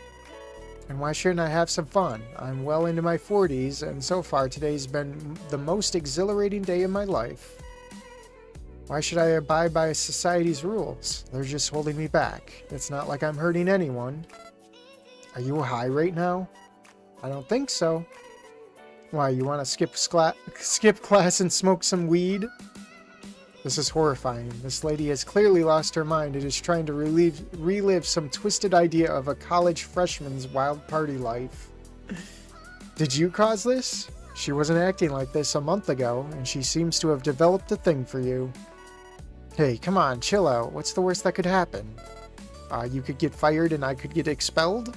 And why shouldn't I have some fun? I'm well into my 40s, and so far today's been the most exhilarating day of my life. Why should I abide by society's rules? They're just holding me back. It's not like I'm hurting anyone. Are you high right now? I don't think so. Why, you want to skip class and smoke some weed? This is horrifying. This lady has clearly lost her mind and is trying to relive some twisted idea of a college freshman's wild party life. Did you cause this? She wasn't acting like this a month ago, and she seems to have developed a thing for you. Hey, come on, chill out. What's the worst that could happen? You could get fired and I could get expelled?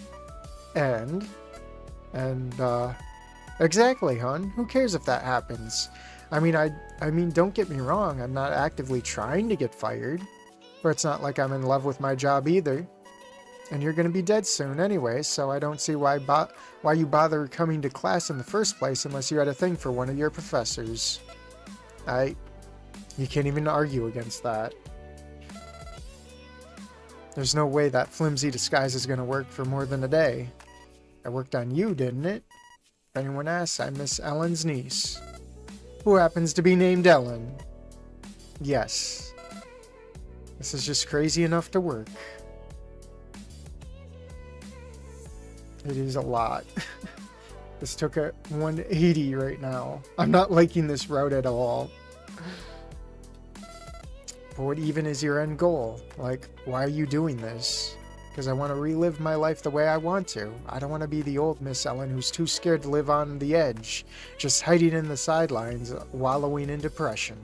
Exactly, hon. Who cares if that happens? I mean, don't get me wrong. I'm not actively trying to get fired, but it's not like I'm in love with my job either. And you're going to be dead soon anyway, so I don't see why you bother coming to class in the first place unless you had a thing for one of your professors. You can't even argue against that. There's no way that flimsy disguise is going to work for more than a day. It worked on you, didn't it? If anyone asks, I'm Miss Ellen's niece, who happens to be named Ellen. Yes. This is just crazy enough to work. It is a lot. This took a 180 right now. I'm not liking this route at all. But what even is your end goal? Like, why are you doing this? Because I want to relive my life the way I want to. I don't want to be the old Miss Ellen who's too scared to live on the edge, just hiding in the sidelines, wallowing in depression.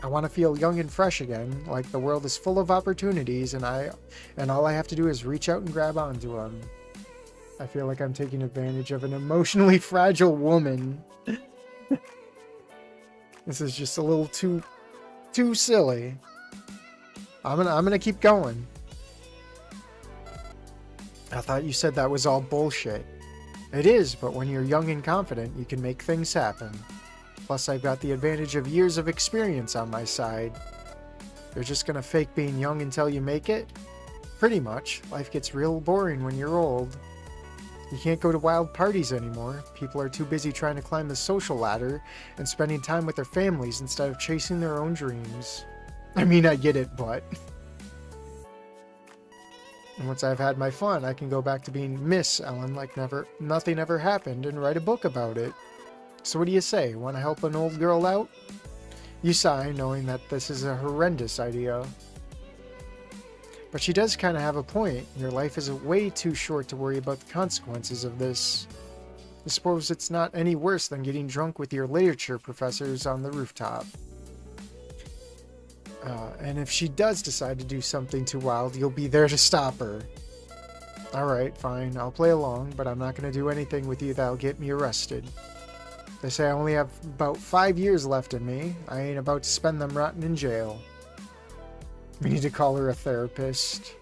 I want to feel young and fresh again, like the world is full of opportunities and all I have to do is reach out and grab onto them. I feel like I'm taking advantage of an emotionally fragile woman. This is just a little too silly. I'm gonna keep going. I thought you said that was all bullshit. It is, but when you're young and confident, you can make things happen. Plus, I've got the advantage of years of experience on my side. You're just gonna fake being young until you make it? Pretty much. Life gets real boring when you're old. You can't go to wild parties anymore. People are too busy trying to climb the social ladder and spending time with their families instead of chasing their own dreams. I mean, I get it, but... And once I've had my fun, I can go back to being Miss Ellen like nothing ever happened and write a book about it. So what do you say? Want to help an old girl out? You sigh, knowing that this is a horrendous idea. But she does kind of have a point. Your life is way too short to worry about the consequences of this. I suppose it's not any worse than getting drunk with your literature professors on the rooftop. And if she does decide to do something too wild, you'll be there to stop her. Alright, fine, I'll play along, but I'm not going to do anything with you that'll get me arrested. They say I only have about 5 years left in me. I ain't about to spend them rotting in jail. We need to call her a therapist.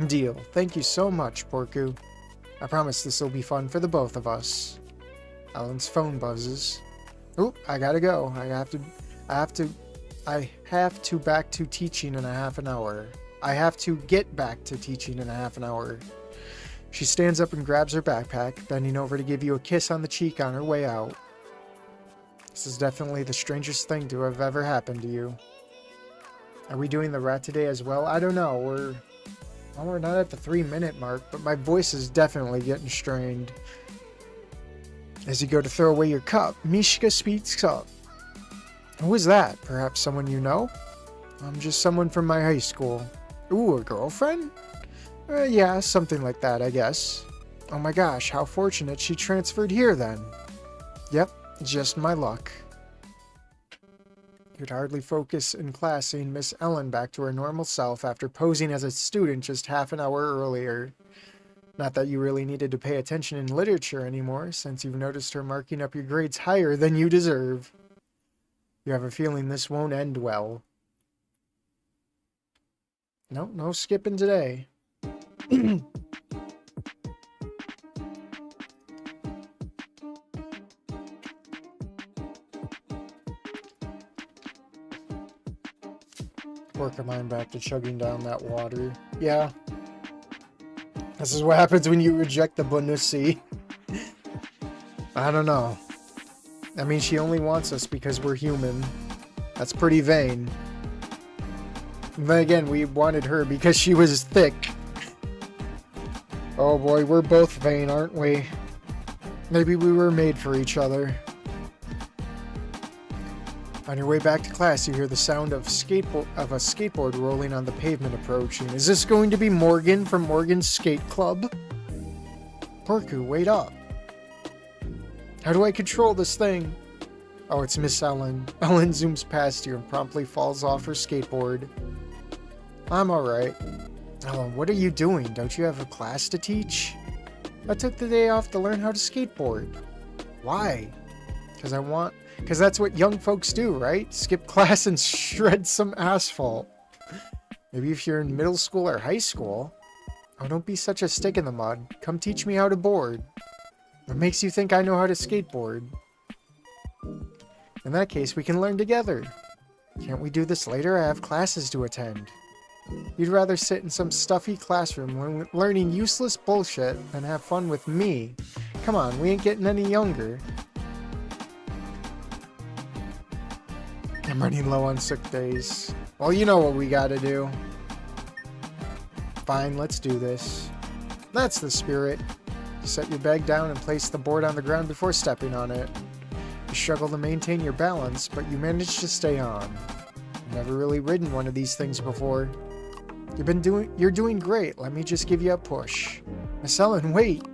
Deal. Thank you so much, Porku. I promise this will be fun for the both of us. Ellen's phone buzzes. Oh, I gotta go. I have to back to teaching in a half an hour. I have to get back to teaching in a half an hour. She stands up and grabs her backpack, bending over to give you a kiss on the cheek on her way out. This is definitely the strangest thing to have ever happened to you. Are we doing the rat today as well? I don't know. We're not at the 3-minute mark, but my voice is definitely getting strained. As you go to throw away your cup, Mishka speaks up. Who is that? Perhaps someone you know? I'm just someone from my high school. Ooh, a girlfriend? Yeah, something like that, I guess. Oh my gosh, how fortunate she transferred here then. Yep, just my luck. You'd hardly focus in class seeing Miss Ellen back to her normal self after posing as a student just half an hour earlier. Not that you really needed to pay attention in literature anymore, since you've noticed her marking up your grades higher than you deserve. You have a feeling this won't end well. Nope, no skipping today. Work of mine back to chugging down that water. Yeah. This is what happens when you reject the Bundesliga. I don't know. I mean, she only wants us because we're human. That's pretty vain. And then again, we wanted her because she was thick. Oh boy, we're both vain, aren't we? Maybe we were made for each other. On your way back to class, you hear the sound of a skateboard rolling on the pavement approaching. Is this going to be Morgan from Morgan's Skate Club? Porku, wait up. How do I control this thing? Oh, it's Miss Ellen. Ellen zooms past you and promptly falls off her skateboard. I'm alright. Ellen, what are you doing? Don't you have a class to teach? I took the day off to learn how to skateboard. Why? Because that's what young folks do, right? Skip class and shred some asphalt. Maybe if you're in middle school or high school. Oh, don't be such a stick in the mud. Come teach me how to board. What makes you think I know how to skateboard? In that case, we can learn together. Can't we do this later? I have classes to attend. You'd rather sit in some stuffy classroom learning useless bullshit than have fun with me, Come on, we ain't getting any younger. I'm running low on sick days. Well, you know what we gotta do. Fine, let's do this. That's the spirit. Set your bag down and place the board on the ground before stepping on it. You struggle to maintain your balance, but you manage to stay on. I've never really ridden one of these things before. You're doing great. Let me just give you a push. Miss Ellen, wait.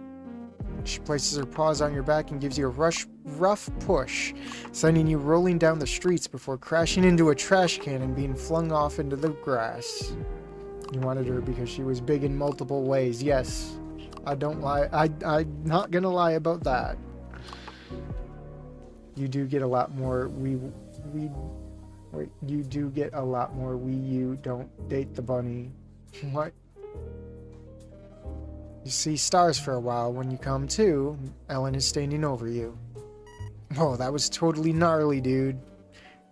She places her paws on your back and gives you a rough push, sending you rolling down the streets before crashing into a trash can and being flung off into the grass. You wanted her because she was big in multiple ways. Yes, I don't lie. I'm not gonna lie about that. You do get a lot more. You do get a lot more. You don't date the bunny. What? You see stars for a while. When you come to, Ellen is standing over you. Oh, that was totally gnarly, dude.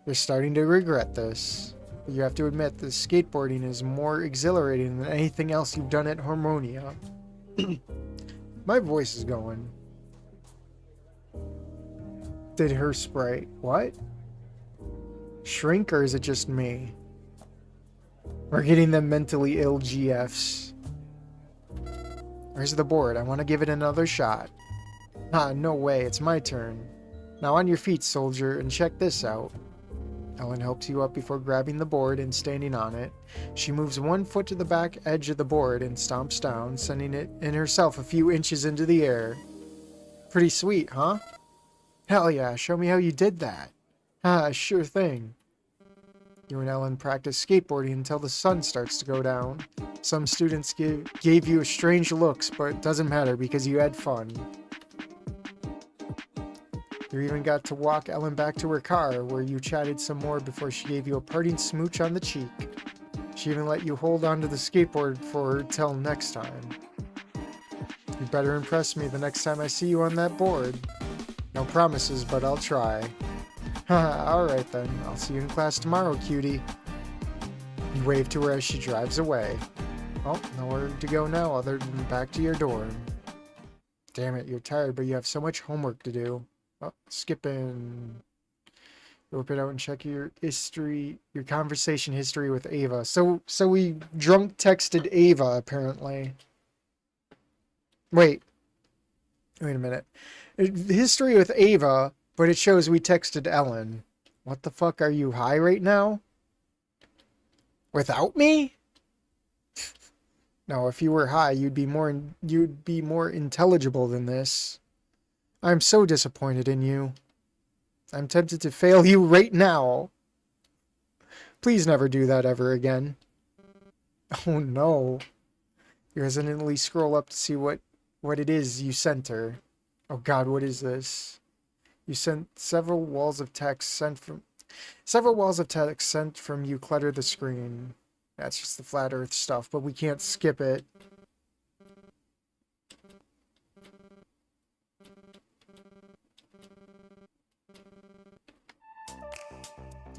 You're starting to regret this. But you have to admit that skateboarding is more exhilarating than anything else you've done at Harmonia. My voice is going. Did her sprite? What? Shrink, or is it just me? We're getting them mentally ill GFs. Where's the board? I want to give it another shot. Ah, no way. It's my turn. Now on your feet, soldier, and check this out. Ellen helps you up before grabbing the board and standing on it. She moves one foot to the back edge of the board and stomps down, sending it and herself a few inches into the air. Pretty sweet, huh? Hell yeah, show me how you did that. Ah, sure thing. You and Ellen practice skateboarding until the sun starts to go down. Some students gave you strange looks, but it doesn't matter because you had fun. You even got to walk Ellen back to her car, where you chatted some more before she gave you a parting smooch on the cheek. She even let you hold onto the skateboard for her till next time. You better impress me the next time I see you on that board. No promises, but I'll try. Haha, alright then. I'll see you in class tomorrow, cutie. You wave to her as she drives away. Oh, nowhere to go now other than back to your dorm. Damn it, you're tired, but you have so much homework to do. Oh, skipping. Open it out and check your history, your conversation history with Ava. So we drunk texted Ava, apparently. Wait a minute. History with Ava, but it shows we texted Ellen. What the fuck, are you high right now? Without me? No, if you were high, you'd be more intelligible than this. I'm so disappointed in you. I'm tempted to fail you right now. Please never do that ever again. Oh no. You hesitantly scroll up to see what it is you sent her. Oh god, what is this? You sent several walls of text sent from you clutter the screen. That's just the flat earth stuff, but we can't skip it.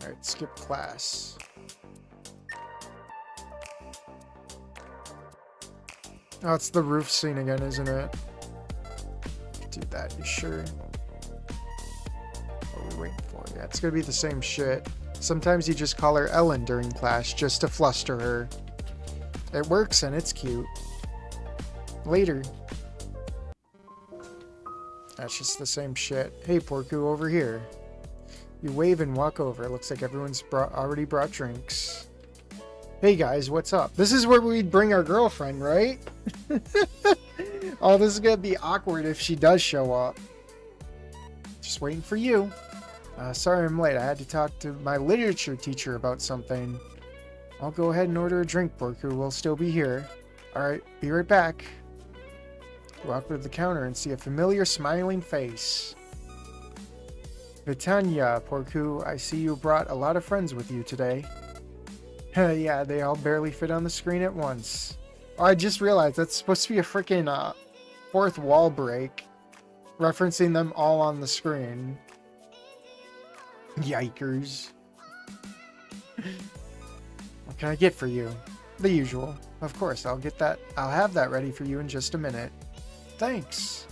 Alright, skip class. Oh, it's the roof scene again, isn't it? Do that, you sure? What are we waiting for? Yeah, it's gonna be the same shit. Sometimes you just call her Ellen during class just to fluster her. It works and it's cute. Later. That's just the same shit. Hey, Porku, over here. You wave and walk over. Looks like everyone's already brought drinks. Hey guys, what's up? This is where we'd bring our girlfriend, right? Oh, this is gonna be awkward if she does show up. Just waiting for you. Sorry I'm late. I had to talk to my literature teacher about something. I'll go ahead and order a drink, Porku. We'll still be here. Alright, be right back. Walk to the counter and see a familiar smiling face. Vitanya, Porku, I see you brought a lot of friends with you today. Yeah, they all barely fit on the screen at once. Oh, I just realized that's supposed to be a freaking fourth wall break. Referencing them all on the screen. Yikers. What can I get for you? The usual. Of course, I'll have that ready for you in just a minute. Thanks.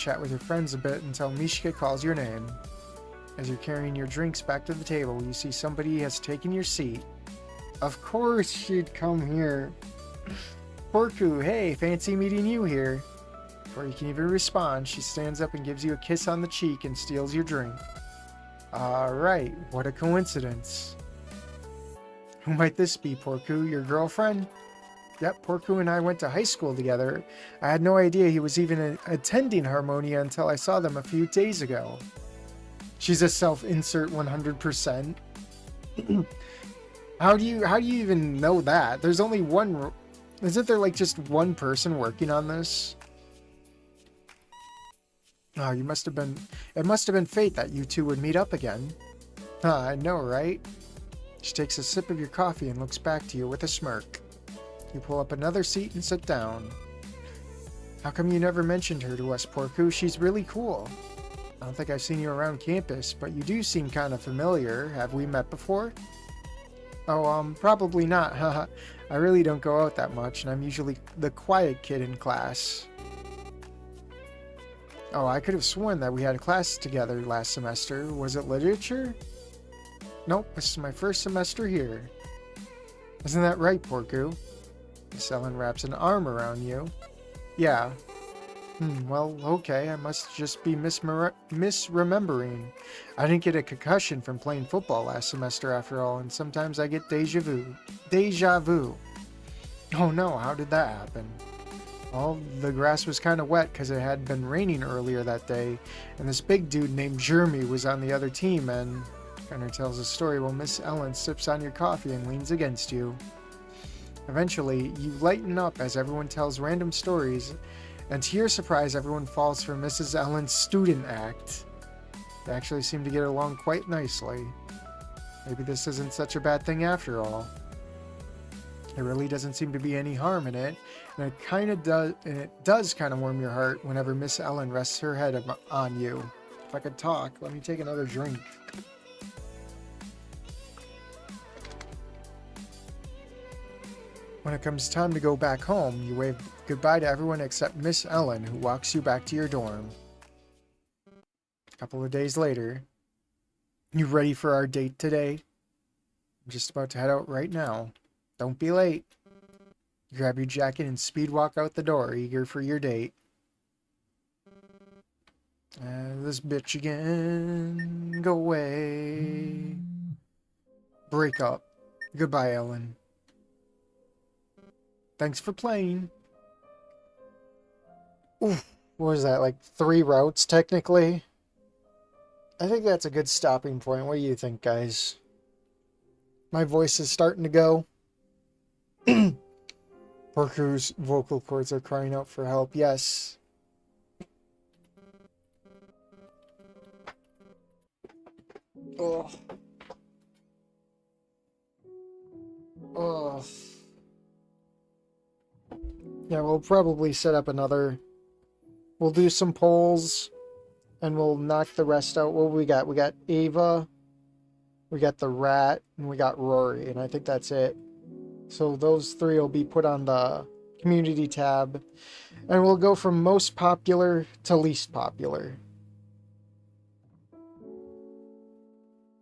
chat with your friends a bit until Mishka calls your name. As you're carrying your drinks back to the table, you see somebody has taken your seat. Of course she'd come here. Porku, hey, fancy meeting you here. Before you can even respond, she stands up and gives you a kiss on the cheek and steals your drink. Alright, what a coincidence. Who might this be, Porku? Your girlfriend? Yep, Porku and I went to high school together. I had no idea he was even attending Harmonia until I saw them a few days ago. She's a self-insert 100%. How do you even know that? There's only one... Isn't there like just one person working on this? Oh, it must have been fate that you two would meet up again. Huh, I know, right? She takes a sip of your coffee and looks back to you with a smirk. You pull up another seat and sit down. How come you never mentioned her to us, Porku? She's really cool. I don't think I've seen you around campus, but you do seem kind of familiar. Have we met before? Oh, probably not, haha. I really don't go out that much, and I'm usually the quiet kid in class. Oh, I could have sworn that we had a class together last semester. Was it literature? Nope, this is my first semester here. Isn't that right, Porku? Miss Ellen wraps an arm around you. Yeah. Well, okay, I must just be misremembering. I didn't get a concussion from playing football last semester after all, and sometimes I get deja vu. Deja vu. Oh no, how did that happen? Well, the grass was kind of wet because it had been raining earlier that day, and this big dude named Jeremy was on the other team, and Gunnar tells a story while Miss Ellen sips on your coffee and leans against you. Eventually, you lighten up as everyone tells random stories, and to your surprise, everyone falls for Mrs. Ellen's student act. They actually seem to get along quite nicely. Maybe this isn't such a bad thing after all. There really doesn't seem to be any harm in it, and it does kind of warm your heart whenever Miss Ellen rests her head on you. If I could talk, let me take another drink. When it comes time to go back home, you wave goodbye to everyone except Miss Ellen, who walks you back to your dorm. A couple of days later, you ready for our date today? I'm just about to head out right now. Don't be late. You grab your jacket and speed walk out the door, eager for your date. This bitch again. Go away. Break up. Goodbye, Ellen. Thanks for playing. Oof. What was that, like 3 routes, technically? I think that's a good stopping point. What do you think, guys? My voice is starting to go. Porku's vocal cords are crying out for help. Yes. Oh. Oh. Yeah, we'll probably set up another... We'll do some polls, and we'll knock the rest out. What we got? We got Ava, we got the Rat, and we got Rory, and I think that's it. So those 3 will be put on the community tab, and we'll go from most popular to least popular.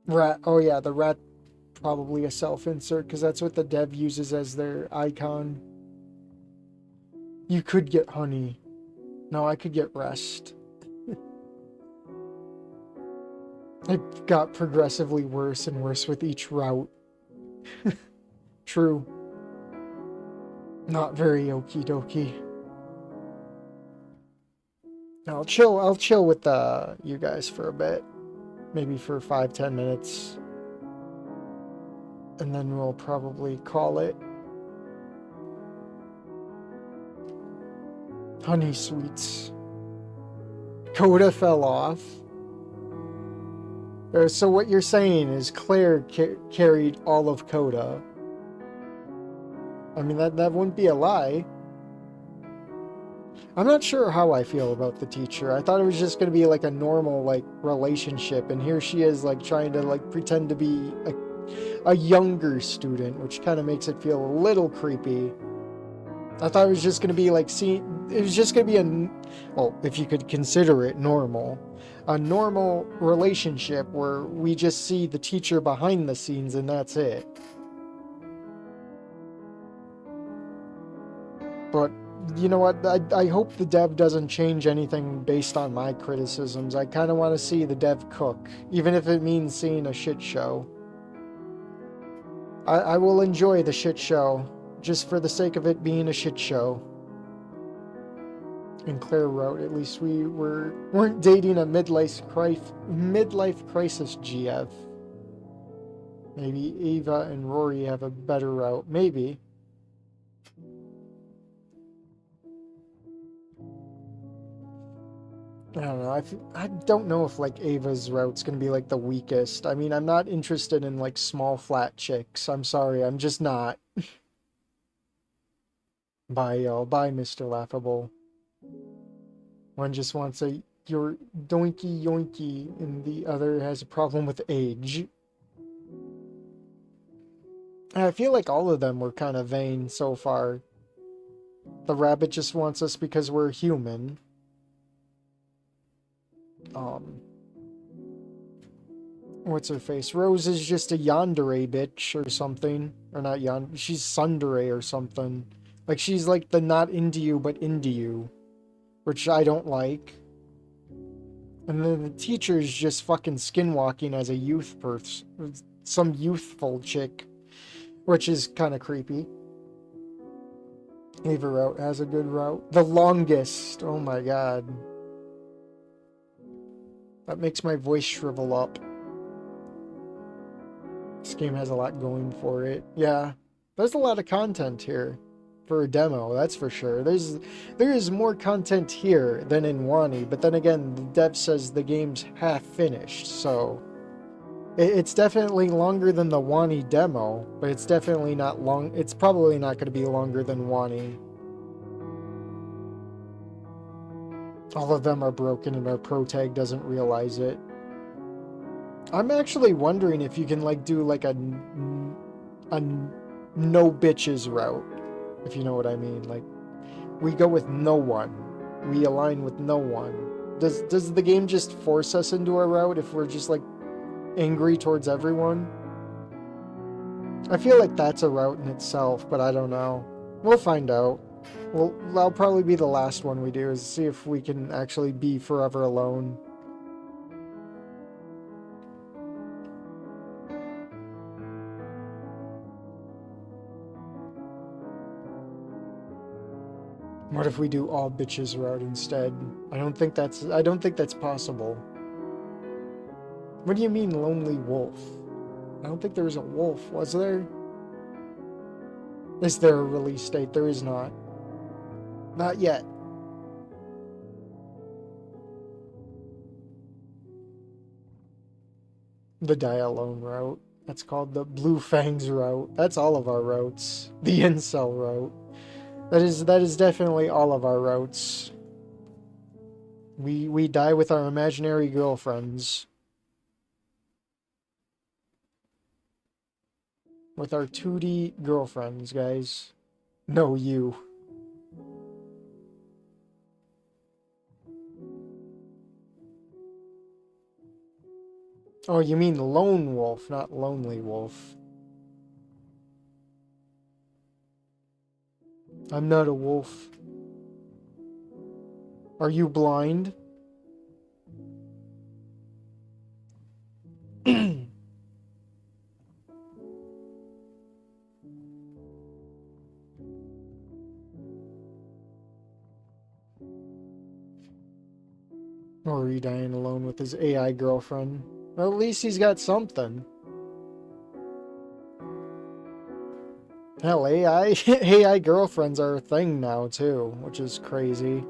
Rat, oh yeah, the Rat, probably a self-insert, because that's what the dev uses as their icon. You could get Honey. No, I could get Rest. It got progressively worse and worse with each route. True. Not very okie dokie. I'll chill with you guys for a bit. Maybe for 5-10 minutes. And then we'll probably call it Honey Sweets. Coda fell off. So what you're saying is Claire carried all of Coda. I mean, that wouldn't be a lie. I'm not sure how I feel about the teacher. I thought it was just going to be like a normal like relationship, and here she is like trying to like pretend to be a younger student, which kind of makes it feel a little creepy. I thought it was just going to be like, it was just going to be well, if you could consider it normal, a normal relationship where we just see the teacher behind the scenes and that's it. But you know what? I hope the dev doesn't change anything based on my criticisms. I kind of want to see the dev cook, even if it means seeing a shit show. I will enjoy the shit show, just for the sake of it being a shit show. And Claire wrote, at least we weren't dating a midlife crisis GF. Maybe Ava and Rory have a better route. Maybe. I don't know. I don't know if like Ava's route's gonna be like the weakest. I mean, I'm not interested in like small flat chicks. I'm sorry, I'm just not. Bye, y'all. Bye, Mr. Laughable. One just wants your doinky yoinky, and the other has a problem with age. And I feel like all of them were kind of vain so far. The rabbit just wants us because we're human. What's her face? Rose is just a yandere bitch or something. Or not she's tsundere or something. Like, she's like the not into you, but into you. Which I don't like. And then the teacher's just fucking skinwalking as a youth person. Some youthful chick. Which is kind of creepy. Ava route has a good route. The longest. Oh my god. That makes my voice shrivel up. This game has a lot going for it. Yeah, there's a lot of content here for a demo, that's for sure. There is more content here than in Wani, but then again, the dev says the game's half finished, so it's definitely longer than the Wani demo, but it's definitely not long. It's probably not going to be longer than Wani. All of them are broken and our pro tag doesn't realize it. I'm actually wondering if you can like do like a no bitches route, if you know what I mean. Like, we go with no one, we align with no one. Does the game just force us into a route if we're just like angry towards everyone? I feel like that's a route in itself, but I don't know. We'll find out. Well, that'll probably be the last one we do, is see if we can actually be forever alone. What if we do all bitches route instead? I don't think that's possible. What do you mean lonely wolf? I don't think there was a wolf, was there? Is there a release date? There is not. Not yet. The die alone route. That's called the Blue Fangs route. That's all of our routes. The incel route. That is definitely all of our routes. We die with our imaginary girlfriends. With our 2D girlfriends, guys. No, you. Oh, you mean lone wolf, not lonely wolf. I'm not a wolf. Are you blind? Or are you dying alone with his AI girlfriend? Well, at least he's got something. Hell, AI girlfriends are a thing now, too, which is crazy.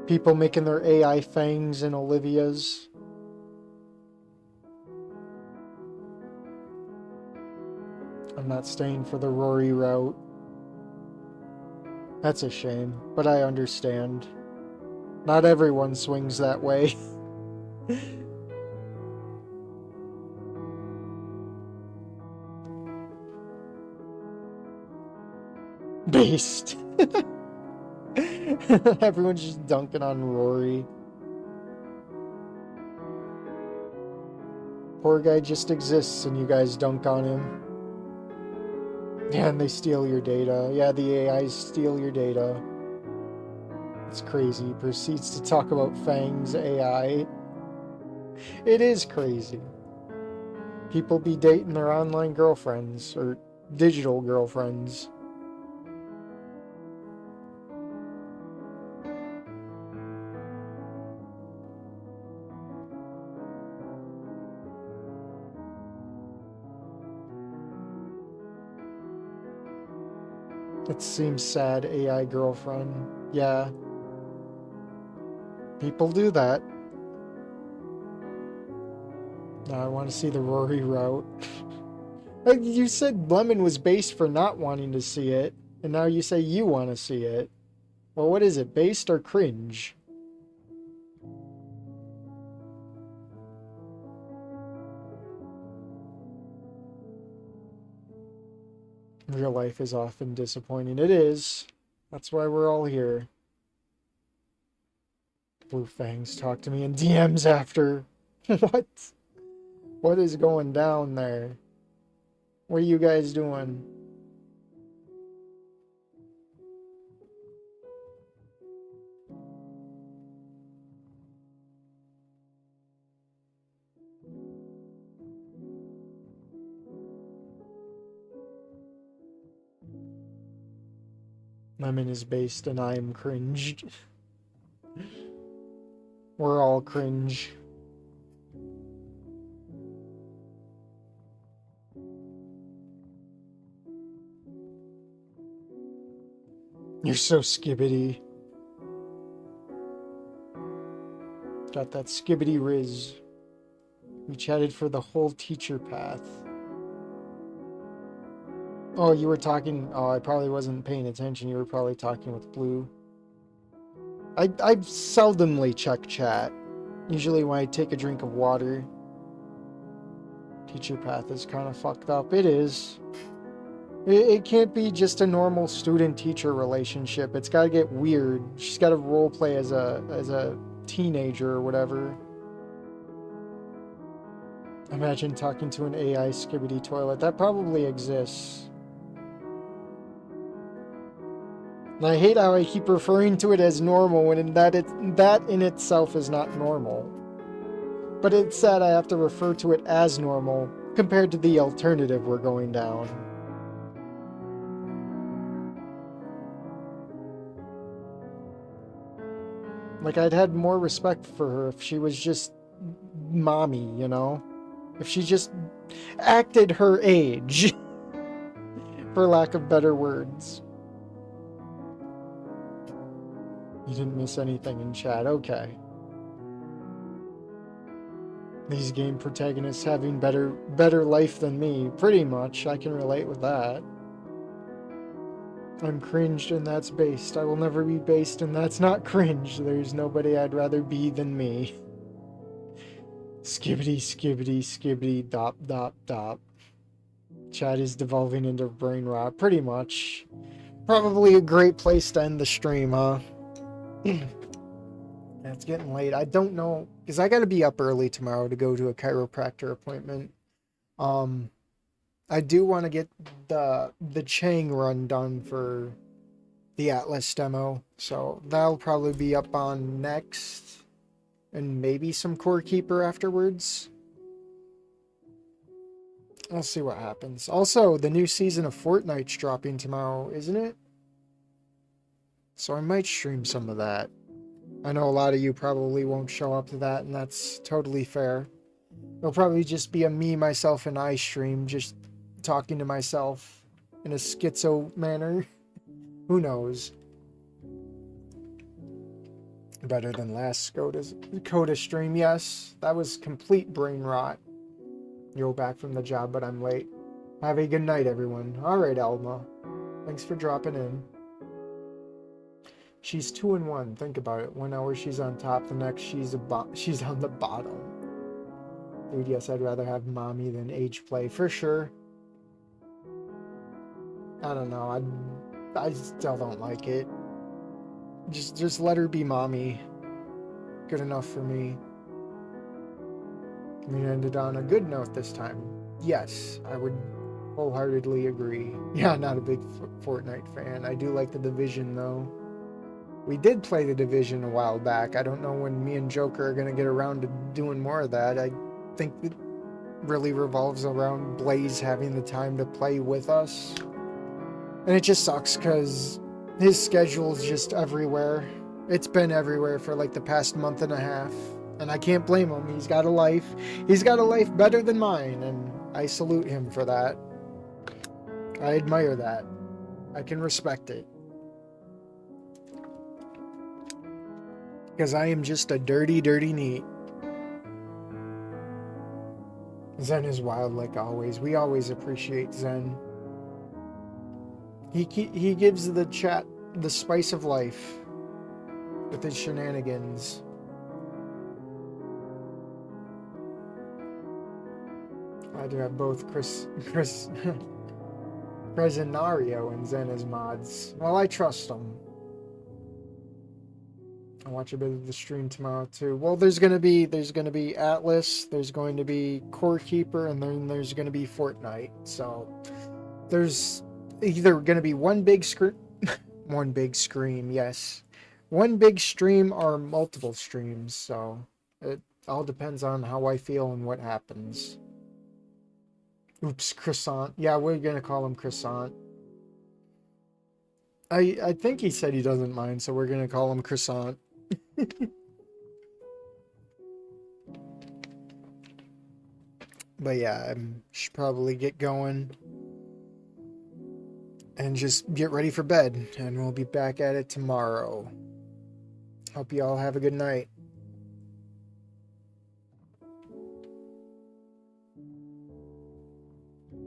People making their AI fangs in Olivia's. I'm not staying for the Rory route. That's a shame, but I understand. Not everyone swings that way. Based. Everyone's just dunking on Rory. Poor guy just exists and you guys dunk on him. Yeah, and they steal your data. Yeah, the AIs steal your data. It's crazy. He proceeds to talk about Fang's AI. It is crazy. People be dating their online girlfriends or digital girlfriends. It seems sad, AI girlfriend. Yeah. People do that. Now I want to see the Rory route. You said Lemon was based for not wanting to see it, and now you say you want to see it. Well, what is it, based or cringe? Real life is often disappointing. It is. That's why we're all here. Blue Fangs talk to me in DMs after. What? What is going down there? What are you guys doing? Lemon is based and I am cringed. We're all cringe. You're so skibbity. Got that skibbity riz. We chatted for the whole teacher path. Oh, you were talking... Oh, I probably wasn't paying attention. You were probably talking with Blue. I seldomly check chat. Usually when I take a drink of water. Teacher path is kind of fucked up. It is. It can't be just a normal student-teacher relationship. It's gotta get weird. She's gotta roleplay as a teenager or whatever. Imagine talking to an AI skibbity toilet. That probably exists. And I hate how I keep referring to it as normal when that in itself is not normal. But it's sad I have to refer to it as normal compared to the alternative we're going down. Like, I'd had more respect for her if she was just mommy, you know? If she just acted her age, for lack of better words. You didn't miss anything in chat, okay. These game protagonists having better life than me, pretty much. I can relate with that. I'm cringed and that's based. I will never be based and that's not cringe. There's nobody I'd rather be than me. Skibbity, skibbity, skibbity, dop, dop, dop. Chat is devolving into brain rot, pretty much. Probably a great place to end the stream, huh? It's getting late. I don't know, because I gotta be up early tomorrow to go to a chiropractor appointment. I do want to get the Chang run done for the Atlas demo, so that'll probably be up on next, and maybe some Core Keeper afterwards. I'll see what happens. Also, the new season of Fortnite's dropping tomorrow, isn't it? So I might stream some of that. I know a lot of you probably won't show up to that, and that's totally fair. It'll probably just be a me, myself, and I stream, just talking to myself in a schizo manner. Who knows? Better than last Coda stream, yes. That was complete brain rot. You're back from the job, but I'm late. Have a good night, everyone. Alright, Alma. Thanks for dropping in. She's 2-1. Think about it. 1 hour she's on top, the next she's on the bottom. Dude, yes, I'd rather have mommy than age play, for sure. I don't know. I still don't like it. Just let her be mommy. Good enough for me. We ended on a good note this time. Yes, I would wholeheartedly agree. Yeah, not a big Fortnite fan. I do like the Division, though. We did play the Division a while back. I don't know when me and Joker are going to get around to doing more of that. I think it really revolves around Blaze having the time to play with us. And it just sucks because his schedule's just everywhere. It's been everywhere for like the past month and a half. And I can't blame him. He's got a life. He's got a life better than mine. And I salute him for that. I admire that. I can respect it. Because I am just a dirty, dirty neat. Zen is wild like always. We always appreciate Zen. He gives the chat the spice of life with his shenanigans. I do have both Chris Presinario and Zen as mods. Well, I trust them. I'll watch a bit of the stream tomorrow too. Well, there's gonna be Atlas, there's going to be Core Keeper, and then there's gonna be Fortnite. So there's either gonna be one big scream, yes, one big stream or multiple streams. So it all depends on how I feel and what happens. Oops, Croissant. Yeah, we're gonna call him Croissant. I think he said he doesn't mind, so we're gonna call him Croissant. But yeah, I should probably get going and just get ready for bed, and we'll be back at it tomorrow. Hope you all have a good night.